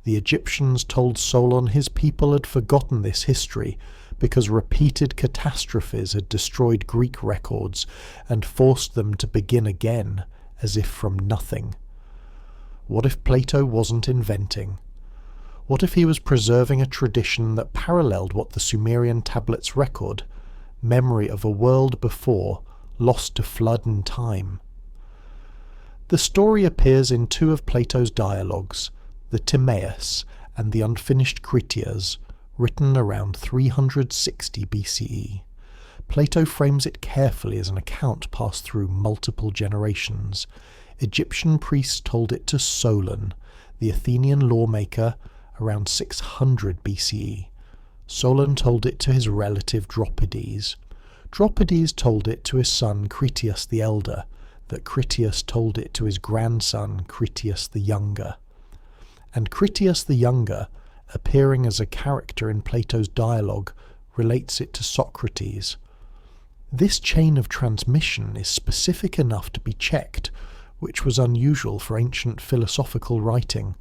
The Egyptians told Solon his people had forgotten this history because repeated catastrophes had destroyed Greek records and forced them to begin again, as if from nothing. What if Plato wasn't inventing? What if he was preserving a tradition that paralleled what the Sumerian tablets record, memory of a world before, lost to flood and time? The story appears in two of Plato's dialogues, the Timaeus and the unfinished Critias, written around 360 BCE. Plato frames it carefully as an account passed through multiple generations. Egyptian priests told it to Solon, the Athenian lawmaker, around 600 BCE. Solon told it to his relative Dropides. Dropides told it to his son Critias the Elder, that Critias told it to his grandson Critias the Younger. And Critias the Younger, appearing as a character in Plato's dialogue, relates it to Socrates. This chain of transmission is specific enough to be checked, which was unusual for ancient philosophical writing.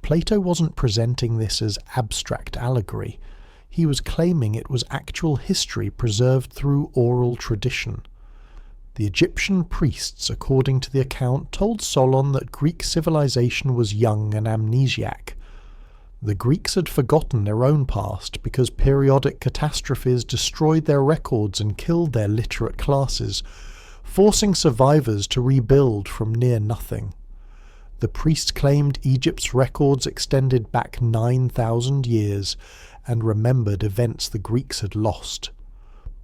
Plato wasn't presenting this as abstract allegory. He was claiming it was actual history preserved through oral tradition. The Egyptian priests, according to the account, told Solon that Greek civilization was young and amnesiac. The Greeks had forgotten their own past because periodic catastrophes destroyed their records and killed their literate classes, forcing survivors to rebuild from near nothing. The priest claimed Egypt's records extended back 9,000 years and remembered events the Greeks had lost.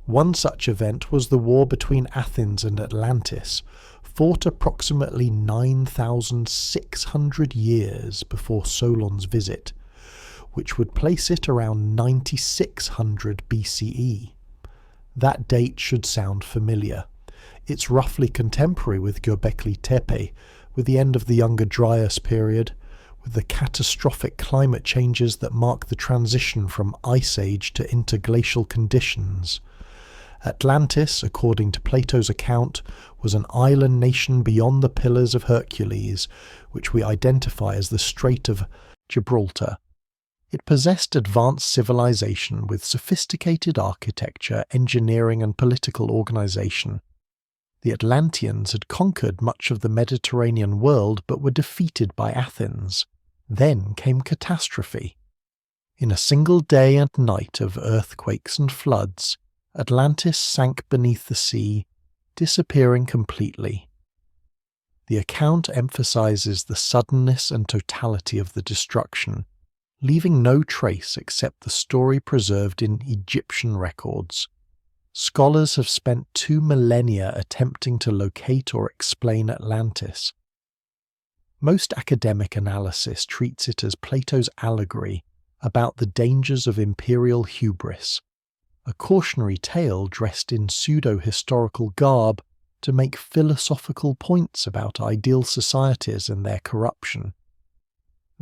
One such event was the war between Athens and Atlantis, fought approximately 9,600 years before Solon's visit, which would place it around 9600 BCE. That date should sound familiar. It's roughly contemporary with Göbekli Tepe, with the end of the Younger Dryas period, with the catastrophic climate changes that mark the transition from Ice Age to interglacial conditions. Atlantis, according to Plato's account, was an island nation beyond the Pillars of Hercules, which we identify as the Strait of Gibraltar. It possessed advanced civilization with sophisticated architecture, engineering and political organization. The Atlanteans had conquered much of the Mediterranean world but were defeated by Athens. Then came catastrophe. In a single day and night of earthquakes and floods, Atlantis sank beneath the sea, disappearing completely. The account emphasizes the suddenness and totality of the destruction, leaving no trace except the story preserved in Egyptian records. Scholars have spent 2 millennia attempting to locate or explain Atlantis. Most academic analysis treats it as Plato's allegory about the dangers of imperial hubris, a cautionary tale dressed in pseudo-historical garb to make philosophical points about ideal societies and their corruption.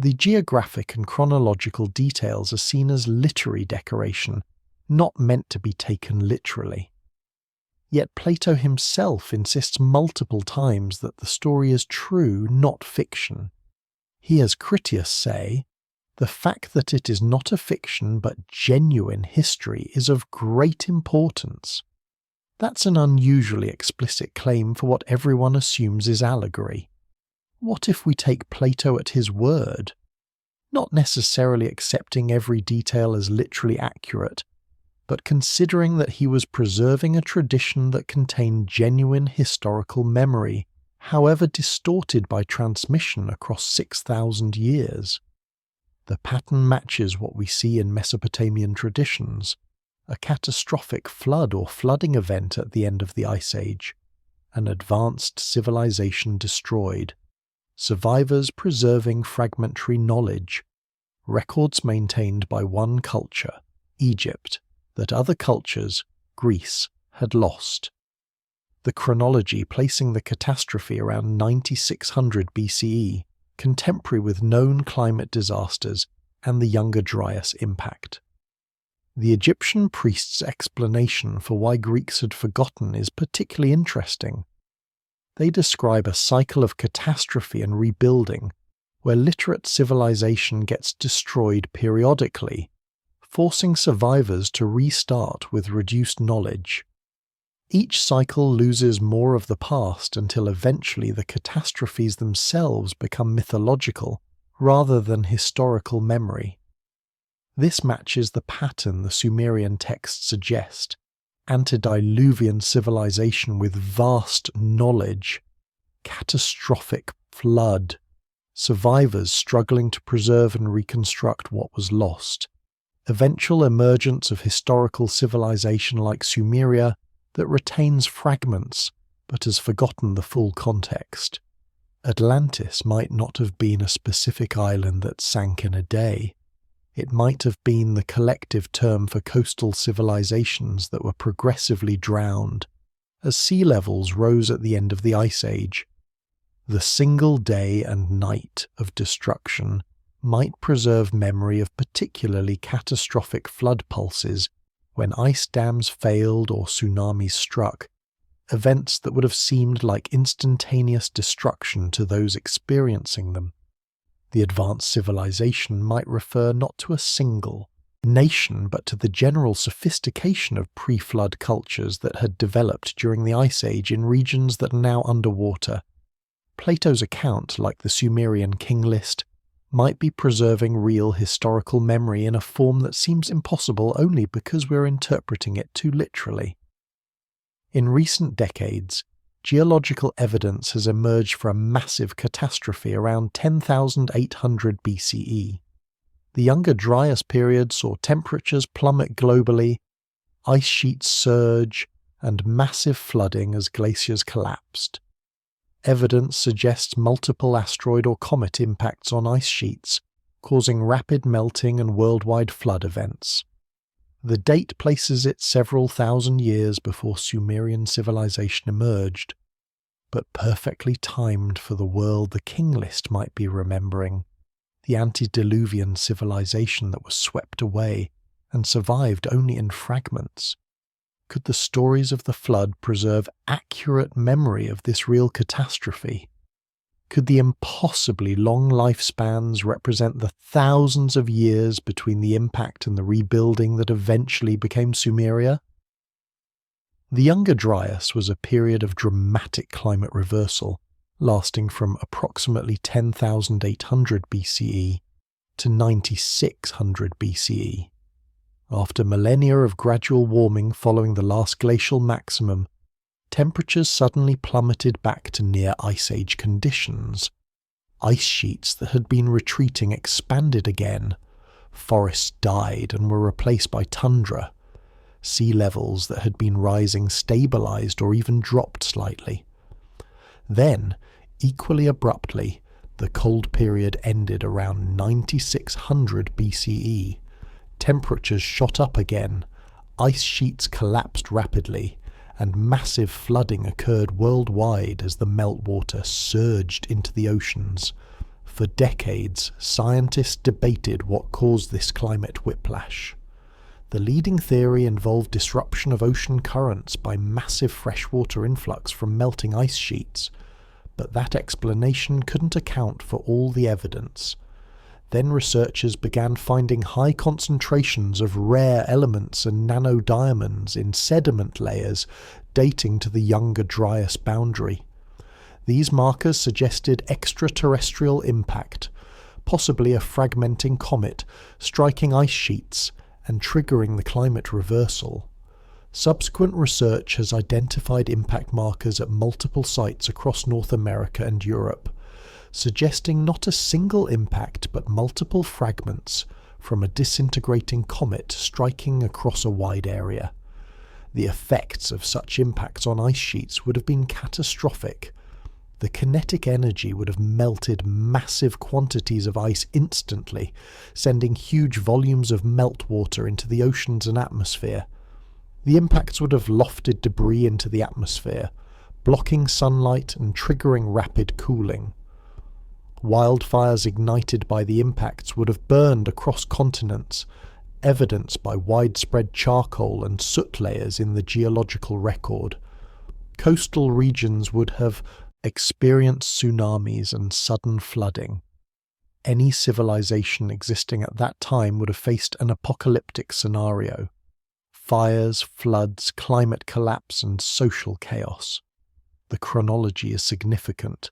The geographic and chronological details are seen as literary decoration, not meant to be taken literally. Yet Plato himself insists multiple times that the story is true, not fiction. He, as Critias, say, "The fact that it is not a fiction but genuine history is of great importance." That's an unusually explicit claim for what everyone assumes is allegory. What if we take Plato at his word? Not necessarily accepting every detail as literally accurate, but considering that he was preserving a tradition that contained genuine historical memory, however distorted by transmission across 6,000 years. The pattern matches what we see in Mesopotamian traditions: a catastrophic flood or flooding event at the end of the Ice Age, an advanced civilization destroyed, survivors preserving fragmentary knowledge, records maintained by one culture, Egypt, that other cultures, Greece, had lost. The chronology placing the catastrophe around 9600 BCE, contemporary with known climate disasters and the Younger Dryas impact. The Egyptian priest's explanation for why Greeks had forgotten is particularly interesting. They describe a cycle of catastrophe and rebuilding, where literate civilization gets destroyed periodically, forcing survivors to restart with reduced knowledge. Each cycle loses more of the past until eventually the catastrophes themselves become mythological rather than historical memory. This matches the pattern the Sumerian texts suggest: antediluvian civilization with vast knowledge, catastrophic flood, survivors struggling to preserve and reconstruct what was lost, eventual emergence of historical civilization like Sumeria that retains fragments but has forgotten the full context. Atlantis might not have been a specific island that sank in a day. It might have been the collective term for coastal civilizations that were progressively drowned as sea levels rose at the end of the Ice Age. The single day and night of destruction might preserve memory of particularly catastrophic flood pulses when ice dams failed or tsunamis struck, events that would have seemed like instantaneous destruction to those experiencing them. The advanced civilization might refer not to a single nation but to the general sophistication of pre-flood cultures that had developed during the Ice Age in regions that are now underwater. Plato's account, like the Sumerian King List, might be preserving real historical memory in a form that seems impossible only because we're interpreting it too literally. In recent decades, geological evidence has emerged for a massive catastrophe around 10,800 BCE. The Younger Dryas period saw temperatures plummet globally, ice sheets surge, and massive flooding as glaciers collapsed. Evidence suggests multiple asteroid or comet impacts on ice sheets, causing rapid melting and worldwide flood events. The date places it several thousand years before Sumerian civilization emerged, but perfectly timed for the world the King List might be remembering, the antediluvian civilization that was swept away and survived only in fragments. Could the stories of the flood preserve accurate memory of this real catastrophe? Could the impossibly long lifespans represent the thousands of years between the impact and the rebuilding that eventually became Sumeria? The Younger Dryas was a period of dramatic climate reversal, lasting from approximately 10,800 BCE to 9,600 BCE. After millennia of gradual warming following the last glacial maximum, temperatures suddenly plummeted back to near Ice Age conditions. Ice sheets that had been retreating expanded again. Forests died and were replaced by tundra. Sea levels that had been rising stabilized or even dropped slightly. Then, equally abruptly, the cold period ended around 9600 BCE. Temperatures shot up again, ice sheets collapsed rapidly, and massive flooding occurred worldwide as the meltwater surged into the oceans, For decades, scientists debated what caused this climate whiplash. The leading theory involved disruption of ocean currents by massive freshwater influx from melting ice sheets, but that explanation couldn't account for all the evidence. Then researchers began finding high concentrations of rare elements and nanodiamonds in sediment layers dating to the Younger Dryas boundary. These markers suggested extraterrestrial impact, possibly a fragmenting comet striking ice sheets and triggering the climate reversal. Subsequent research has identified impact markers at multiple sites across North America and Europe, suggesting not a single impact but multiple fragments from a disintegrating comet striking across a wide area. The effects of such impacts on ice sheets would have been catastrophic. The kinetic energy would have melted massive quantities of ice instantly, sending huge volumes of meltwater into the oceans and atmosphere. The impacts would have lofted debris into the atmosphere, blocking sunlight and triggering rapid cooling. Wildfires ignited by the impacts would have burned across continents, evidenced by widespread charcoal and soot layers in the geological record. Coastal regions would have experienced tsunamis and sudden flooding. Any civilization existing at that time would have faced an apocalyptic scenario: fires, floods, climate collapse, and social chaos. The chronology is significant.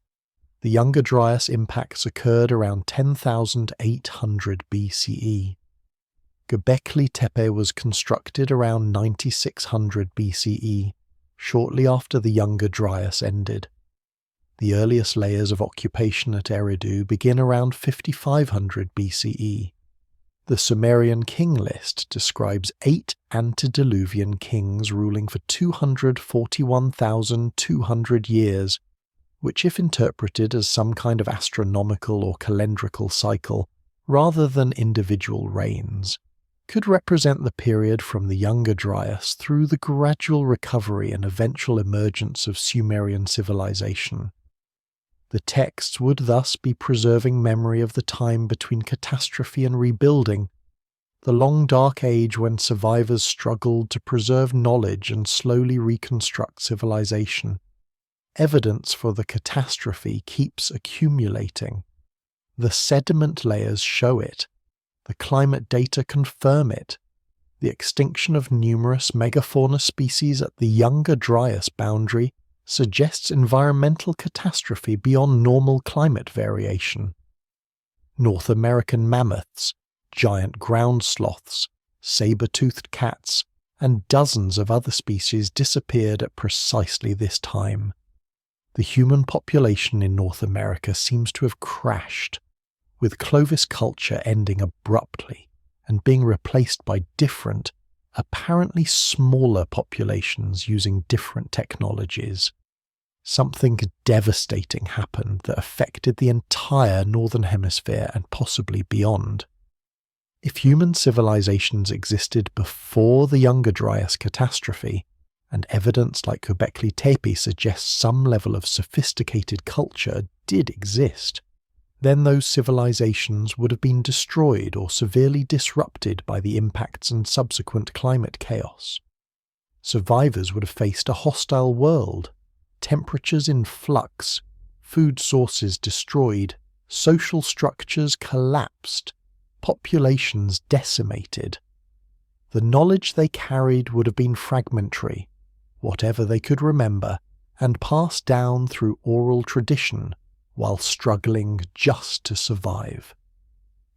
The Younger Dryas impacts occurred around 10,800 BCE. Göbekli Tepe was constructed around 9600 BCE, shortly after the Younger Dryas ended. The earliest layers of occupation at Eridu begin around 5500 BCE. The Sumerian King List describes 8 antediluvian kings ruling for 241,200 years, which, if interpreted as some kind of astronomical or calendrical cycle, rather than individual reigns, could represent the period from the Younger Dryas through the gradual recovery and eventual emergence of Sumerian civilization. The texts would thus be preserving memory of the time between catastrophe and rebuilding, the long dark age when survivors struggled to preserve knowledge and slowly reconstruct civilization. Evidence for the catastrophe keeps accumulating. The sediment layers show it. The climate data confirm it. The extinction of numerous megafauna species at the Younger Dryas boundary suggests environmental catastrophe beyond normal climate variation. North American mammoths, giant ground sloths, saber-toothed cats, and dozens of other species disappeared at precisely this time. The human population in North America seems to have crashed, with Clovis culture ending abruptly and being replaced by different, apparently smaller populations using different technologies. Something devastating happened that affected the entire Northern Hemisphere and possibly beyond. If human civilizations existed before the Younger Dryas catastrophe, and evidence like Göbekli Tepe suggests some level of sophisticated culture did exist, then those civilizations would have been destroyed or severely disrupted by the impacts and subsequent climate chaos. Survivors would have faced a hostile world, temperatures in flux, food sources destroyed, social structures collapsed, populations decimated. The knowledge they carried would have been fragmentary, whatever they could remember, and passed down through oral tradition while struggling just to survive.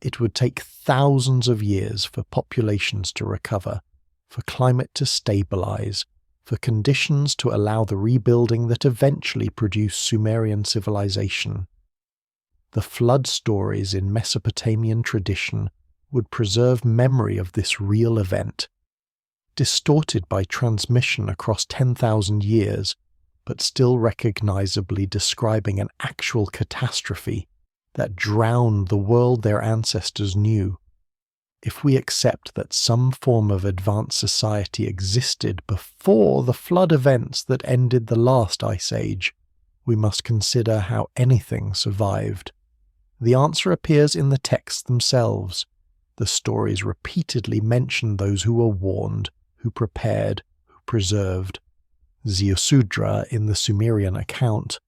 It would take thousands of years for populations to recover, for climate to stabilize, for conditions to allow the rebuilding that eventually produced Sumerian civilization. The flood stories in Mesopotamian tradition would preserve memory of this real event, distorted by transmission across 10,000 years, but still recognizably describing an actual catastrophe that drowned the world their ancestors knew. If we accept that some form of advanced society existed before the flood events that ended the last ice age, we must consider how anything survived. The answer appears in the texts themselves. The stories repeatedly mention those who were warned, who prepared, who preserved. Ziusudra in the Sumerian account,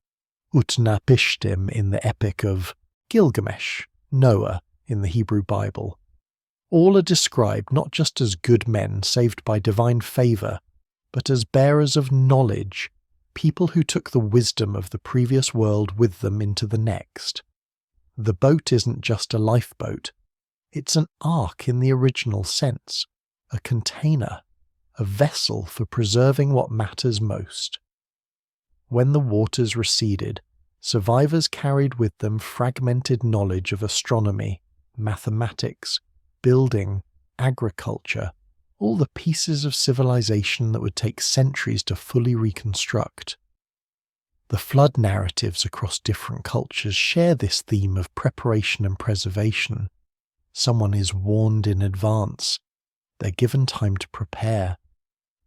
Utnapishtim in the epic of Gilgamesh, Noah in the Hebrew Bible. All are described not just as good men saved by divine favour, but as bearers of knowledge, people who took the wisdom of the previous world with them into the next. The boat isn't just a lifeboat, it's an ark in the original sense, a container, a vessel for preserving what matters most. When the waters receded, survivors carried with them fragmented knowledge of astronomy, mathematics, building, agriculture, all the pieces of civilization that would take centuries to fully reconstruct. The flood narratives across different cultures share this theme of preparation and preservation. Someone is warned in advance. They're given time to prepare.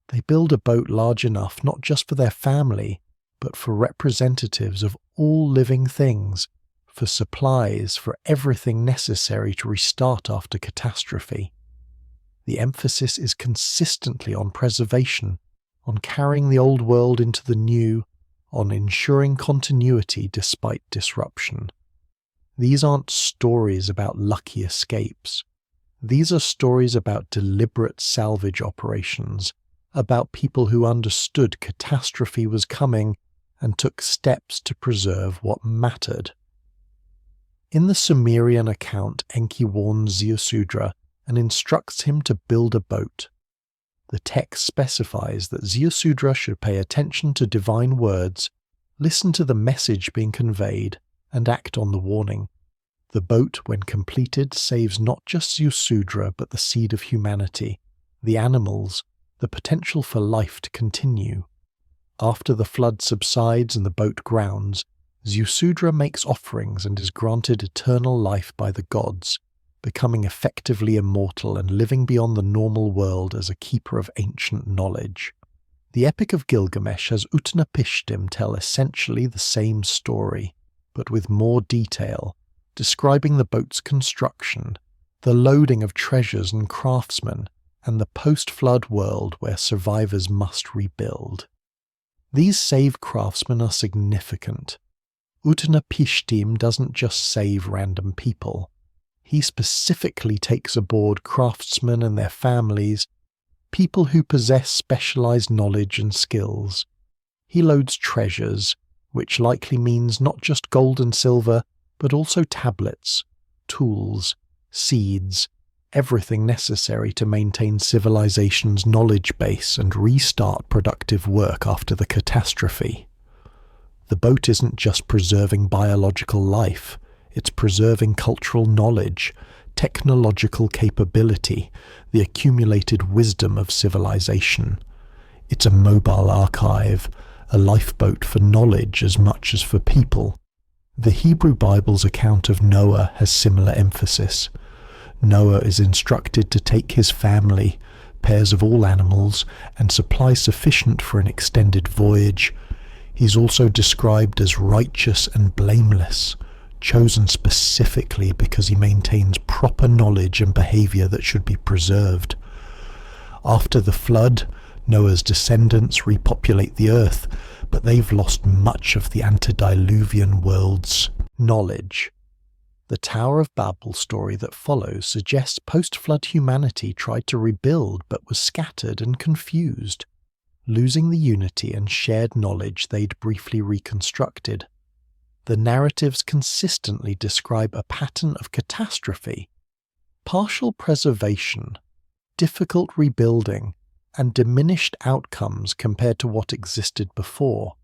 They build a boat large enough not just for their family, but for representatives of all living things, for supplies, for everything necessary to restart after catastrophe. The emphasis is consistently on preservation, on carrying the old world into the new, on ensuring continuity despite disruption. These aren't stories about lucky escapes. These are stories about deliberate salvage operations, about people who understood catastrophe was coming and took steps to preserve what mattered. In the Sumerian account, Enki warns Ziusudra and instructs him to build a boat. The text specifies that Ziusudra should pay attention to divine words, listen to the message being conveyed, and act on the warning. The boat, when completed, saves not just Ziusudra but the seed of humanity, the animals, the potential for life to continue. After the flood subsides and the boat grounds, Ziusudra makes offerings and is granted eternal life by the gods, becoming effectively immortal and living beyond the normal world as a keeper of ancient knowledge. The Epic of Gilgamesh has Utnapishtim tell essentially the same story, but with more detail, describing the boat's construction, the loading of treasures and craftsmen, and the post-flood world where survivors must rebuild. These saved craftsmen are significant. Utnapishtim doesn't just save random people. He specifically takes aboard craftsmen and their families, people who possess specialized knowledge and skills. He loads treasures, which likely means not just gold and silver, but also tablets, tools, seeds, everything necessary to maintain civilization's knowledge base and restart productive work after the catastrophe. The boat isn't just preserving biological life, it's preserving cultural knowledge, technological capability, the accumulated wisdom of civilization. It's a mobile archive, a lifeboat for knowledge as much as for people. The Hebrew Bible's account of Noah has similar emphasis. Noah is instructed to take his family, pairs of all animals, and supplies sufficient for an extended voyage. He's also described as righteous and blameless, chosen specifically because he maintains proper knowledge and behavior that should be preserved. After the flood, Noah's descendants repopulate the earth, but they've lost much of the antediluvian world's knowledge. The Tower of Babel story that follows suggests post-flood humanity tried to rebuild but was scattered and confused, losing the unity and shared knowledge they'd briefly reconstructed. The narratives consistently describe a pattern of catastrophe, partial preservation, difficult rebuilding, and diminished outcomes compared to what existed before.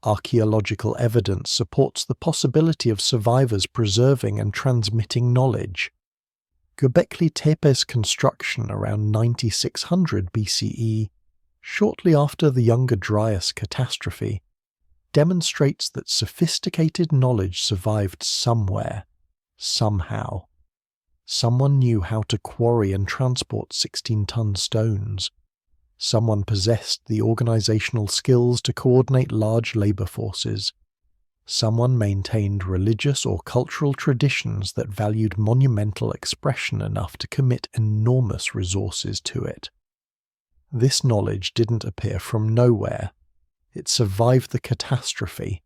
Archaeological evidence supports the possibility of survivors preserving and transmitting knowledge. Göbekli Tepe's construction around 9600 BCE, shortly after the Younger Dryas catastrophe, demonstrates that sophisticated knowledge survived somewhere, somehow. Someone knew how to quarry and transport 16-ton stones. Someone possessed the organizational skills to coordinate large labor forces. someone maintained religious or cultural traditions that valued monumental expression enough to commit enormous resources to it. This knowledge didn't appear from nowhere. It survived the catastrophe,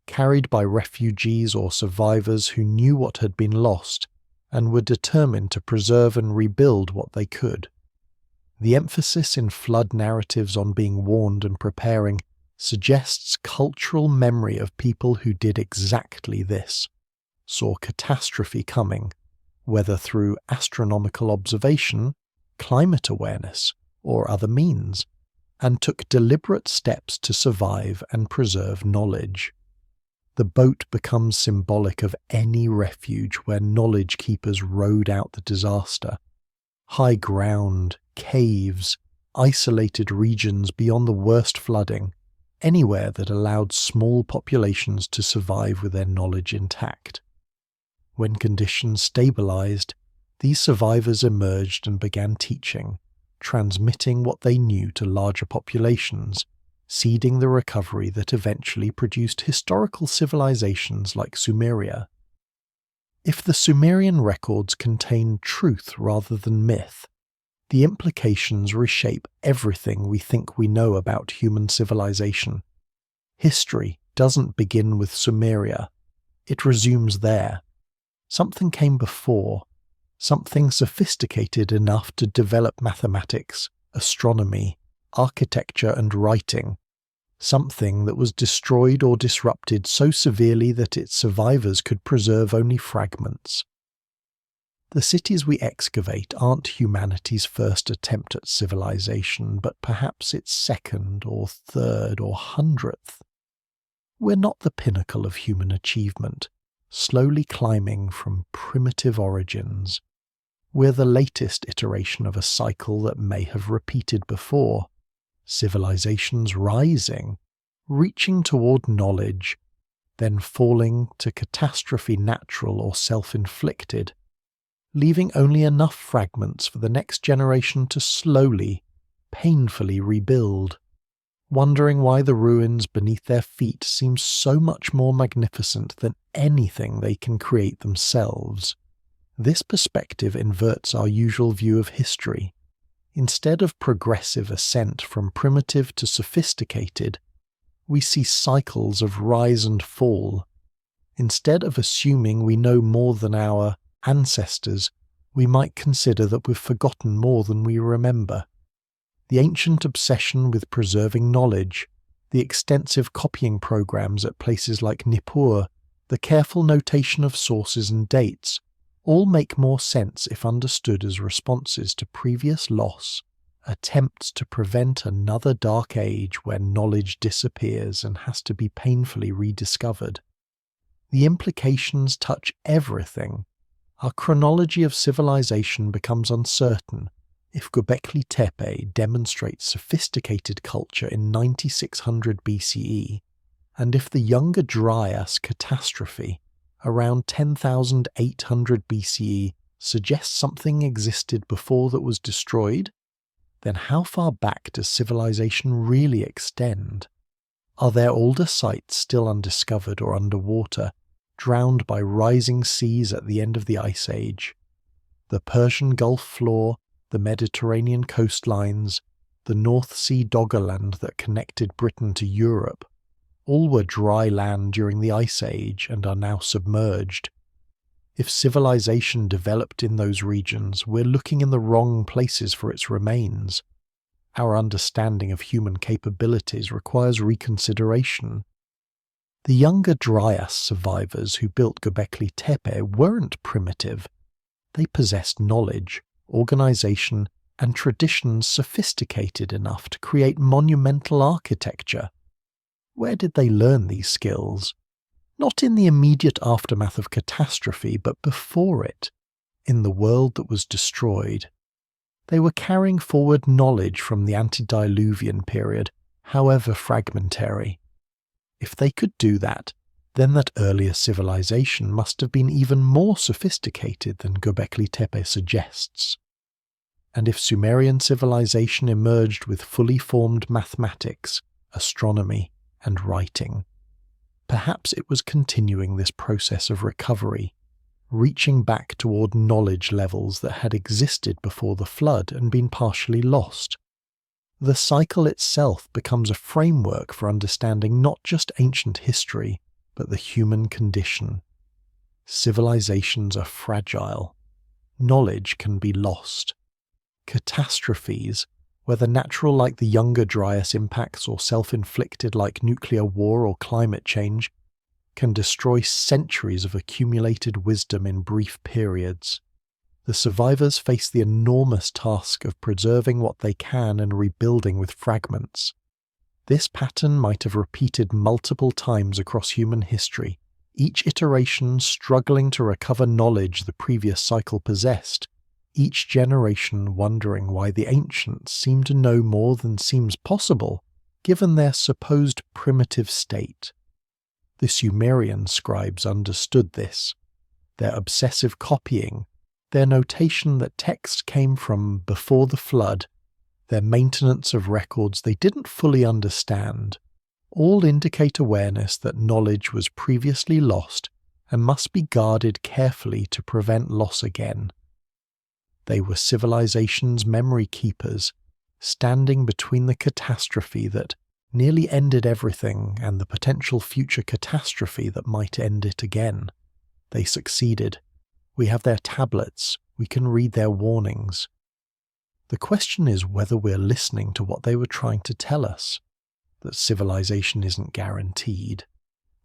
carried by refugees or survivors who knew what had been lost and were determined to preserve and rebuild what they could. The emphasis in flood narratives on being warned and preparing suggests cultural memory of people who did exactly this, saw catastrophe coming, whether through astronomical observation, climate awareness, or other means, and took deliberate steps to survive and preserve knowledge. The boat becomes symbolic of any refuge where knowledge keepers rode out the disaster. High ground, caves, isolated regions beyond the worst flooding, anywhere that allowed small populations to survive with their knowledge intact. When conditions stabilized, these survivors emerged and began teaching, transmitting what they knew to larger populations, seeding the recovery that eventually produced historical civilizations like Sumeria. If the Sumerian records contain truth rather than myth, the implications reshape everything we think we know about human civilization. History doesn't begin with Sumeria. It resumes there. Something came before, something sophisticated enough to develop mathematics, astronomy, architecture and writing, something that was destroyed or disrupted so severely that its survivors could preserve only fragments. The cities we excavate aren't humanity's first attempt at civilization, but perhaps its second or third or 100th. We're not the pinnacle of human achievement, slowly climbing from primitive origins. We're the latest iteration of a cycle that may have repeated before. Civilizations rising, reaching toward knowledge, then falling to catastrophe natural or self-inflicted, leaving only enough fragments for the next generation to slowly, painfully rebuild, wondering why the ruins beneath their feet seem so much more magnificent than anything they can create themselves. This perspective inverts our usual view of history. Instead of progressive ascent from primitive to sophisticated, we see cycles of rise and fall. Instead of assuming we know more than our ancestors, we might consider that we've forgotten more than we remember. The ancient obsession with preserving knowledge, the extensive copying programs at places like Nippur, the careful notation of sources and dates, all make more sense if understood as responses to previous loss, attempts to prevent another dark age where knowledge disappears and has to be painfully rediscovered. The implications touch everything. Our chronology of civilization becomes uncertain if Göbekli Tepe demonstrates sophisticated culture in 9600 BCE, and if the Younger Dryas catastrophe around 10,800 BCE suggests something existed before that was destroyed, then how far back does civilization really extend? Are there older sites still undiscovered or underwater, drowned by rising seas at the end of the Ice Age? The Persian Gulf floor, the Mediterranean coastlines, the North Sea doggerland that connected Britain to Europe, all were dry land during the Ice Age and are now submerged. If civilization developed in those regions, we're looking in the wrong places for its remains. Our understanding of human capabilities requires reconsideration. The Younger Dryas survivors who built Göbekli Tepe weren't primitive. They possessed knowledge, organization, and traditions sophisticated enough to create monumental architecture. Where did they learn these skills? Not in the immediate aftermath of catastrophe, but before it, in the world that was destroyed. They were carrying forward knowledge from the antediluvian period, however fragmentary. If they could do that, then that earlier civilization must have been even more sophisticated than Göbekli Tepe suggests. And if Sumerian civilization emerged with fully formed mathematics, astronomy, and writing, Perhaps it was continuing this process of recovery, reaching back toward knowledge levels that had existed before the flood and been partially lost. The cycle itself becomes a framework for understanding not just ancient history, but the human condition. Civilizations are fragile. Knowledge can be lost. Catastrophes, whether natural like the Younger Dryas impacts or self-inflicted like nuclear war or climate change, can destroy centuries of accumulated wisdom in brief periods. The survivors face the enormous task of preserving what they can and rebuilding with fragments. This pattern might have repeated multiple times across human history, each iteration struggling to recover knowledge the previous cycle possessed, each generation wondering why the ancients seem to know more than seems possible, given their supposed primitive state. The Sumerian scribes understood this. Their obsessive copying, their notation that text came from before the flood, their maintenance of records they didn't fully understand, all indicate awareness that knowledge was previously lost and must be guarded carefully to prevent loss again. They were civilization's memory keepers, standing between the catastrophe that nearly ended everything and the potential future catastrophe that might end it again. They succeeded. We have their tablets. We can read their warnings. The question is whether we're listening to what they were trying to tell us, that civilization isn't guaranteed,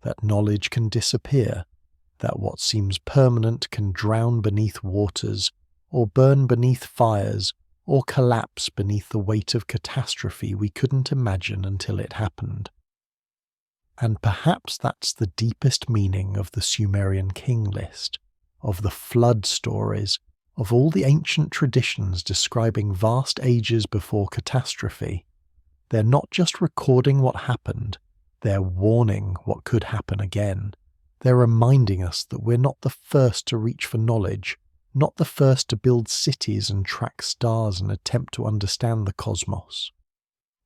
that knowledge can disappear, that what seems permanent can drown beneath waters, or burn beneath fires, or collapse beneath the weight of catastrophe we couldn't imagine until it happened. And perhaps that's the deepest meaning of the Sumerian King List, of the flood stories, of all the ancient traditions describing vast ages before catastrophe. They're not just recording what happened, they're warning what could happen again. They're reminding us that we're not the first to reach for knowledge, not the first to build cities and track stars and attempt to understand the cosmos.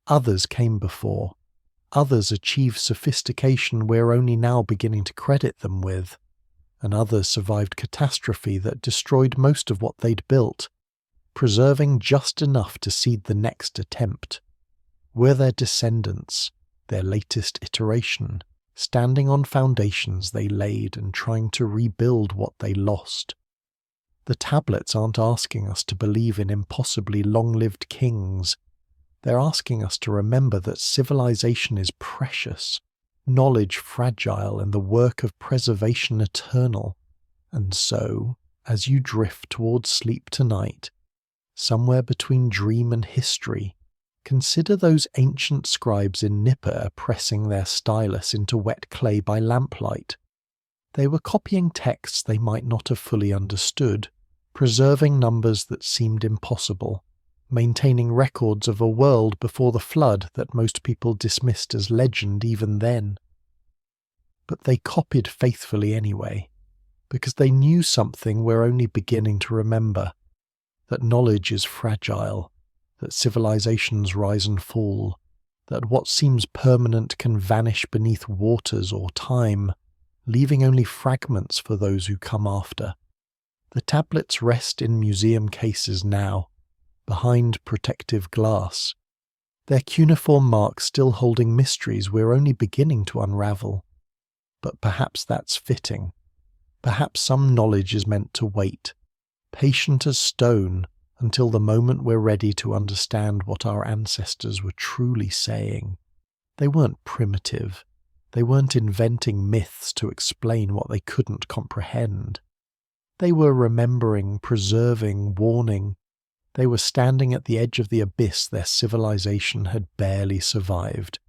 Others came before. Others achieved sophistication we're only now beginning to credit them with. And others survived catastrophe that destroyed most of what they'd built, preserving just enough to seed the next attempt. We're their descendants, their latest iteration, standing on foundations they laid and trying to rebuild what they lost. The tablets aren't asking us to believe in impossibly long-lived kings. They're asking us to remember that civilization is precious, knowledge fragile, and the work of preservation eternal. And so, as you drift towards sleep tonight, somewhere between dream and history, consider those ancient scribes in Nippur pressing their stylus into wet clay by lamplight. They were copying texts they might not have fully understood, preserving numbers that seemed impossible, maintaining records of a world before the flood that most people dismissed as legend even then. But they copied faithfully anyway, because they knew something we're only beginning to remember, that knowledge is fragile, that civilizations rise and fall, that what seems permanent can vanish beneath waters or time, leaving only fragments for those who come after. The tablets rest in museum cases now, behind protective glass, their cuneiform marks still holding mysteries we're only beginning to unravel. But perhaps that's fitting. Perhaps some knowledge is meant to wait, patient as stone, until the moment we're ready to understand what our ancestors were truly saying. They weren't primitive. They weren't inventing myths to explain what they couldn't comprehend. They were remembering, preserving, warning. They were standing at the edge of the abyss their civilization had barely survived,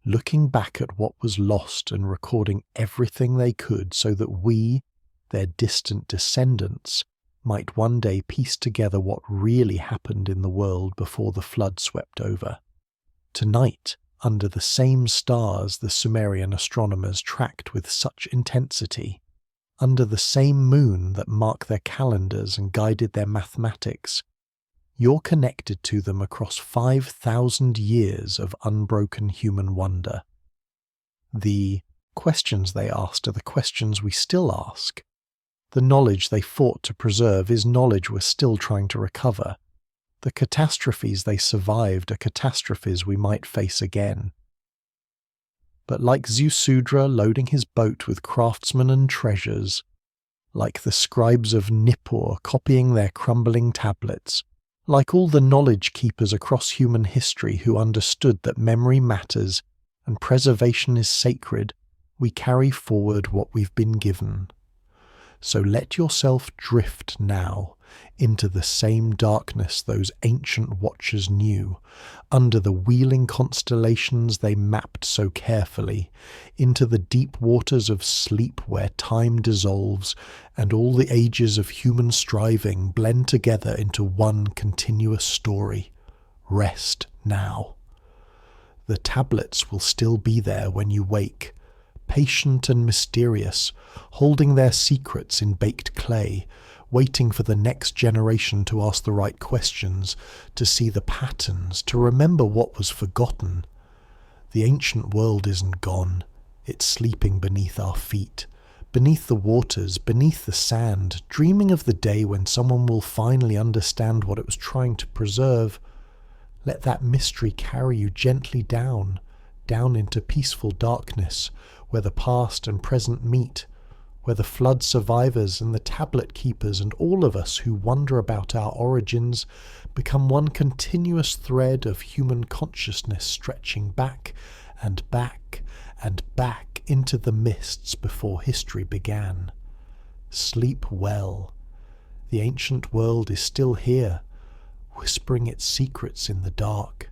looking back at what was lost and recording everything they could so that we, their distant descendants, might one day piece together what really happened in the world before the flood swept over. Tonight, under the same stars the Sumerian astronomers tracked with such intensity, under the same moon that marked their calendars and guided their mathematics, you're connected to them across 5,000 years of unbroken human wonder. The Questions they asked are the questions we still ask. The knowledge they fought to preserve is knowledge we're still trying to recover. The catastrophes they survived are catastrophes we might face again. But like Zusudra loading his boat with craftsmen and treasures, like the scribes of Nippur copying their crumbling tablets, like all the knowledge keepers across human history who understood that memory matters and preservation is sacred, we carry forward what we've been given. So let yourself drift now into the same darkness those ancient watchers knew, under the wheeling constellations they mapped so carefully, into the deep waters of sleep where time dissolves and all the ages of human striving blend together into one continuous story. Rest now. The tablets will still be there when you wake, patient and mysterious, holding their secrets in baked clay, waiting for the next generation to ask the right questions, to see the patterns, to remember what was forgotten. The ancient world isn't gone. It's sleeping beneath our feet, beneath the waters, beneath the sand, dreaming of the day when someone will finally understand what it was trying to preserve. Let that mystery carry you gently down into peaceful darkness, where the past and present meet, where the flood survivors and the tablet keepers and all of us who wonder about our origins become one continuous thread of human consciousness stretching back and back and back into the mists before history began. Sleep well. The ancient world is still here, whispering its secrets in the dark.